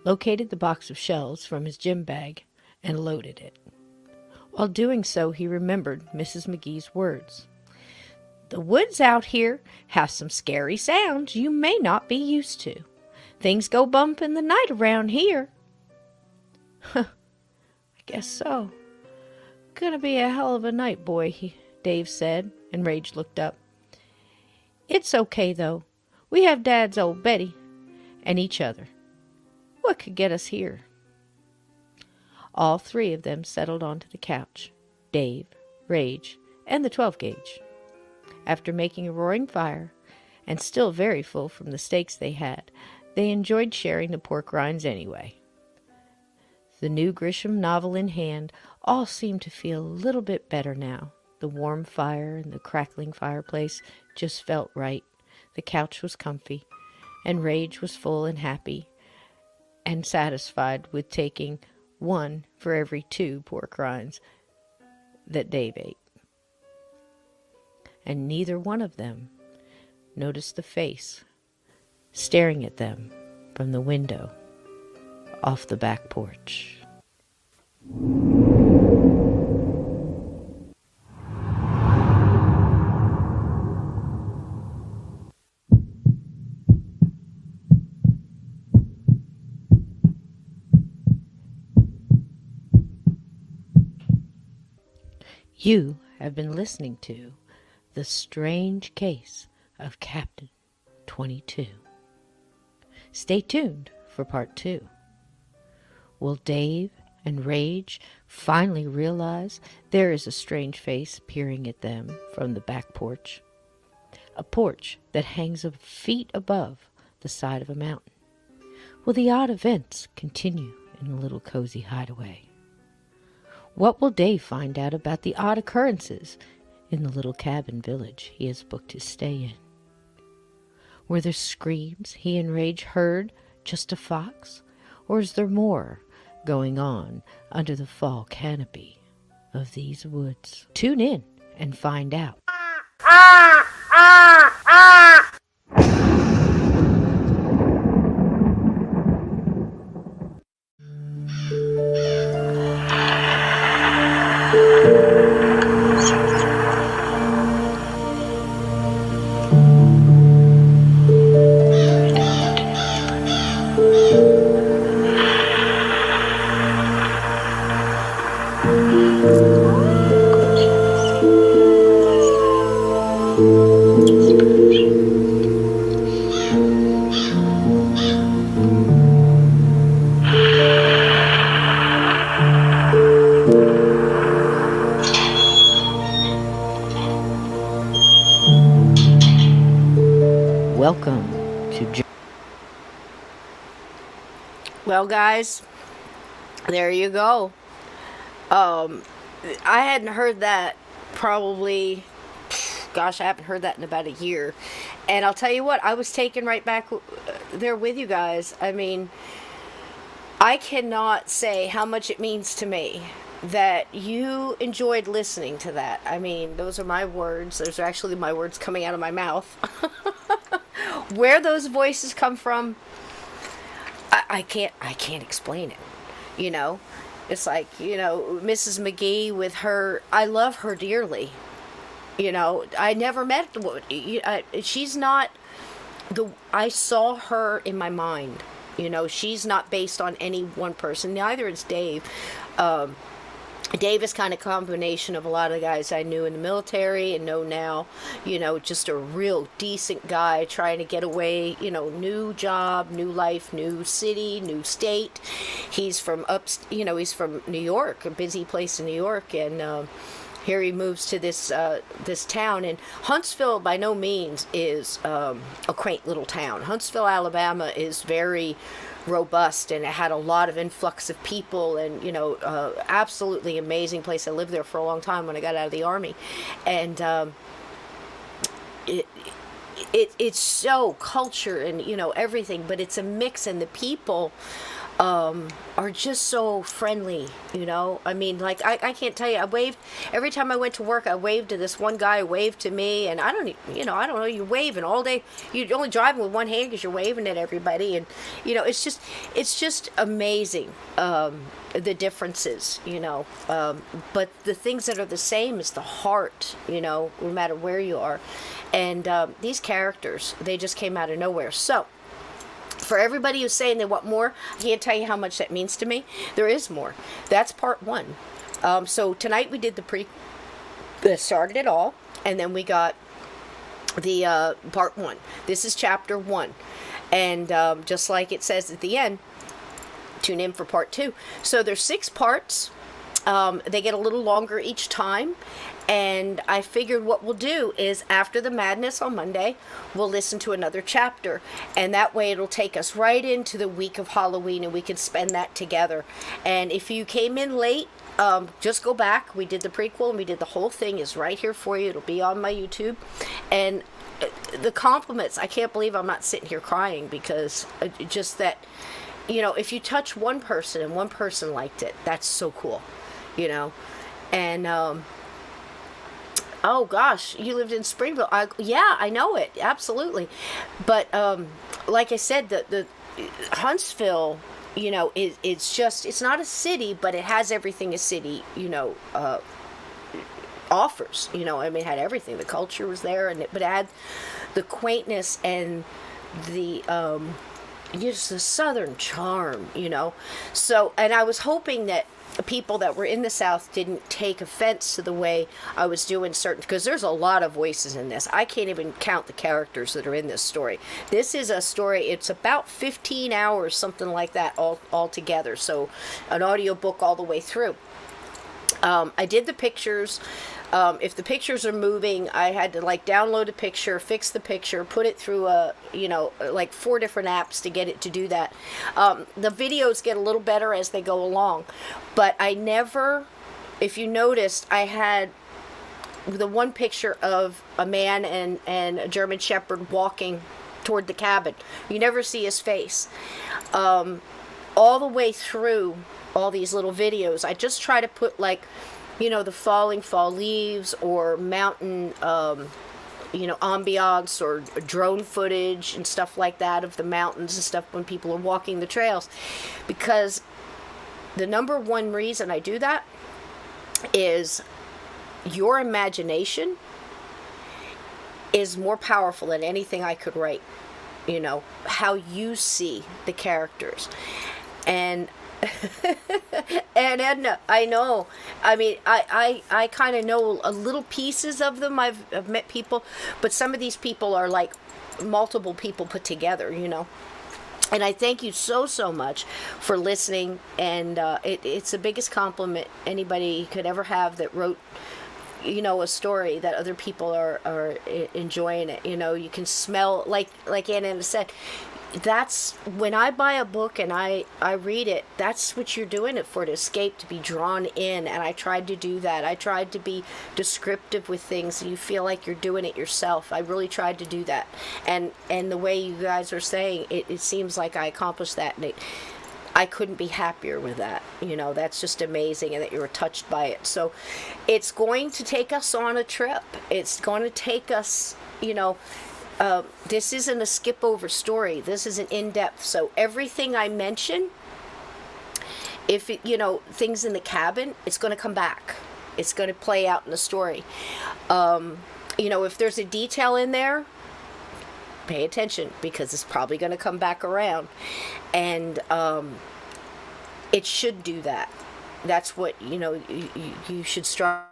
located the box of shells from his gym bag, and loaded it. While doing so, he remembered Mrs. McGee's words. The woods out here have some scary sounds you may not be used to. Things go bump in the night around here. Huh, I guess so. Gonna be a hell of a night, boy, Dave said, and Rage looked up. It's okay, though. We have Dad's old Betty and each other. What could get us here? All three of them settled onto the couch, Dave, Rage, and the 12-gauge. After making a roaring fire, and still very full from the steaks they had, they enjoyed sharing the pork rinds anyway. The new Grisham novel in hand, all seemed to feel a little bit better now. The warm fire and the crackling fireplace just felt right. The couch was comfy, and Rage was full and happy, and satisfied with taking one for every 2 pork rinds that Dave ate. And neither one of them noticed the face staring at them from the window off the back porch. You have been listening to The Strange Case of Captain 22. Stay tuned for part 2. Will Dave and Rage finally realize there is a strange face peering at them from the back porch? A porch that hangs a feet above the side of a mountain. Will the odd events continue in the little cozy hideaway? What will Dave find out about the odd occurrences in the little cabin village he has booked to stay in? Were the screams he and Rage heard just a fox? Or is there more going on under the fall canopy of these woods? Tune in and find out. Welcome to... Well, guys, there you go. I hadn't heard that probably, gosh, I haven't heard that in about a year. And I'll tell you what, I was taken right back there with you guys. I mean, I cannot say how much it means to me that you enjoyed listening to that. I mean, those are my words. Those are actually my words coming out of my mouth. Where those voices come from, I can't explain it. You know, it's like, you know, Mrs. McGee with her, I love her dearly. You know, I never met the woman. She's not I saw her in my mind. You know, she's not based on any one person. Neither is Dave. Dave is kind of a combination of a lot of the guys I knew in the military and know now, just a real decent guy trying to get away, new job, new life, new city, new state. He's from he's from New York, a busy place in New York, and here he moves to this town. And Huntsville by no means is a quaint little town. Huntsville, Alabama is very robust, and it had a lot of influx of people, and absolutely amazing place. I lived there for a long time when I got out of the Army, and it's so culture and everything, but it's a mix, and the people are just so friendly, I mean, like, I can't tell you, I waved, every time I went to work, I waved to this one guy who waved to me, and I don't know, you're waving all day, you're only driving with one hand because you're waving at everybody, and, it's just amazing, the differences, but the things that are the same is the heart, no matter where you are, and these characters, they just came out of nowhere. So, for everybody who's saying they want more, I can't tell you how much that means to me. There is more. That's part one. So tonight we did that started it all, and then we got the part one. This is chapter one, and just like it says at the end, tune in for part two. So there's 6 parts. They get a little longer each time. And I figured what we'll do is after the madness on Monday, we'll listen to another chapter. And that way it'll take us right into the week of Halloween, and we can spend that together. And if you came in late, just go back. We did the prequel and we did the whole thing. Is right here for you. It'll be on my YouTube. And the compliments, I can't believe I'm not sitting here crying, because just that, if you touch one person and one person liked it, that's so cool, and oh gosh, you lived in Springville. Yeah, I know it, absolutely. But like I said, the Huntsville, it's not a city, but it has everything a city, offers. I mean, it had everything. The culture was there, but it had the quaintness and the just the southern charm, So, and I was hoping that people that were in the South didn't take offense to the way I was doing certain, because there's a lot of voices in this. I can't even count the characters that are in this story. This is a story, it's about 15 hours, something like that, all together. So an audio book all the way through. I did the pictures. If the pictures are moving, I had to download a picture, fix the picture, put it through like 4 different apps to get it to do that. The videos get a little better as they go along, but I never, if you noticed, I had the one picture of a man and a German Shepherd walking toward the cabin. You never see his face. All the way through all these little videos, I just try to put the falling fall leaves or mountain, ambiance or drone footage and stuff like that of the mountains and stuff when people are walking the trails. Because the number one reason I do that is your imagination is more powerful than anything I could write. How you see the characters. And and Edna, I know. I mean, I kind of know a little pieces of them. I've met people, but some of these people are like multiple people put together, And I thank you so much for listening. And it's the biggest compliment anybody could ever have that wrote, a story that other people are enjoying it. You can smell, like Anna said, that's when I buy a book and I read it, that's what you're doing it for, to escape, to be drawn in. And I tried to do that. I tried to be descriptive with things and you feel like you're doing it yourself. I really tried to do that. And the way you guys are saying it seems like I accomplished that, and I couldn't be happier with that. That's just amazing, and that you were touched by it. So it's going to take us on a trip. It's going to take us, this isn't a skip over story. This is an in-depth. So everything I mention, if things in the cabin, it's going to come back. It's going to play out in the story. If there's a detail in there, pay attention, because it's probably going to come back around. And it should do that. that's what, you should strive.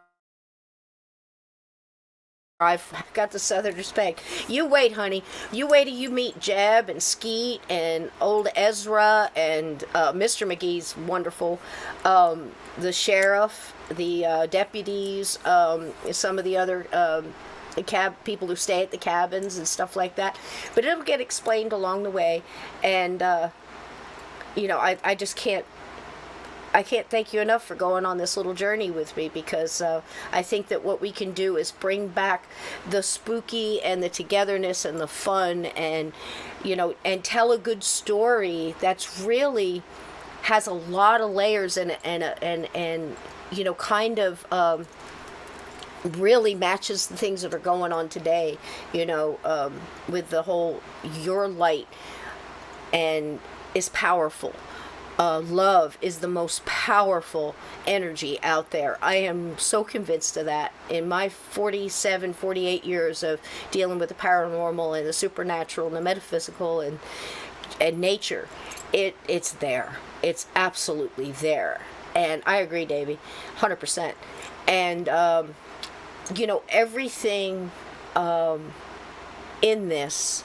I've got the southern respect. You wait, honey. You wait till you meet Jeb and Skeet and old Ezra and Mr. McGee's wonderful. The sheriff, the deputies, some of the other people who stay at the cabins and stuff like that. But it'll get explained along the way. And, I just can't. I can't thank you enough for going on this little journey with me, because I think that what we can do is bring back the spooky and the togetherness and the fun, and and tell a good story that's really has a lot of layers and kind of really matches the things that are going on today, with the whole your light and is powerful. Love is the most powerful energy out there. I am so convinced of that. In my 47, 48 years of dealing with the paranormal and the supernatural and the metaphysical and nature, it's there. It's absolutely there. And I agree, Davey, 100%. And, everything in this,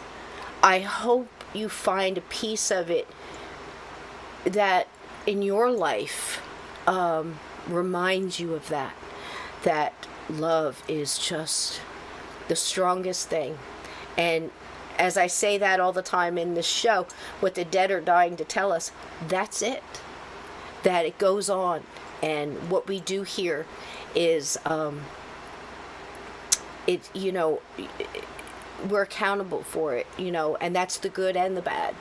I hope you find a piece of it that in your life reminds you of that love is just the strongest thing. And as I say that all the time in this show, what the dead are dying to tell us, that's it. That it goes on. And what we do here is we're accountable for it, and that's the good and the bad.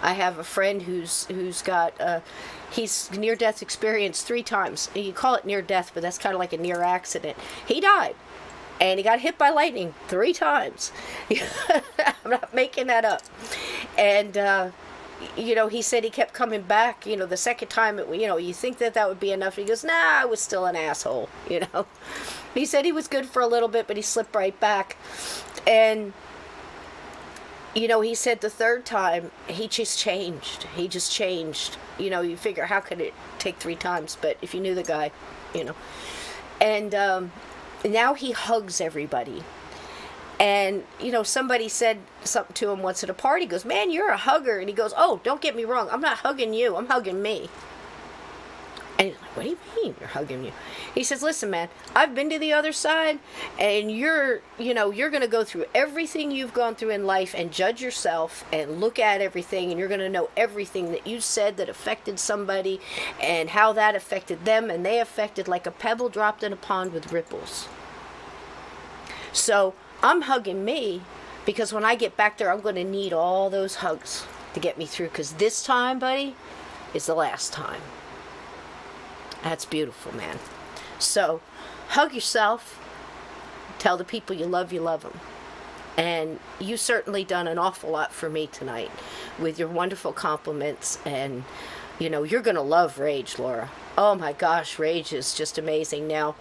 I have a friend who's got he's near-death experience 3 times. You call it near-death, but that's kind of like a near accident. He died, and he got hit by lightning 3 times. I'm not making that up. And he said he kept coming back. The second time, you think that would be enough. He goes, nah, I was still an asshole. He said he was good for a little bit, but he slipped right back. And, he said the third time, he just changed. He just changed. You figure, how could it take 3 times? But if you knew the guy, And now he hugs everybody. And, somebody said something to him once at a party. He goes, man, you're a hugger. And he goes, oh, don't get me wrong. I'm not hugging you. I'm hugging me. And he's like, what do you mean you're hugging you? He says, listen, man, I've been to the other side, and you're going to go through everything you've gone through in life and judge yourself and look at everything, and you're going to know everything that you said that affected somebody and how that affected them, and they affected like a pebble dropped in a pond with ripples. So I'm hugging me because when I get back there, I'm going to need all those hugs to get me through, because this time, buddy, is the last time. That's beautiful, man. So, hug yourself. Tell the people you love them. And you certainly done an awful lot for me tonight with your wonderful compliments. And, you're going to love Rage, Laura. Oh my gosh, Rage is just amazing. Now,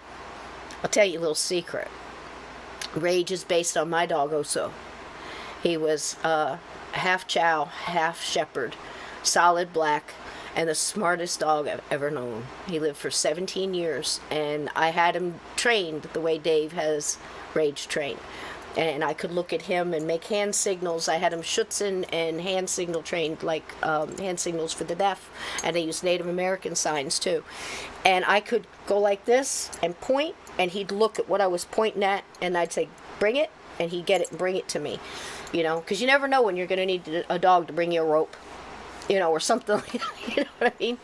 I'll tell you a little secret. Rage is based on my dog, Oso. He was half chow, half shepherd, solid black, and the smartest dog I've ever known. He lived for 17 years, and I had him trained the way Dave has Rage trained. And I could look at him and make hand signals. I had him Schutzen and hand signal trained, like hand signals for the deaf, and I used Native American signs too. And I could go like this and point, and he'd look at what I was pointing at, and I'd say, bring it, and he'd get it and bring it to me. Because you never know when you're going to need a dog to bring you a rope. Or something like that, you know what I mean?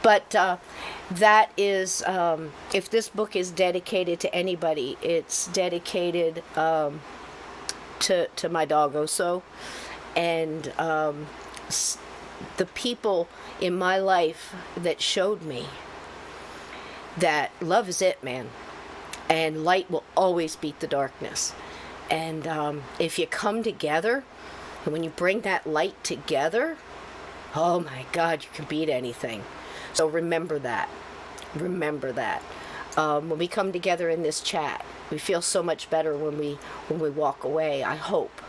But that is, if this book is dedicated to anybody, it's dedicated to my dog Oso, and the people in my life that showed me that love is it, man, and light will always beat the darkness. And if you come together, and when you bring that light together, oh my God, you can beat anything. So remember that. Remember that. When we come together in this chat, we feel so much better when we walk away, I hope.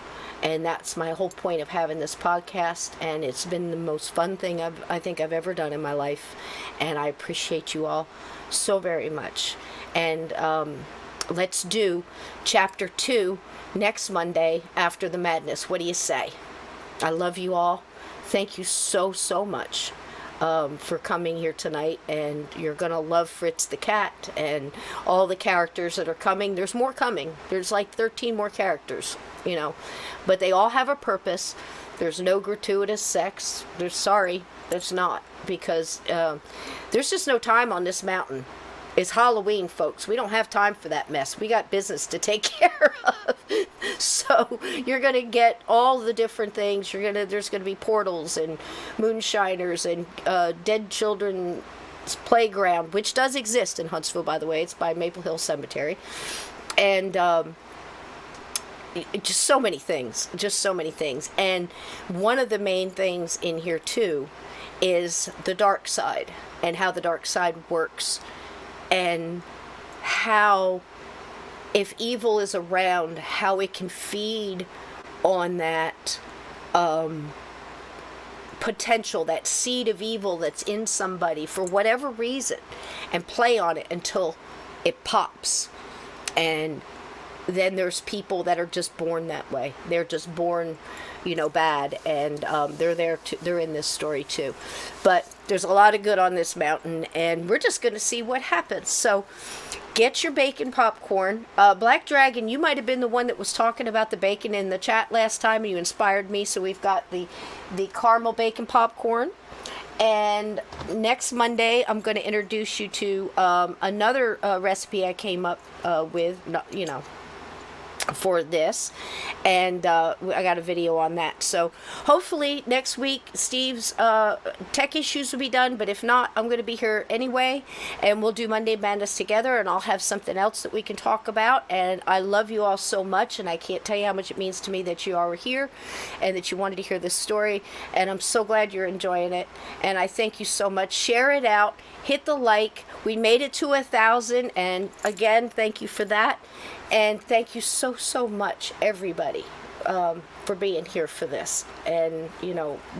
And that's my whole point of having this podcast, and it's been the most fun thing I think I've ever done in my life, and I appreciate you all so very much. And let's do chapter 2 next Monday after the madness. What do you say? I love you all. Thank you so much for coming here tonight, and you're gonna love Fritz the cat and all the characters that are coming. There's more coming. There's like 13 more characters, you know, but they all have a purpose. There's no gratuitous sex. There's not, because there's just no time on this mountain. It's Halloween, folks. We don't have time for that mess. We got business to take care of. So you're gonna get all the different things. There's gonna be portals and moonshiners and dead children's playground, which does exist in Huntsville, by the way. It's by Maple Hill Cemetery, and just so many things. And one of the main things in here too is the dark side, and how the dark side works. And how, if evil is around, how it can feed on that potential, that seed of evil that's in somebody for whatever reason, and play on it until it pops. And then there's people that are just born that way. They're just born, bad, and they're in this story too. But there's a lot of good on this mountain, and we're just going to see what happens. So get your bacon popcorn. Black Dragon, you might have been the one that was talking about the bacon in the chat last time, and you inspired me. So we've got the caramel bacon popcorn. And next Monday, I'm going to introduce you to another recipe I came up with, for this, and I got a video on that. So hopefully next week Steve's tech issues will be done, but if not, I'm going to be here anyway, and we'll do Monday Madness together, and I'll have something else that we can talk about. And I love you all so much, and I can't tell you how much it means to me that you are here and that you wanted to hear this story, and I'm so glad you're enjoying it, and I thank you so much. Share it out, hit the like. We made it to 1,000, and again, thank you for that. And thank you so much, everybody, for being here for this. And,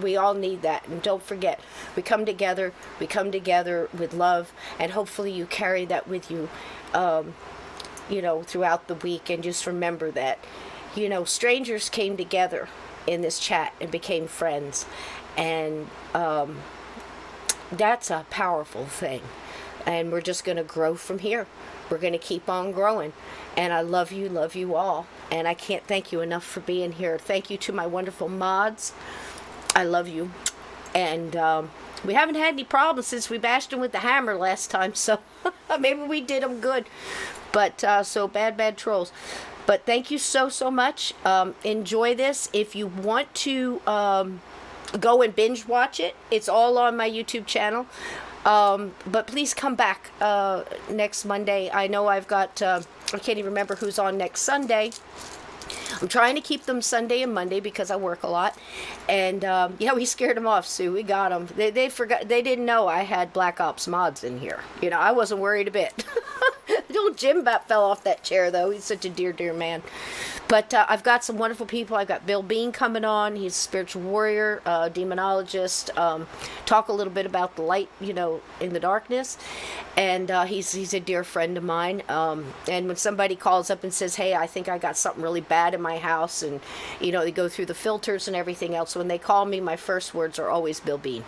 we all need that. And don't forget, we come together with love, and hopefully you carry that with you, throughout the week. And just remember that, strangers came together in this chat and became friends. And that's a powerful thing. And we're just going to grow from here. We're going to keep on growing. And I love you all. And I can't thank you enough for being here. Thank you to my wonderful mods. I love you. And we haven't had any problems since we bashed them with the hammer last time. So maybe we did them good. But so bad trolls. But thank you so much. Enjoy this. If you want to go and binge watch it, it's all on my YouTube channel. But please come back next Monday. I know I've got, I can't even remember who's on next Sunday. I'm trying to keep them Sunday and Monday because I work a lot. And, we scared them off, Sue. We got them. They forgot, they didn't know I had Black Ops mods in here. I wasn't worried a bit. Little Jim about fell off that chair, though. He's such a dear man. But I've got some wonderful people. I've got Bill Bean coming on. He's a spiritual warrior, demonologist. Talk a little bit about the light, in the darkness. And he's a dear friend of mine. And when somebody calls up and says, hey, I think I got something really bad in my house, and, they go through the filters and everything else. When they call me, my first words are always Bill Bean.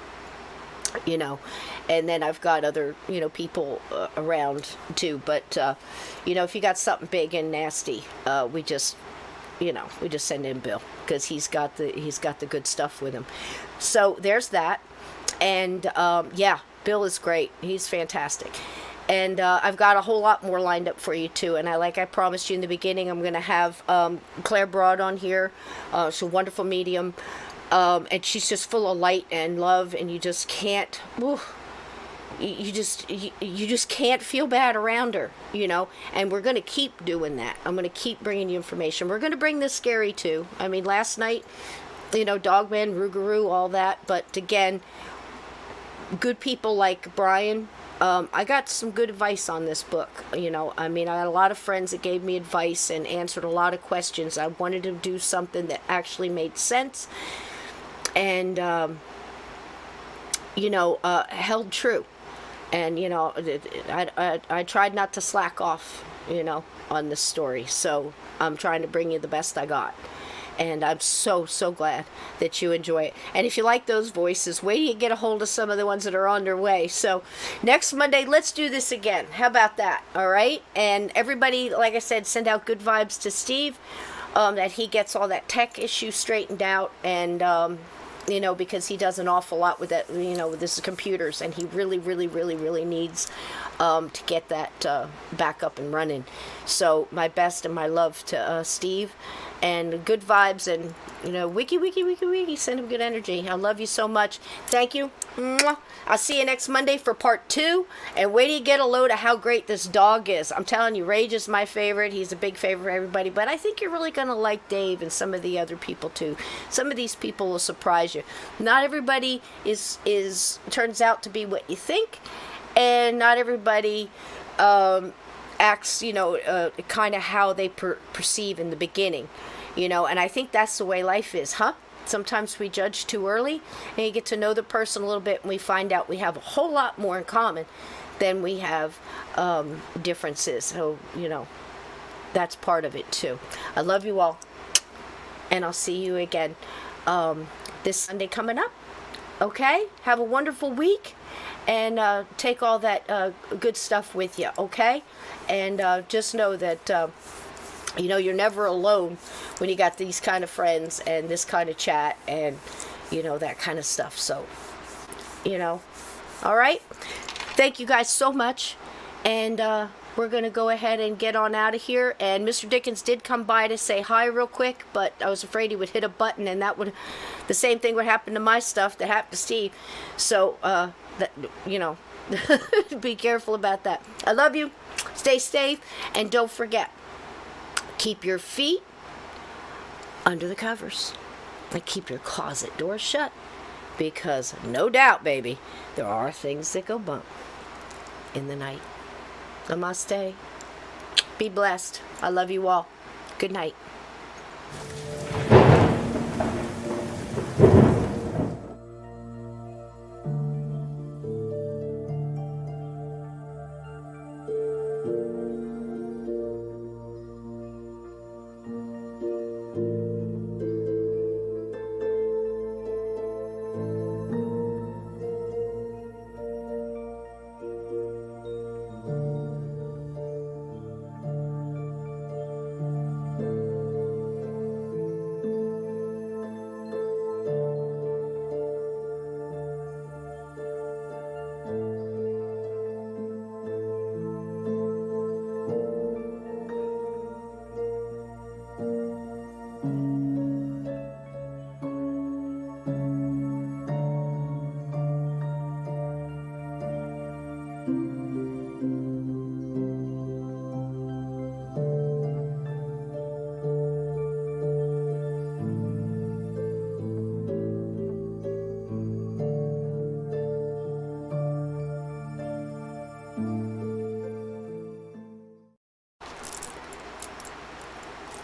And then I've got other, people around too. But, if you got something big and nasty, we just send in Bill, because he's got the good stuff with him. So there's that. And, Bill is great. He's fantastic. And I've got a whole lot more lined up for you too. And I promised you in the beginning, I'm going to have Claire Broad on here. She's a wonderful medium. And she's just full of light and love, and you just can't, you just can't feel bad around her, and we're going to keep doing that. I'm going to keep bringing you information. We're going to bring this scary too. I mean, last night, Dogman, Rougarou, all that, but again, good people like Brian I got some good advice on this book. You know, I mean, I had a lot of friends that gave me advice and answered a lot of questions. I wanted to do something that actually made sense and, held true. And, I tried not to slack off, on this story. So I'm trying to bring you the best I got. And I'm so, so glad that you enjoy it. And if you like those voices, wait till you get a hold of some of the ones that are on their way. So next Monday, let's do this again. How about that? All right? And everybody, like I said, send out good vibes to Steve, that he gets all that tech issue straightened out. And, because he does an awful lot with that, with his computers. And he really, really, really, really needs to get that back up and running. So my best and my love to Steve. And good vibes and, wiki, send him good energy. I love you so much. Thank you. Mwah. I'll see you next Monday for part 2. And wait till you get a load of how great this dog is. I'm telling you, Rage is my favorite. He's a big favorite for everybody. But I think you're really going to like Dave and some of the other people too. Some of these people will surprise you. Not everybody turns out to be what you think. And not everybody acts, kind of how they perceive in the beginning, and I think that's the way life is, huh? Sometimes we judge too early, and you get to know the person a little bit, and we find out we have a whole lot more in common than we have differences. So, that's part of it too. I love you all, and I'll see you again this Sunday coming up. Okay? Have a wonderful week. And take all that good stuff with you, okay? And just know that, you're never alone when you got these kind of friends and this kind of chat and, that kind of stuff. So, all right? Thank you guys so much. And we're going to go ahead and get on out of here. And Mr. Dickens did come by to say hi real quick, but I was afraid he would hit a button and the same thing would happen to my stuff that happened to Steve. So, be careful about that. I love you. Stay safe. And don't forget, keep your feet under the covers. And keep your closet door shut. Because no doubt, baby, there are things that go bump in the night. Namaste. Be blessed. I love you all. Good night.